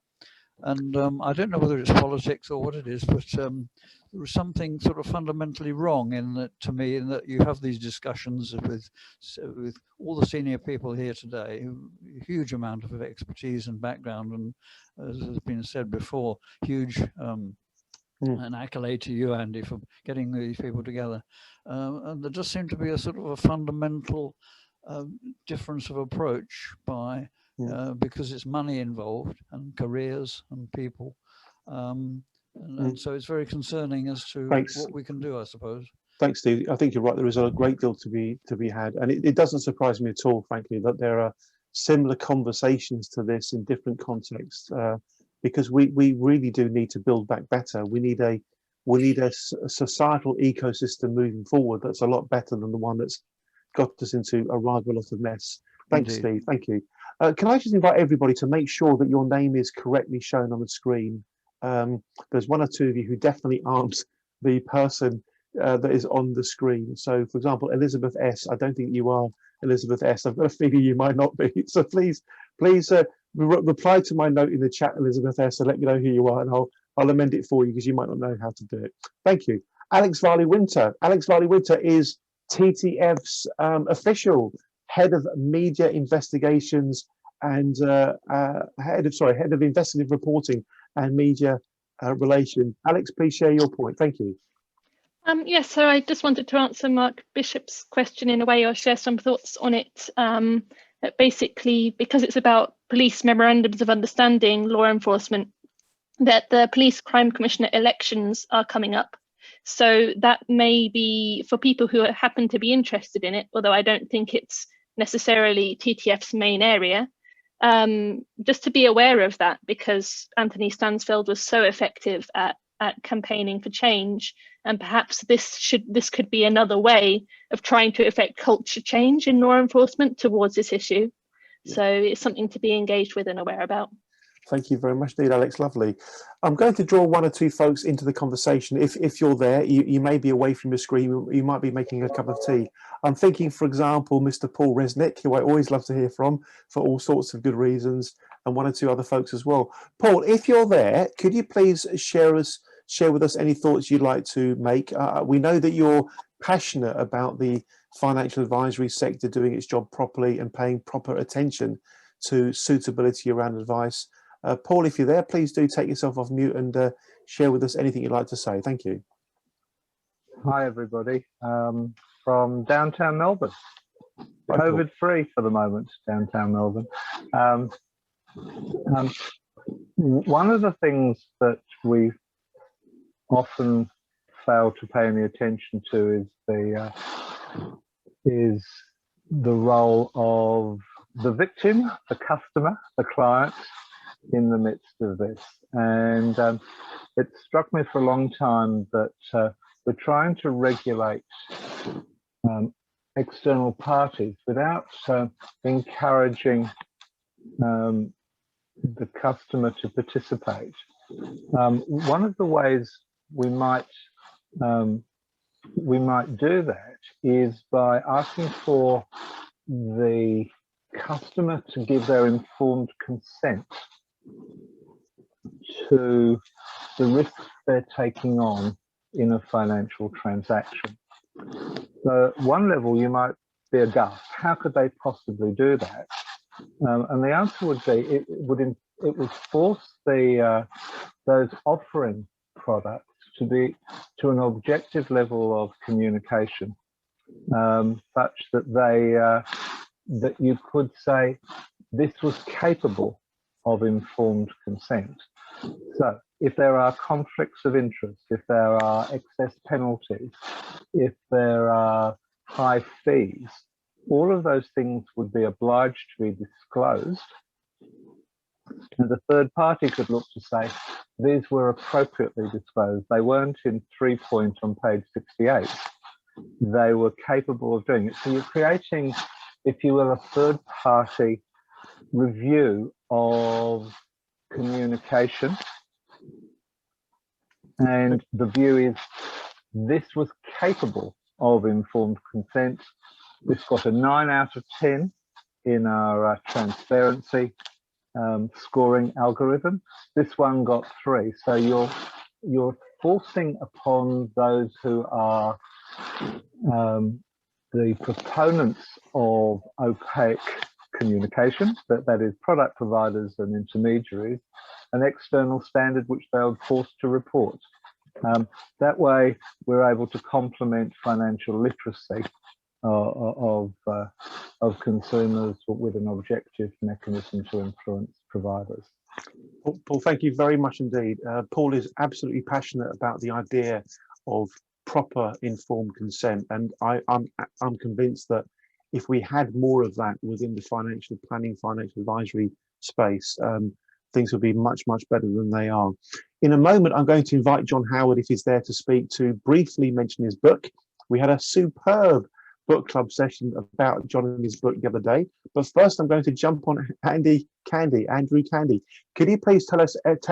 And I don't know whether it's politics or what it is, but there was something sort of fundamentally wrong in that, to me, in that you have these discussions with all the senior people here today, a huge amount of expertise and background, and as has been said before, huge an accolade to you, Andy, for getting these people together. And there just seemed to be a sort of a fundamental difference of approach by because it's money involved and careers and people. And so it's very concerning as to what we can do, I suppose. Thanks, Steve. I think you're right. There is a great deal to be had, and it doesn't surprise me at all, frankly, that there are similar conversations to this in different contexts, because we really do need to build back better. We need a societal ecosystem moving forward that's a lot better than the one that's got us into a rather lot of mess. Thanks, Steve. Thank you. Can I just invite everybody to make sure that your name is correctly shown on the screen? There's one or two of you who definitely aren't the person that is on the screen. So, for example, Elizabeth S. I don't think you are Elizabeth S. I've got a feeling you might not be. So please reply to my note in the chat, Elizabeth S. and let me know who you are, and I'll amend it for you because you might not know how to do it. Thank you. Alex Varley-Winter. Alex Varley-Winter is TTF's official head of media investigations and head of investigative reporting and media relations. Alex, please share your point. Thank you. Yes, so I just wanted to answer Mark Bishop's question in a way, or share some thoughts on it. That basically, because it's about police memorandums of understanding, law enforcement, that the police crime commissioner elections are coming up. So that may be for people who happen to be interested in it, although I don't think it's necessarily TTF's main area. Just to be aware of that, because Anthony Stansfield was so effective at campaigning for change, and perhaps this could be another way of trying to affect culture change in law enforcement towards this issue. So it's something to be engaged with and aware about. Thank you very much indeed, Alex. Lovely. I'm going to draw one or two folks into the conversation. If you're there, you may be away from your screen, you might be making a cup of tea. I'm thinking, for example, Mr. Paul Resnick, who I always love to hear from for all sorts of good reasons, and one or two other folks as well. Paul, if you're there, could you please share with us any thoughts you'd like to make? We know that you're passionate about the financial advisory sector doing its job properly and paying proper attention to suitability around advice. Paul, if you're there, please do take yourself off mute and share with us anything you'd like to say. Thank you. Hi, everybody. From downtown Melbourne. COVID-free for the moment, downtown Melbourne. One of the things that we often fail to pay any attention to is the role of the victim, the customer, the client in the midst of this. And it struck me for a long time that we're trying to regulate external parties without encouraging the customer to participate. One of the ways we might do that is by asking for the customer to give their informed consent to the risks they're taking on in a financial transaction. So at one level, you might be aghast. How could they possibly do that? And the answer would be it would force those offering products to be to an objective level of communication, such that that you could say this was capable of informed consent. So if there are conflicts of interest, if there are excess penalties, if there are high fees, all of those things would be obliged to be disclosed. And the third party could look to say, these were appropriately disclosed. They weren't in 3 point on page 68. They were capable of doing it. So you're creating, if you will, a third party review of communication. And the view is this was capable of informed consent. This got a 9 out of 10 in our transparency scoring algorithm. This one got 3. So you're forcing upon those who are the proponents of opaque communication, that is product providers and intermediaries, an external standard which they are forced to report. That way we're able to complement financial literacy of consumers with an objective mechanism to influence providers. Paul, thank you very much indeed. Paul is absolutely passionate about the idea of proper informed consent, and I'm convinced that if we had more of that within the financial planning, financial advisory space, things would be much, much better than they are. In a moment, I'm going to invite John Howard, if he's there to speak, to briefly mention his book. We had a superb book club session about John and his book the other day. But first, I'm going to jump on Andrew Candy. Could you please tell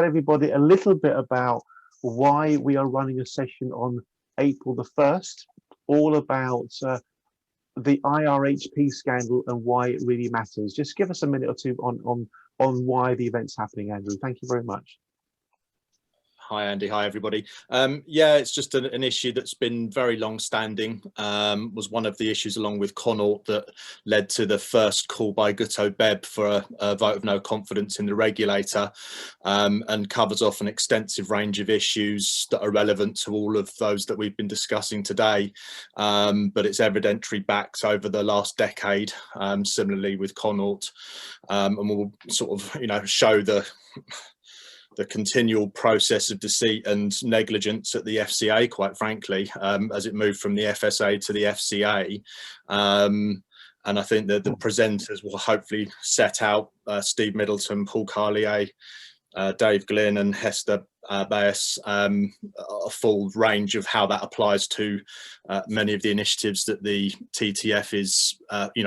everybody a little bit about why we are running a session on April the 1st, all about the IRHP scandal and why it really matters. Just give us a minute or two on why the event's happening, Andrew. Thank you very much. Hi, Andy. Hi, everybody. Yeah, it's just an issue that's been very long standing, was one of the issues along with Connaught that led to the first call by Guto-Beb for a vote of no confidence in the regulator, and covers off an extensive range of issues that are relevant to all of those that we've been discussing today. But its evidentiary backs over the last decade, similarly with Connaught, and we'll sort of, show the continual process of deceit and negligence at the FCA, quite frankly, as it moved from the FSA to the FCA. And I think that the presenters will hopefully set out, Steve Middleton, Paul Carlier, Dave Glynn and Hester Bass, a full range of how that applies to many of the initiatives that the TTF is,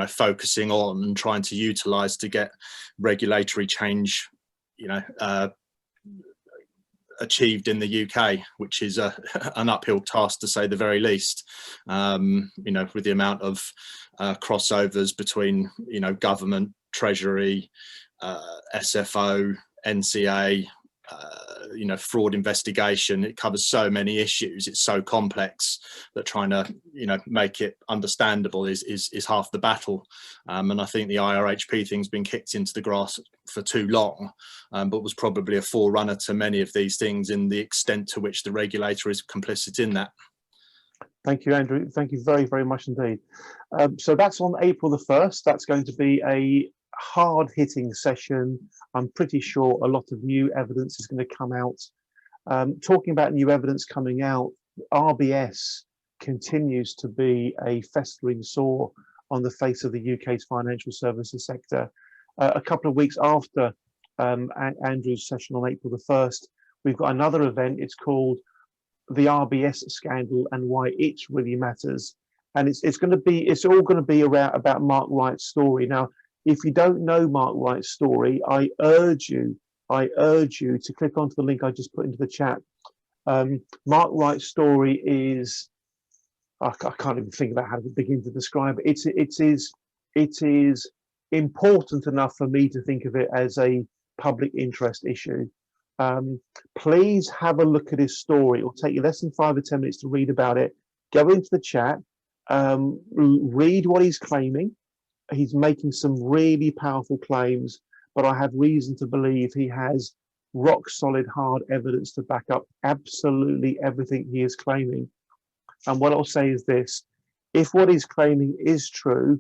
focusing on and trying to utilise to get regulatory change, achieved in the UK, which is an uphill task to say the very least, with the amount of crossovers between, government, Treasury, SFO, NCA, fraud investigation. It covers so many issues. It's so complex that trying to, make it understandable is half the battle. And I think the IRHP thing's been kicked into the grass for too long, but was probably a forerunner to many of these things in the extent to which the regulator is complicit in that. Thank you, Andrew. Thank you very, very much indeed. So that's on April the 1st. That's going to be a hard-hitting session. I'm pretty sure a lot of new evidence is going to come out. Talking about new evidence coming out, RBS continues to be a festering sore on the face of the UK's financial services sector. A couple of weeks after Andrew's session on April the 1st, we've got another event. It's called the RBS Scandal and Why It Really Matters. And it's all going to be about Mark Wright's story. Now, if you don't know Mark Wright's story, I urge you to click onto the link I just put into the chat. Mark Wright's story is, I can't even think about how to begin to describe it. It is important enough for me to think of it as a public interest issue. Please have a look at his story. It will take you less than 5 or 10 minutes to read about it. Go into the chat, read what he's claiming. He's making some really powerful claims, but I have reason to believe he has rock solid, hard evidence to back up absolutely everything he is claiming. And what I'll say is this: if what he's claiming is true,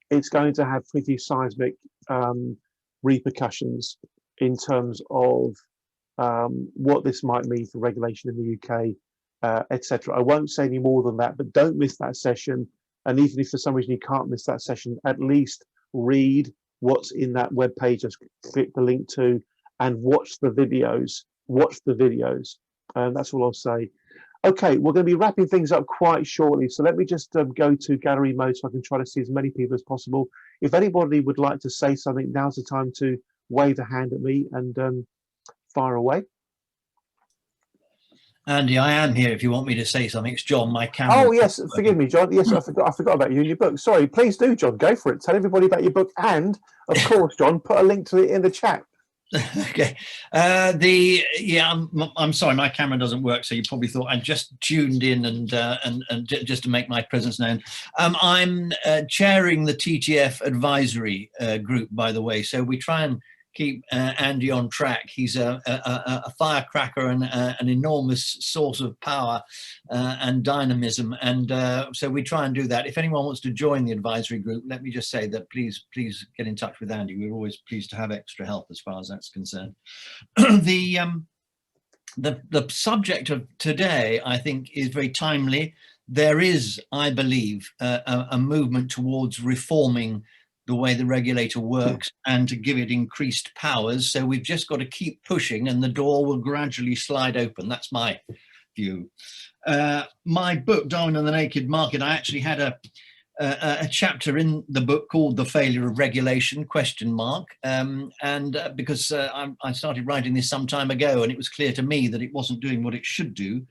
it's going to have pretty seismic repercussions in terms of what this might mean for regulation in the UK, etc. I won't say any more than that, but don't miss that session. And even if for some reason you can't miss that session, at least read what's in that web page. Just click the link to and watch the videos. That's all I'll say. Okay, we're going to be wrapping things up quite shortly. So let me just go to gallery mode so I can try to see as many people as possible. If anybody would like to say something, now's the time to wave a hand at me and fire away. Andy, I am here if you want me to say something. It's John, my camera. Oh, yes, forgive me, John. Yes, I forgot about you and your book. Sorry, please do, John. Go for it. Tell everybody about your book. And, of course, John, put a link to it in the chat. Okay. I'm sorry, my camera doesn't work, so you probably thought I just tuned in and just to make my presence known. I'm chairing the TTF advisory group, by the way, so we try and keep Andy on track. He's a firecracker and an enormous source of power and dynamism, and so we try and do that. If anyone wants to join the advisory group, let me just say that please get in touch with Andy. We're always pleased to have extra help as far as that's concerned. The subject of today, I think, is very timely. There is, I believe, a movement towards reforming the way the regulator works and to give it increased powers. So we've just got to keep pushing and the door will gradually slide open. That's my view. My book, Darwin and the Naked Market, I actually had a chapter in the book called The Failure of Regulation, ? Because I started writing this some time ago and it was clear to me that it wasn't doing what it should do.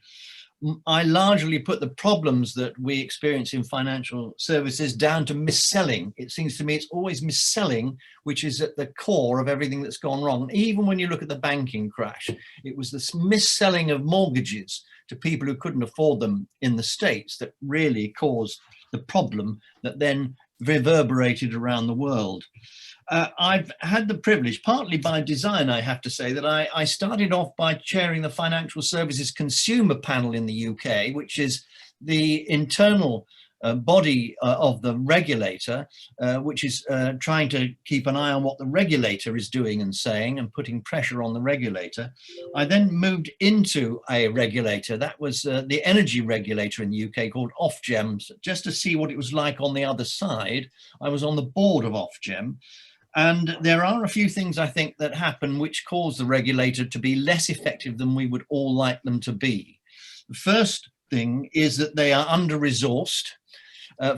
I largely put the problems that we experience in financial services down to mis-selling. It seems to me it's always mis-selling, which is at the core of everything that's gone wrong. Even when you look at the banking crash, it was this mis-selling of mortgages to people who couldn't afford them in the States that really caused the problem that then reverberated around the world. I've had the privilege, partly by design, I have to say, that I started off by chairing the Financial Services Consumer Panel in the UK, which is the internal body of the regulator, which is trying to keep an eye on what the regulator is doing and saying and putting pressure on the regulator. I then moved into a regulator, that was the energy regulator in the UK called Ofgem, just to see what it was like on the other side. I was on the board of Ofgem. And there are a few things I think that happen which cause the regulator to be less effective than we would all like them to be. The first thing is that they are under-resourced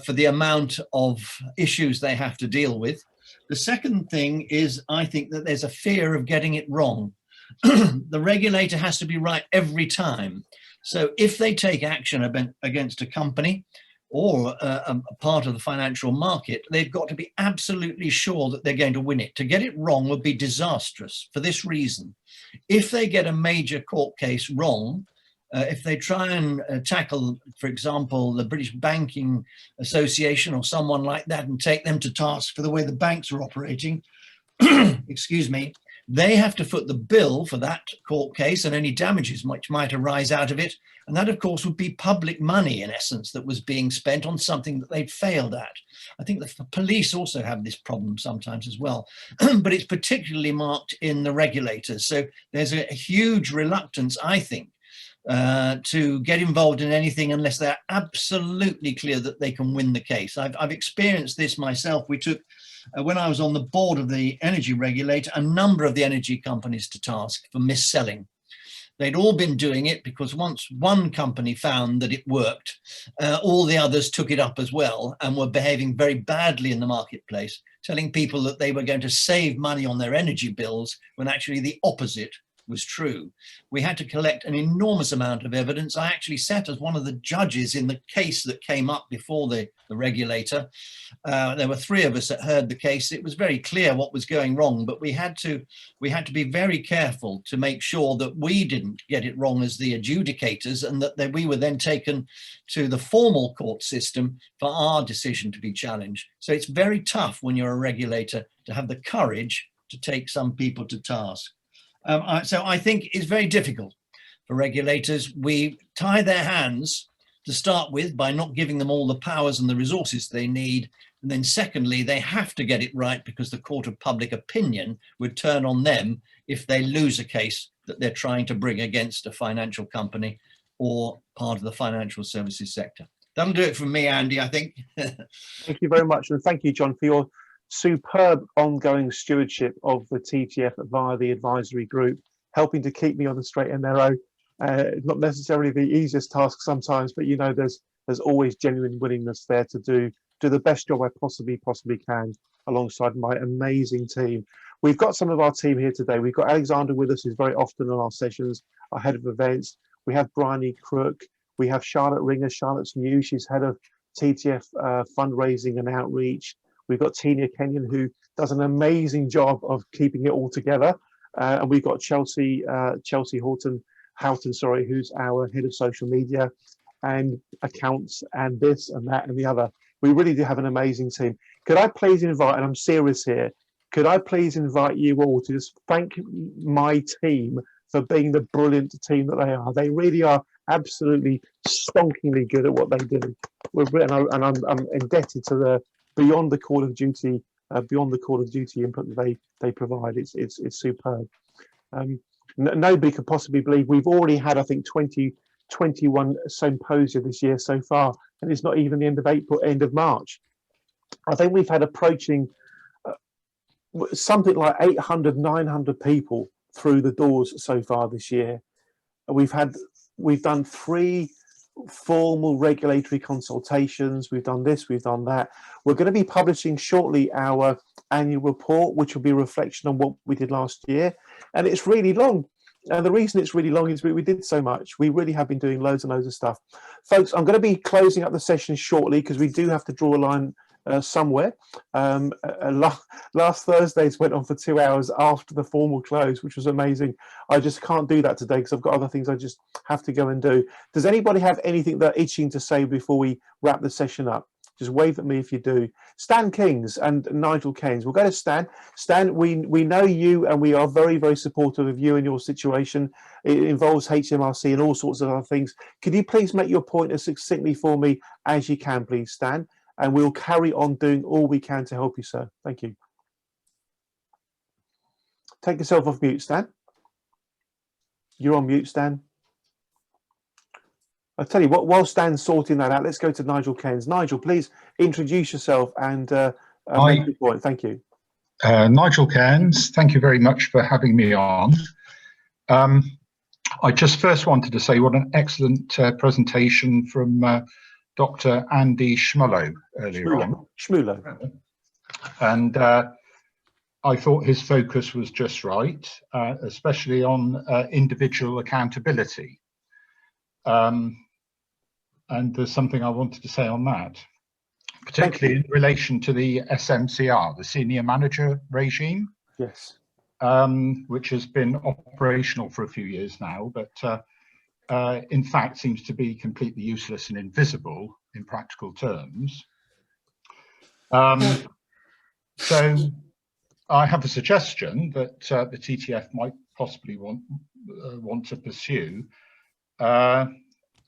for the amount of issues they have to deal with. The second thing is I think that there's a fear of getting it wrong. The regulator has to be right every time. So if they take action against a company, or a part of the financial market, they've got to be absolutely sure that they're going to win it. To get it wrong would be disastrous for this reason. If they get a major court case wrong, if they try and tackle, for example, the British Banking Association or someone like that and take them to task for the way the banks are operating, excuse me, they have to foot the bill for that court case and any damages which might arise out of it. And that, of course, would be public money, in essence, that was being spent on something that they'd failed at. I think the police also have this problem sometimes as well, but it's particularly marked in the regulators. So there's a huge reluctance, I think, to get involved in anything unless they're absolutely clear that they can win the case. I've experienced this myself. We took, when I was on the board of the energy regulator, a number of the energy companies to task for mis-selling. They'd all been doing it because once one company found that it worked, all the others took it up as well and were behaving very badly in the marketplace, telling people that they were going to save money on their energy bills when actually the opposite was true. We had to collect an enormous amount of evidence. I actually sat as one of the judges in the case that came up before the regulator. There were 3 of us that heard the case. It was very clear what was going wrong, but we had to be very careful to make sure that we didn't get it wrong as the adjudicators, and that we were then taken to the formal court system for our decision to be challenged. So it's very tough when you're a regulator to have the courage to take some people to task. So I think it's very difficult for regulators. We tie their hands to start with by not giving them all the powers and the resources they need. And then secondly, they have to get it right because the court of public opinion would turn on them if they lose a case that they're trying to bring against a financial company or part of the financial services sector. That'll do it from me, Andy, I think. Thank you very much. And thank you, John, for your superb ongoing stewardship of the TTF via the advisory group, helping to keep me on the straight and narrow. Not necessarily the easiest task sometimes, but you know, there's always genuine willingness there to do the best job I possibly can alongside my amazing team. We've got some of our team here today. We've got Alexander with us, who's very often on our sessions, our head of events. We have Bryony Crook. We have Charlotte Ringer. Charlotte's new. She's head of TTF fundraising and outreach. We've got Tina Kenyon, who does an amazing job of keeping it all together. And we've got Chelsea Houghton, who's our head of social media and accounts and this and that and the other. We really do have an amazing team. Could I please invite, and I'm serious here, could I please invite you all to just thank my team for being the brilliant team that they are. They really are absolutely stonkingly good at what they do. I'm indebted to the beyond the call of duty input that they provide. It's superb. Nobody could possibly believe we've already had, I think, 21 symposia this year so far, and it's not even the end of April, end of March. I think we've had approaching something like 800, 900 people through the doors so far this year. We've done 3 formal regulatory consultations. We've done this, we've done that. We're going to be publishing shortly our annual report, which will be a reflection on what we did last year. And it's really long. And the reason it's really long is we did so much. We really have been doing loads and loads of stuff. Folks, I'm going to be closing up the session shortly because we do have to draw a line somewhere. Last Thursday's went on for 2 hours after the formal close, which was amazing. I just can't do that today because I've got other things I just have to go and do. Does anybody have anything they're itching to say before we wrap the session up? Just wave at me if you do. Stan Kings and Nigel Keynes. We'll go to Stan. Stan, we know you and we are very, very supportive of you and your situation. It involves HMRC and all sorts of other things. Could you please make your point as succinctly for me as you can, please, Stan? And we'll carry on doing all we can to help you, sir. Thank you. Take yourself off mute, Stan. You're on mute, Stan. I'll tell you what, while Stan's sorting that out, let's go to Nigel Keynes. Nigel, please introduce yourself and make your point. Thank you. Nigel Keynes, thank you very much for having me on. I just first wanted to say what an excellent presentation from Dr. Andy Schmulow earlier on. Schmulow. And I thought his focus was just right, especially on individual accountability. And there's something I wanted to say on that, particularly in relation to the SMCR, the Senior Manager Regime. Yes. Which has been operational for a few years now, but in fact seems to be completely useless and invisible in practical terms. So I have a suggestion that the TTF might possibly want to pursue,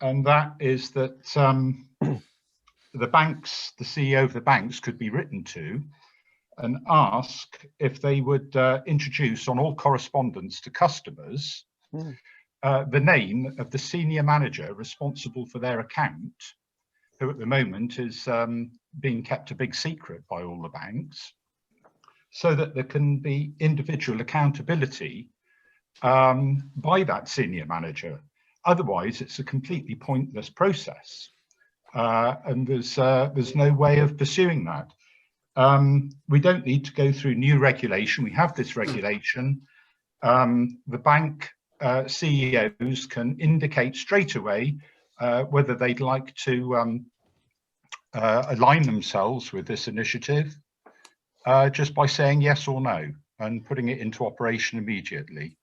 and that is that the banks, the CEO of the banks could be written to and ask if they would introduce on all correspondence to customers the name of the senior manager responsible for their account, who at the moment is being kept a big secret by all the banks, so that there can be individual accountability by that senior manager. Otherwise, it's a completely pointless process, and there's no way of pursuing that. We don't need to go through new regulation. We have this regulation. The bank CEOs can indicate straight away whether they'd like to align themselves with this initiative just by saying yes or no and putting it into operation immediately.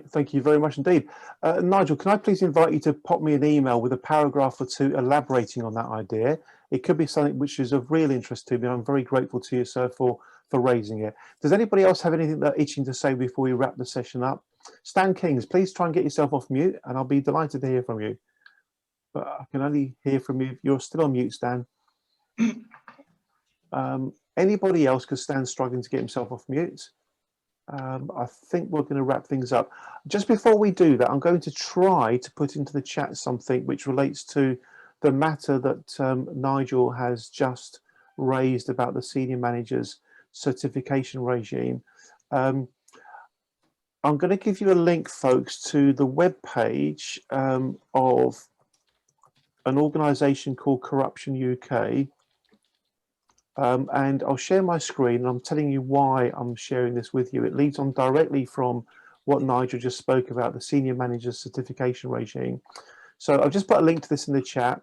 Thank you very much indeed. Nigel, can I please invite you to pop me an email with a paragraph or two elaborating on that idea? It could be something which is of real interest to me. I'm very grateful to you, sir, for raising it. Does anybody else have anything they're itching to say before we wrap the session up? Stan Kings, please try and get yourself off mute, and I'll be delighted to hear from you. But I can only hear from you. You're still on mute, Stan. Anybody else, because Stan's struggling to get himself off mute? I think we're going to wrap things up. Just before we do that, I'm going to try to put into the chat something which relates to the matter that Nigel has just raised about the senior managers certification regime. I'm going to give you a link, folks, to the web page of an organisation called Corruption UK. And I'll share my screen, and I'm telling you why I'm sharing this with you. It leads on directly from what Nigel just spoke about, the senior manager's certification regime. So I've just put a link to this in the chat.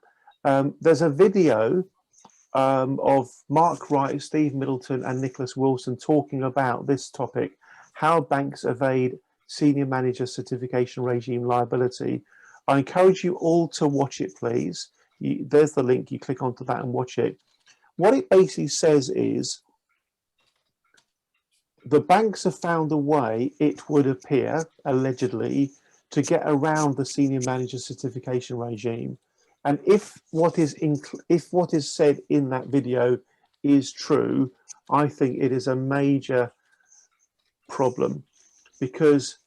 There's a video of Mark Wright, Steve Middleton and Nicholas Wilson talking about this topic, how banks evade senior manager certification regime liability. I encourage you all to watch it, please. There's the link, you click onto that and watch it. What it basically says is the banks have found a way, it would appear, allegedly, to get around the senior manager certification regime. And if what is said in that video is true, I think it is a major problem. Because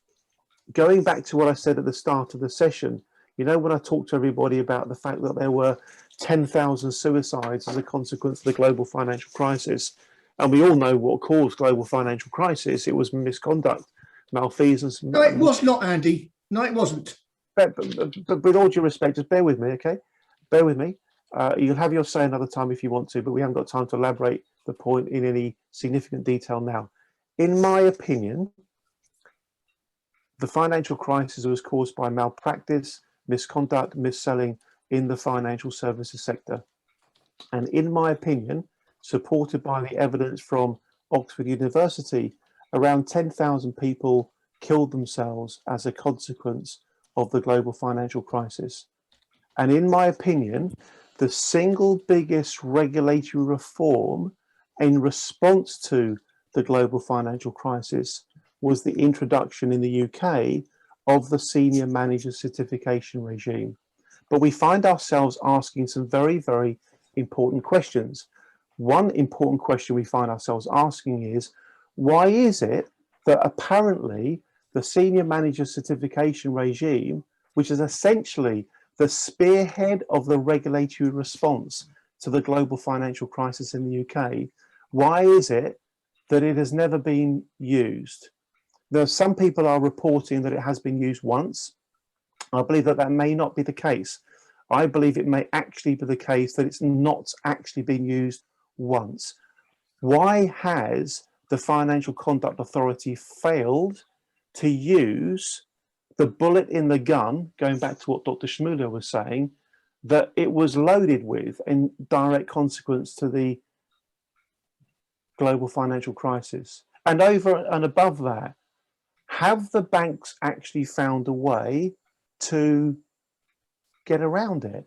going back to what I said at the start of the session, you know, when I talked to everybody about the fact that there were 10,000 suicides as a consequence of the global financial crisis, and we all know what caused global financial crisis, it was misconduct, malfeasance. No, it was not, Andy. No, it wasn't. But with all due respect, just bear with me, okay? Bear with me. You'll have your say another time if you want to, but we haven't got time to elaborate the point in any significant detail now. In my opinion, the financial crisis was caused by malpractice, misconduct, mis-selling in the financial services sector. And in my opinion, supported by the evidence from Oxford University, around 10,000 people killed themselves as a consequence of the global financial crisis. And in my opinion, the single biggest regulatory reform in response to the global financial crisis was the introduction in the UK of the senior manager certification regime. But we find ourselves asking some very, very important questions. One important question we find ourselves asking is, why is it that apparently the senior manager certification regime, which is essentially the spearhead of the regulatory response to the global financial crisis in the UK, why is it that it has never been used? There, some people are reporting that it has been used once. I believe that that may not be the case. I believe it may actually be the case that it's not actually been used once. Why has the Financial Conduct Authority failed to use the bullet in the gun, going back to what Dr. Shmuley was saying, that it was loaded with in direct consequence to the global financial crisis? And over and above that, have the banks actually found a way to get around it?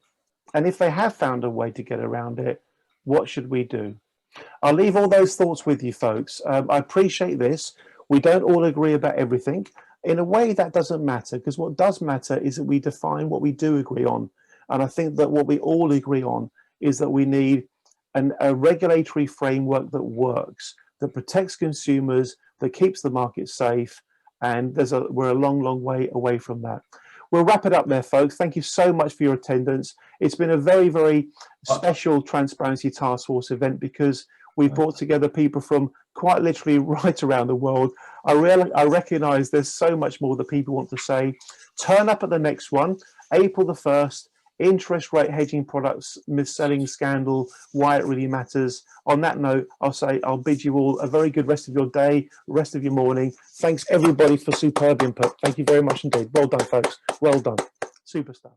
And if they have found a way to get around it, what should we do? I'll leave all those thoughts with you, folks. I appreciate this. We don't all agree about everything. In a way, that doesn't matter, because what does matter is that we define what we do agree on. And I think that what we all agree on is that we need a regulatory framework that works, that protects consumers, that keeps the market safe, and we're a long way away from that. We'll wrap it up there, folks. Thank you so much for your attendance. It's been a very special Transparency Task Force event because we've brought together people from quite literally right around the world. I recognise there's so much more that people want to say. Turn up at the next one, April the 1st, interest rate hedging products, mis-selling scandal, why it really matters. On that note, I'll bid you all a very good rest of your day, rest of your morning. Thanks everybody for superb input. Thank you very much indeed. Well done, folks. Well done. Super stuff.